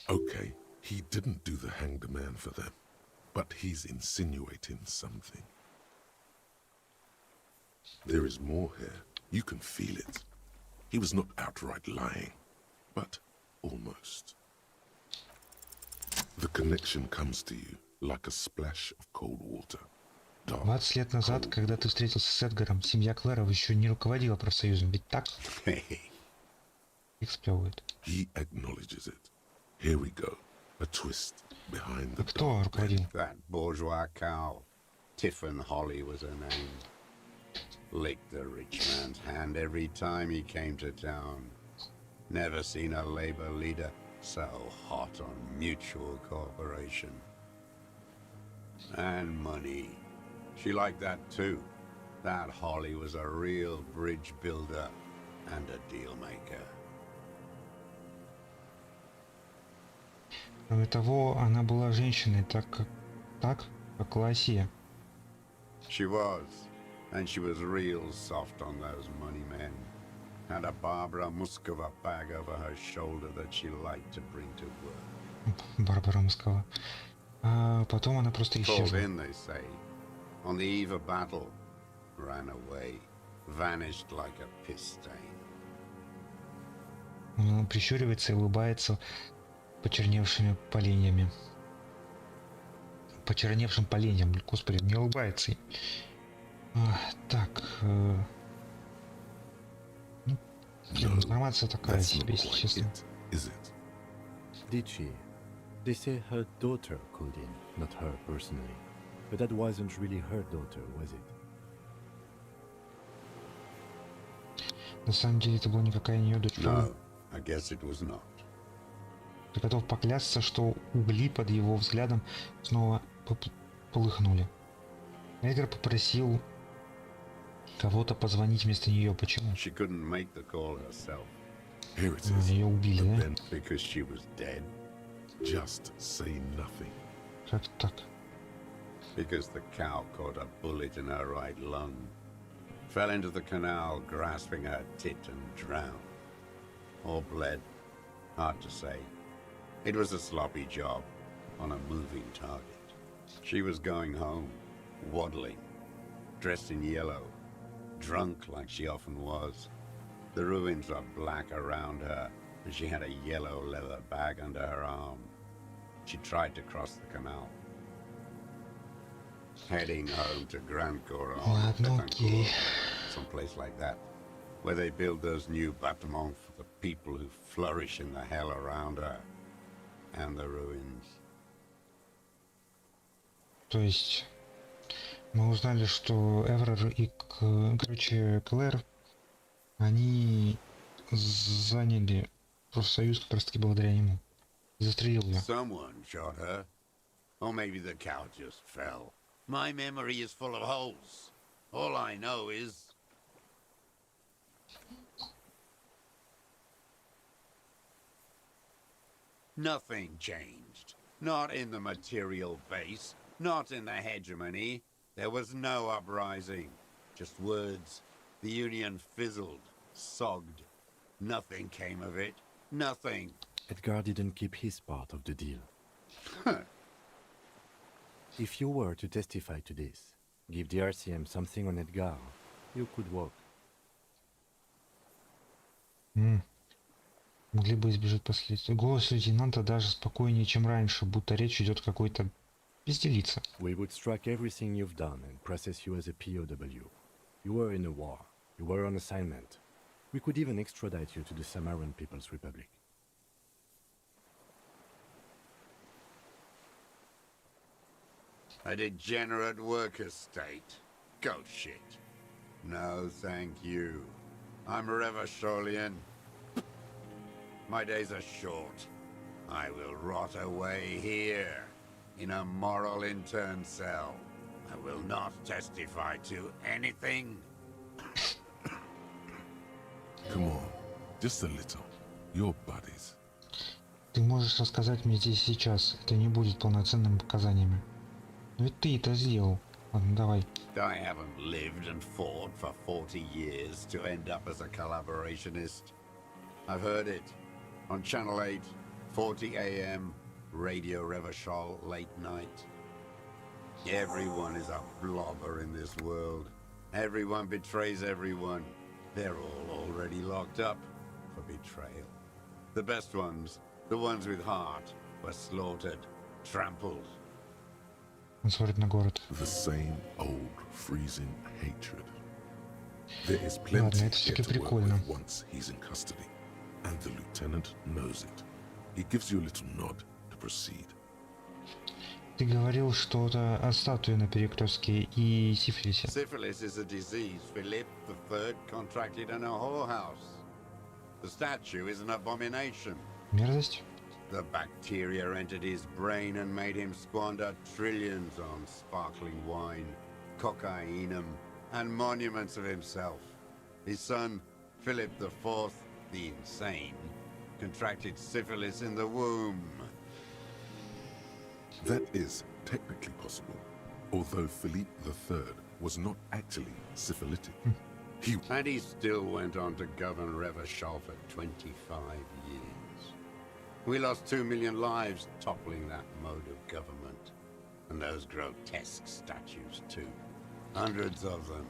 Speaker 2: Okay, he didn't do the hanged man for them, but he's insinuating something. There is more here. You can feel it. He was not outright lying, but almost. The connection comes to you like a splash of cold water.
Speaker 1: 20 лет назад, когда ты встретился с Эдгаром, семья Клэров еще не руководила профсоюзом, ведь так? Их сплевывают.
Speaker 2: He acknowledges it. Here we go. A twist behind the
Speaker 1: Кто руководил?
Speaker 4: That bourgeois cow. Tiffin Holly was her name. Licked the rich man's hand every time he came to town. Never seen a labor leader so hot on mutual cooperation. And money. She liked that too. That Holly was a real bridge builder and a deal maker.
Speaker 1: Кроме того, она была женщиной, как Лосия.
Speaker 4: She was. And she was real soft on those money men. Had a Barbara Muskova bag over her shoulder that she liked to bring to work.
Speaker 1: Барбара Москова. А потом она просто
Speaker 4: Called
Speaker 1: исчезла.
Speaker 4: in, they say. On the eve of battle. Ran away. Vanished like a piss stain.
Speaker 1: Он прищуривается и улыбается почерневшими поленьями. Почерневшим поленьям. Господи, не улыбается. Так. Информация такая
Speaker 2: That's
Speaker 1: себе,
Speaker 2: not
Speaker 1: если
Speaker 2: quite
Speaker 1: честно.
Speaker 2: it, is it?
Speaker 3: Did she? They say her daughter called in, not her personally. But that wasn't really her daughter, was it?
Speaker 1: На самом деле это была никакая не ее дочь.
Speaker 4: No, I guess it was not.
Speaker 1: Ты готов поклясться, что угли под его взглядом снова полыхнули. Эдгар попросил кого-то позвонить вместо нее. Почему?
Speaker 4: She couldn't make the call herself.
Speaker 2: Here it is.
Speaker 1: Ее убили,
Speaker 2: The
Speaker 1: да?
Speaker 2: Ben-
Speaker 4: Because she was dead.
Speaker 2: Just say nothing.
Speaker 1: Как так?
Speaker 4: Because the cow caught a bullet in her right lung. Fell into the canal, grasping her tit and drowned. Or bled. Hard to say. It was a sloppy job on a moving target. She was going home, waddling, dressed in yellow, drunk like she often was. The ruins are black around her, and she had a yellow leather bag under her arm. She tried to cross the canal. Heading home to Grand Coron,
Speaker 1: Ладно, окей.
Speaker 4: someplace like that, where they build those new bâtiments for the people who flourish in the hell around her and the ruins.
Speaker 1: То есть мы узнали, что Эврер и, короче, Клэр, они заняли профсоюз как раз таки благодаря нему. И застрелил ее.
Speaker 4: Someone shot her, or maybe the cow just fell. My memory is full of holes. All I know is... Nothing changed. Not in the material base, not in the hegemony. There was no uprising. Just words. The Union fizzled, sogged. Nothing came of it. Nothing.
Speaker 3: Edgar didn't keep his part of the deal. If you were to testify to this, give the RCM something on Edgar, you could walk.
Speaker 1: Могли бы избежать последствий. Голос лейтенанта даже спокойнее, чем раньше, будто речь идет о какой-то безделице.
Speaker 3: We would strike everything you've done and process you as a POW. You were in a war. You were on assignment. We could even extradite you to the Samaran People's Republic.
Speaker 4: A degenerate worker state. Go shit. No, thank you. I'm Revacholian. My days are short. I will rot away here, in a moral intern cell. I will not testify to anything.
Speaker 2: Come on, just a little. Your buddies.
Speaker 1: Ты можешь рассказать мне здесь и сейчас. Это не будет полноценными показаниями. Но ведь ты это сделал. Ладно, давай.
Speaker 4: I haven't lived and fought for 40 years to end up as a collaborationist. I've heard it. On Channel 8, 40 AM, Radio Revachol, late night. Everyone is a blobber in this world. Everyone betrays everyone. They're all already locked up for betrayal. The best ones, the ones with heart, were slaughtered, trampled.
Speaker 1: Он смотрит на город.
Speaker 2: The same old freezing hatred. There is plenty
Speaker 1: Ладно, это
Speaker 2: here
Speaker 1: все-таки
Speaker 2: to work
Speaker 1: прикольно.
Speaker 2: with once he's in custody. And the lieutenant knows it. He gives you a little nod to proceed.
Speaker 1: Ты говорил что-то о статуе на Перекрестке и сифилисе.
Speaker 4: Syphilis is a disease Philip III contracted in a whorehouse. The statue is an abomination.
Speaker 1: Мерзость?
Speaker 4: The bacteria entered his brain and made him squander trillions on sparkling wine, cocainum, and monuments of himself. His son, Philip IV, the insane, contracted syphilis in the womb.
Speaker 2: That is technically possible, although Philippe III was not actually syphilitic.
Speaker 4: And he still went on to govern Revachol for 25 years. We lost 2 million lives toppling that mode of government. And those grotesque statues, too. Hundreds of them.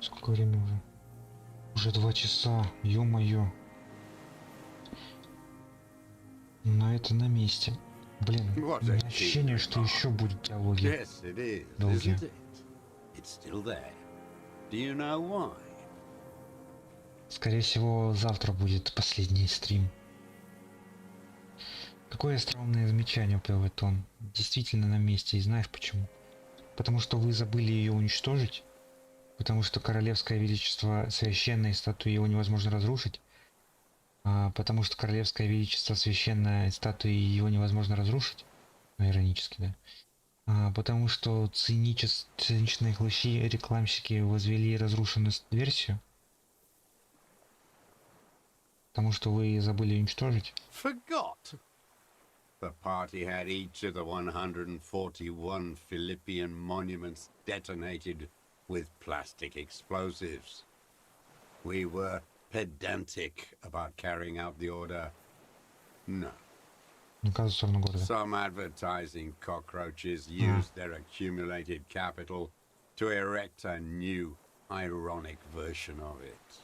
Speaker 1: Сколько времени уже? Уже 2 часа, ё-моё. Но это на месте. Блин, у меня ощущение, что еще будут диалоги.
Speaker 4: Yes, it is,
Speaker 1: Долгие.
Speaker 4: isn't it? It's still there. Do you know why?
Speaker 1: Скорее всего, завтра будет последний стрим. Какое остроумное замечание, плевает он. Действительно на месте, и знаешь почему? Потому что вы забыли ее уничтожить? Потому что королевское величество священной статуи его невозможно разрушить? Потому что королевское величество священной статуи его невозможно разрушить? Ну, иронически, да. Потому что циничные хлыщи-рекламщики возвели разрушенную версию? Потому что вы забыли уничтожить?
Speaker 4: Forgot. The party had each of the 141 Philippian monuments detonated with plastic explosives. We were pedantic about carrying out the order. No.
Speaker 1: Указывает в сторону города.
Speaker 4: Some advertising cockroaches used their accumulated capital to erect a new, ironic version of it.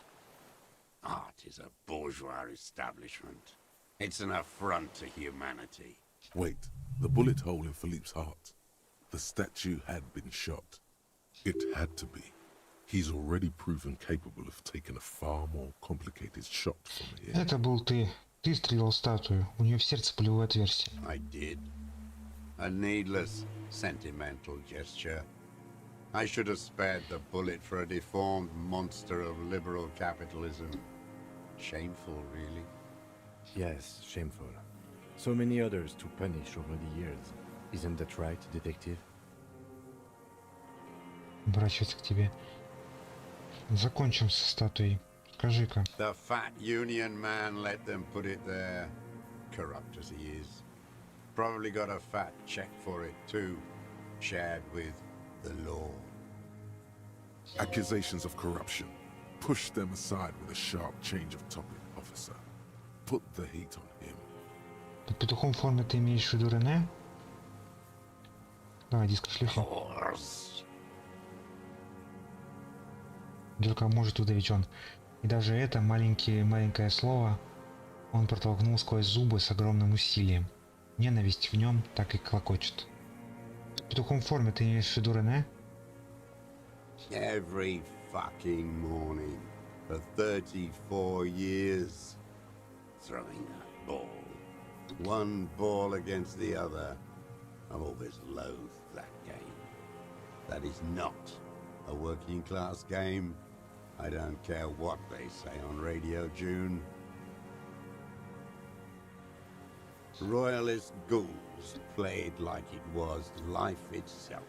Speaker 4: Art is a bourgeois establishment. It's an affront to humanity.
Speaker 2: Wait, the bullet hole in Philippe's heart. The statue had been shot. It had to be. He's already proven capable of taking a far more complicated shot from here.
Speaker 1: Это был ты. Ты стрелял в статую. У нее в сердце пулевое отверстие.
Speaker 4: I did. A needless, sentimental gesture. I should have spared the bullet for a deformed monster of liberal capitalism. Shameful, really.
Speaker 3: Yes, shameful. So many others to punish over the years. Isn't that right, detective?
Speaker 1: Обращается к тебе. Закончим со статуей. Скажи-ка.
Speaker 4: The fat union man let them put it there. Corrupt as he is. Probably got a fat check for it too. Shared with the law.
Speaker 2: Accusations of corruption. Push them aside with a sharp change of topic, officer. Put the heat on him.
Speaker 1: Под петухом в форме ты имеешь в виду Рене? Давай, диско шлифа. Только может выдавить он. И даже это маленькое слово он протолкнул сквозь зубы с огромным усилием. Ненависть в нем так и клокочет. Под петухом в форме ты имеешь в виду Рене?
Speaker 4: Every fucking morning for 34 years. Throwing that ball. One ball against the other. I've always loathed that game. That is not a working class game. I don't care what they say on Radio June. Royalist ghouls played like it was life itself.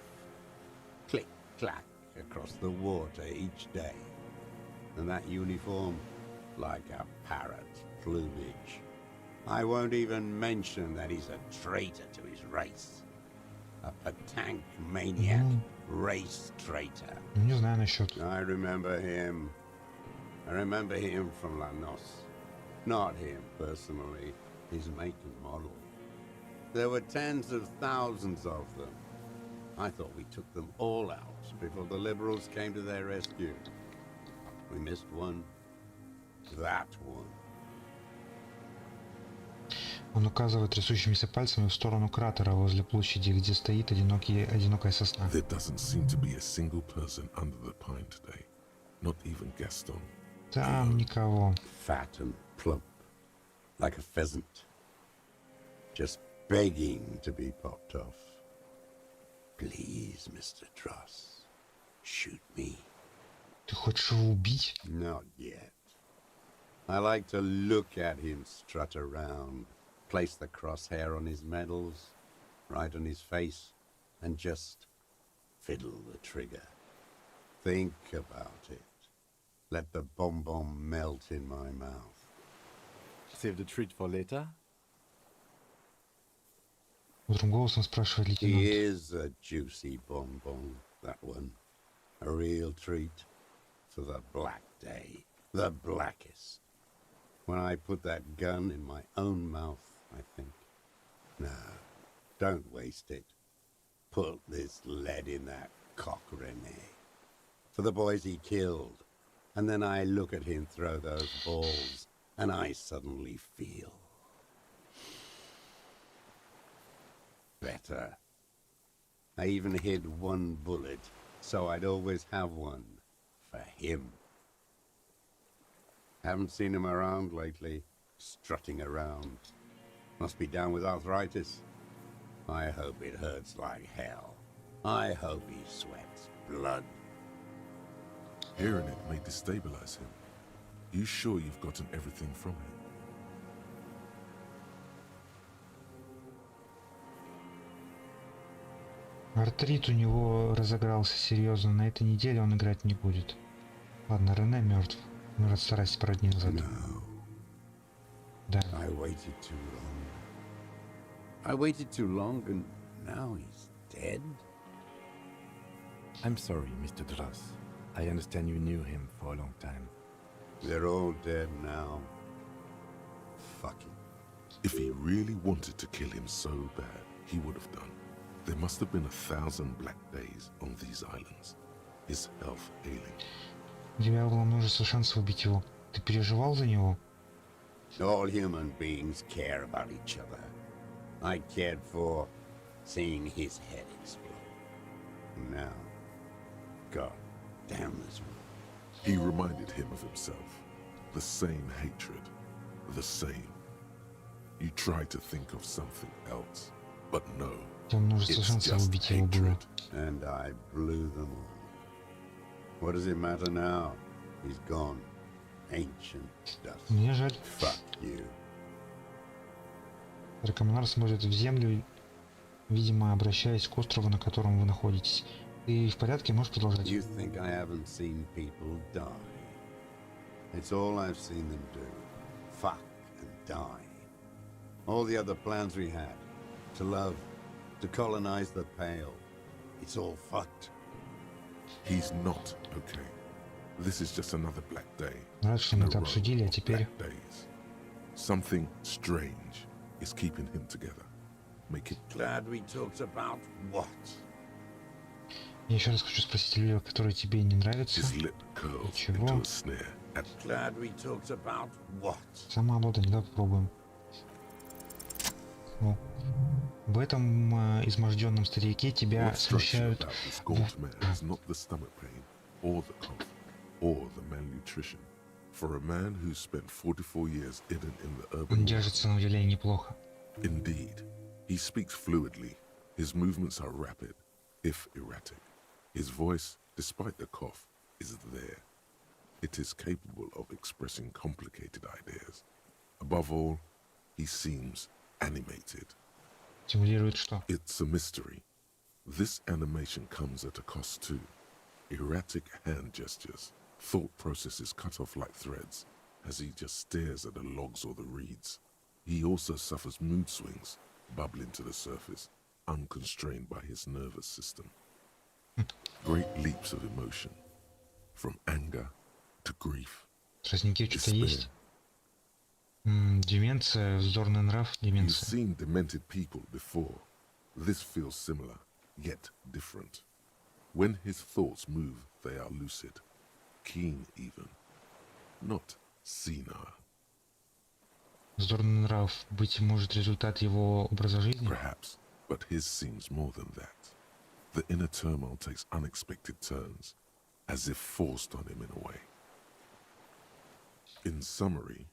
Speaker 4: Click, clack across the water each day. And that uniform, like a parrot's plumage. I won't even mention that he's a traitor to his race. A patank maniac, race traitor.
Speaker 1: Не знаю насчет.
Speaker 4: I remember him. I remember him from Lanos. Not him personally, his make and model. There were tens of thousands of them. I thought we took them all out before the liberals came to their rescue. We missed one. That one.
Speaker 1: Он указывает трясущимися пальцами в сторону кратера возле площади, где стоит одинокая сосна.
Speaker 2: There doesn't seem to be a single person under the pine today. Not even Gaston.
Speaker 1: Там никого.
Speaker 4: Fat and plump, like a pheasant. Just begging to be popped off. Please, Mr. Dross, shoot me.
Speaker 1: Ты хочешь его убить?
Speaker 4: Not yet. I like to look at him strut around, place the crosshair on his medals, right on his face, and just fiddle the trigger. Think about it. Let the bonbon melt in my mouth.
Speaker 3: Save the treat for later?
Speaker 1: Утром голосом спрашивает
Speaker 4: He
Speaker 1: лейтенант.
Speaker 4: is a juicy bonbon, that one. A real treat for the black day, the blackest. When I put that gun in my own mouth, I think, no, don't waste it. Put this lead in that cock, Rene. For the boys he killed. And then I look at him throw those balls, and I suddenly feel better. I even hid one bullet, so I'd always have one for him. Haven't seen him around lately, strutting around. Must be down with arthritis. I hope it hurts like hell. I hope he sweats blood.
Speaker 2: Hearing it may destabilize him. You sure you've gotten everything from him?
Speaker 1: Артрит у него разыгрался серьезно. На этой неделе он играть не будет. Ладно, Рене мертв. Может, старайся пару дней назад.
Speaker 4: No,
Speaker 1: Да.
Speaker 4: I waited too long. I waited too long, and now he's dead?
Speaker 3: I'm sorry, Mr. Dross. I understand you knew him for a long time.
Speaker 4: They're all dead now. Fuck him.
Speaker 2: If he really wanted to kill him so bad, he would have done. There must have been 1,000 black days on these islands. His health ailing.
Speaker 1: У тебя было множество шансов убить его. Ты переживал за него?
Speaker 4: All human beings care about each other. I cared for seeing his head explode. now. God damn this one.
Speaker 2: He reminded him of himself. The same hatred. The same. You tried to think of something else, but no.
Speaker 1: Там множество
Speaker 2: It's
Speaker 1: шансов
Speaker 2: just
Speaker 1: убить его было.
Speaker 2: hatred.
Speaker 4: And I blew them all. What does it matter now? He's gone. Ancient stuff.
Speaker 1: Мне жаль.
Speaker 4: Fuck you.
Speaker 1: Ракоманар смотрит в землю, видимо, обращаясь к острову, на котором вы находитесь. Ты в порядке? Можешь продолжать?
Speaker 4: You think I haven't seen people die? It's all I've seen them do. Fuck and die. All the other plans we had. To love. To colonize the Pale. It's all fucked.
Speaker 2: He's not okay. This is just another black day.
Speaker 1: Рад, что мы это обсудили, а теперь...
Speaker 2: Black days. Something strange is keeping him together. Make it
Speaker 4: Glad we talked about what?
Speaker 1: Я еще раз хочу спросить людей, которые тебе не нравятся.
Speaker 2: his lip curls
Speaker 1: Чего?
Speaker 2: into a sneer.
Speaker 4: Glad we talked about what?
Speaker 1: Самообладание, давай попробуем. Ну, в этом изможденном старике тебя
Speaker 2: What's striking
Speaker 1: смущают...
Speaker 2: about this gaunt man is not the stomach pain, or the cough, or the malnutrition. For a man who spent 44 years hidden in the urban
Speaker 1: Он держится, на удивление, неплохо.
Speaker 2: Indeed, he speaks fluidly. His movements are rapid, if erratic. His voice, despite the cough, is there. It is capable of expressing complicated ideas. Above all, he seems animated.
Speaker 1: Симулирует что?
Speaker 2: It's a mystery. This animation comes at a cost too. Erratic hand gestures, thought processes cut off like threads as he just stares at the logs or the reeds. He also suffers mood swings, bubbling to the surface, unconstrained by his nervous system. Great leaps of emotion, from anger to grief,
Speaker 1: Тростники что-то
Speaker 2: despair.
Speaker 1: есть. Деменция, вздорный нрав,
Speaker 2: You've
Speaker 1: деменция.
Speaker 2: seen demented people before. This feels similar, yet different. When his thoughts move, they are lucid, keen even, not senile.
Speaker 1: Вздорный нрав, быть может, результат его образа жизни?
Speaker 2: Perhaps, but his seems more than that. The inner turmoil takes unexpected turns, as if forced on him in a way. In summary,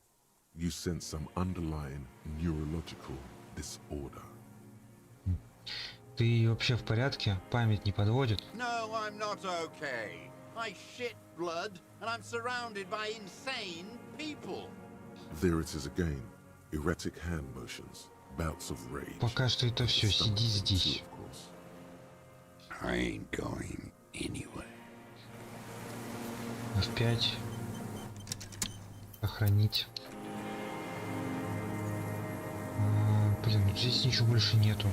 Speaker 2: you sense some underlying neurological disorder.
Speaker 1: Ты вообще в порядке? Память не подводит?
Speaker 4: No, I'm not okay. I shit blood, and I'm surrounded by insane people.
Speaker 2: There it is again, erratic hand motions, bouts of rage.
Speaker 1: Пока что это все,
Speaker 2: Stomach
Speaker 1: сиди
Speaker 2: pain too,
Speaker 1: здесь.
Speaker 2: of course.
Speaker 4: I ain't going anywhere.
Speaker 1: F5. Сохранить. Блин, ну здесь ничего больше нету.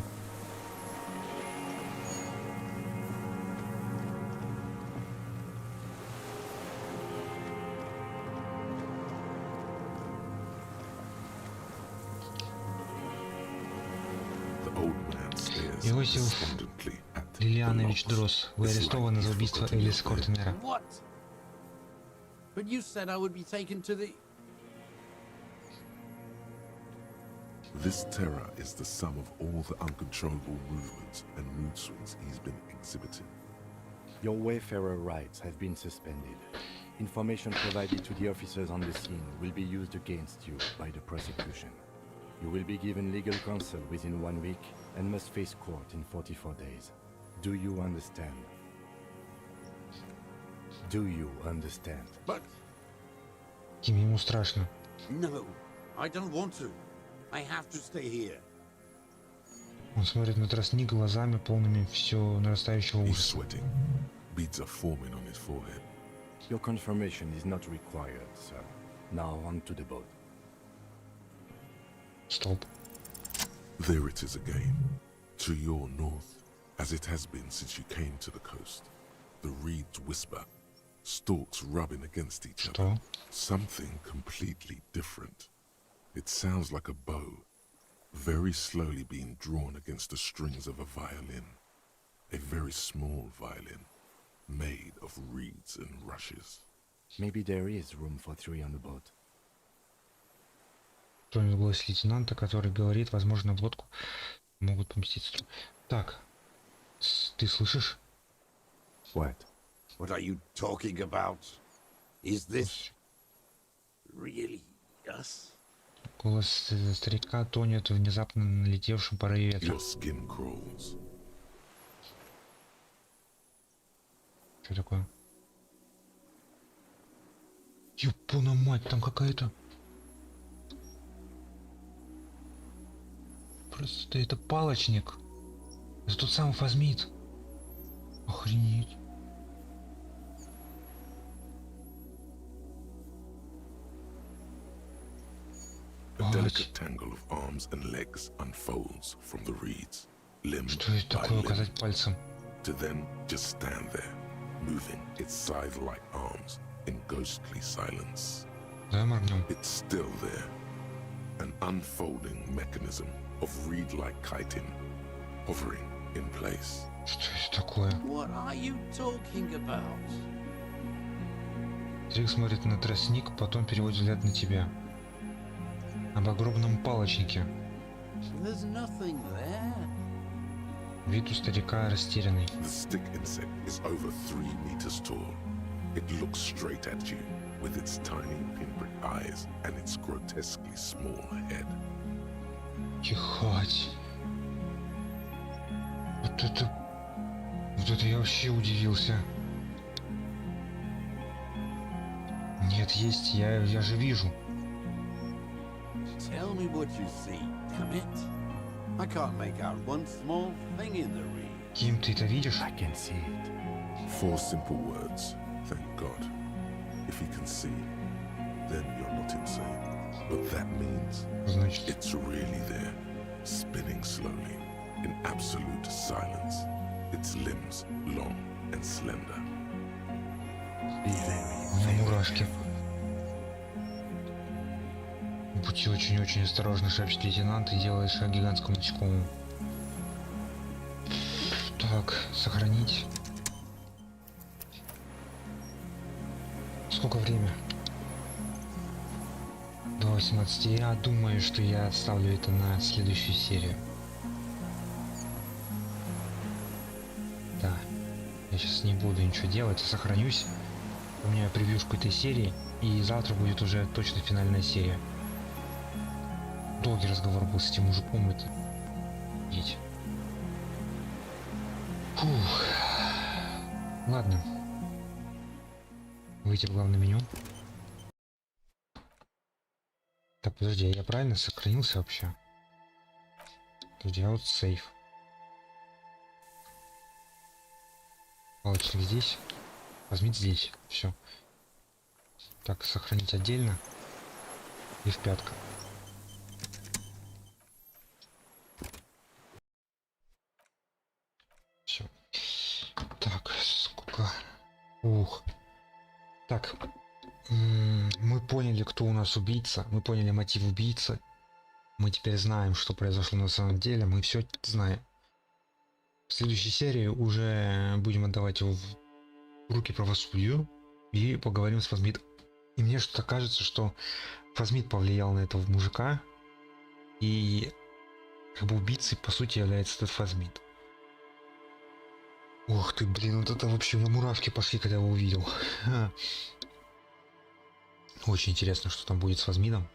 Speaker 2: The old man stares
Speaker 1: Иосиф
Speaker 2: despondently at the
Speaker 1: Лилианович
Speaker 2: logs.
Speaker 1: Дрос, вы
Speaker 2: It's like
Speaker 1: арестованы за
Speaker 2: he's
Speaker 1: убийство
Speaker 2: forgotten
Speaker 1: Элис
Speaker 2: you're there.
Speaker 1: Кортенера.
Speaker 5: What? But you said I would be taken to the...
Speaker 2: This terror is the sum of all the uncontrollable movements and mood swings he's been exhibiting.
Speaker 3: Your wayfarer rights have been suspended. Information provided to the officers on the scene will be used against you by the prosecution. You will be given legal counsel within 1 week and must face court in 44 days. Do you understand? Do you understand?
Speaker 4: But
Speaker 1: Ким, ему страшно.
Speaker 4: no, I don't want to. I have to stay here.
Speaker 1: Он смотрит на тростник глазами, полными все нарастающего
Speaker 2: He's
Speaker 1: ужаса.
Speaker 2: sweating. Beads are forming on his forehead.
Speaker 3: Your confirmation is not required, sir. Now on to the boat.
Speaker 1: Стоп.
Speaker 2: There it is again, to your north, as it has been since you came to the coast. The reeds whisper, stalks rubbing against each other.
Speaker 1: Что?
Speaker 2: Something completely different. It sounds like a bow, very slowly being drawn against the strings of a violin. A very small violin, made of reeds and rushes.
Speaker 3: Maybe there is room for 3 on the boat.
Speaker 1: Тронет голос лейтенанта, который говорит, возможно, в лодку могут поместиться. Так, ты слышишь?
Speaker 3: What?
Speaker 4: What are you talking about? Is this really us?
Speaker 1: Голос старика тонет в внезапно налетевшем порыве ветра.
Speaker 2: Your skin crawls.
Speaker 1: Что такое? Ёпона мать, там какая-то... Просто это палочник. Это тот самый Фазмит. Охренеть.
Speaker 2: A delicate tangle of arms and legs unfolds from the reeds, limb
Speaker 1: Что это
Speaker 2: by
Speaker 1: такое,
Speaker 2: limb,
Speaker 1: указать пальцем?
Speaker 2: to then just stand there, moving its scythe-like arms in ghostly silence.
Speaker 1: Давай моргнем.
Speaker 2: It's still there, an unfolding mechanism of reed-like chitin, hovering in place.
Speaker 1: Что это такое?
Speaker 5: What are you talking about?
Speaker 1: Старик смотрит на тростник, потом переводит взгляд на тебя. Об огромном палочнике.
Speaker 5: There's nothing there.
Speaker 1: Вид у старика растерянный.
Speaker 2: The stick insect is over 3 meters tall. It looks straight at you with its tiny pinprick eyes and its grotesquely small head.
Speaker 1: Чихать. Вот это я вообще удивился. Нет, есть, я же вижу.
Speaker 5: Tell me what you see, damn it. I can't make out one small thing in the reed.
Speaker 1: Ким, ты это видишь?
Speaker 3: I can see it.
Speaker 2: 4 simple words, thank God. If you can see, then you're not insane. But that means
Speaker 1: Значит,
Speaker 2: it's really there, spinning slowly, in absolute silence. Its limbs long and slender.
Speaker 3: Be very,
Speaker 1: у меня
Speaker 3: very
Speaker 1: мурашки.
Speaker 3: careful.
Speaker 1: Будьте очень-очень осторожны, шепчет лейтенант и делает шаг гигантскому насекомому. Так, сохранить. Сколько время? До 18. Я думаю, что я оставлю это на следующую серию. Да. Я сейчас не буду ничего делать, я сохранюсь. У меня превьюшку этой серии. И завтра будет уже точно финальная серия. Долгий разговор был с этим мужиком, это... Едь. Фух. Ладно. Выйти в главное меню. Так, подожди, я правильно сохранился вообще? Подожди, а вот сейф. Палочник здесь. Возьмите здесь. Все. Так, сохранить отдельно. И в пятка. Все. Так, сколько... Ух. Так. Мы поняли, кто у нас убийца. Мы поняли мотив убийцы. Мы теперь знаем, что произошло на самом деле. Мы все знаем. В следующей серии уже будем отдавать его в руки правосудию. И поговорим с Фазмит. И мне что-то кажется, что Фазмит повлиял на этого мужика. И как бы убийцей по сути является этот Фазмит. Ух ты, блин, вот это вообще у меня мурашки пошли, когда его увидел. Очень интересно, что там будет с Фазмидом.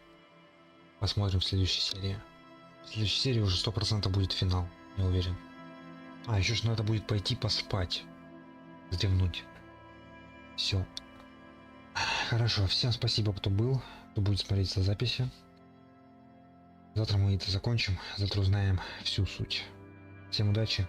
Speaker 1: Посмотрим в следующей серии. В следующей серии уже 100% будет финал, я уверен. А, еще ж надо будет пойти поспать. Вздремнуть. Все. Хорошо, всем спасибо, кто был, кто будет смотреть за записи. Завтра мы это закончим, завтра узнаем всю суть. Всем удачи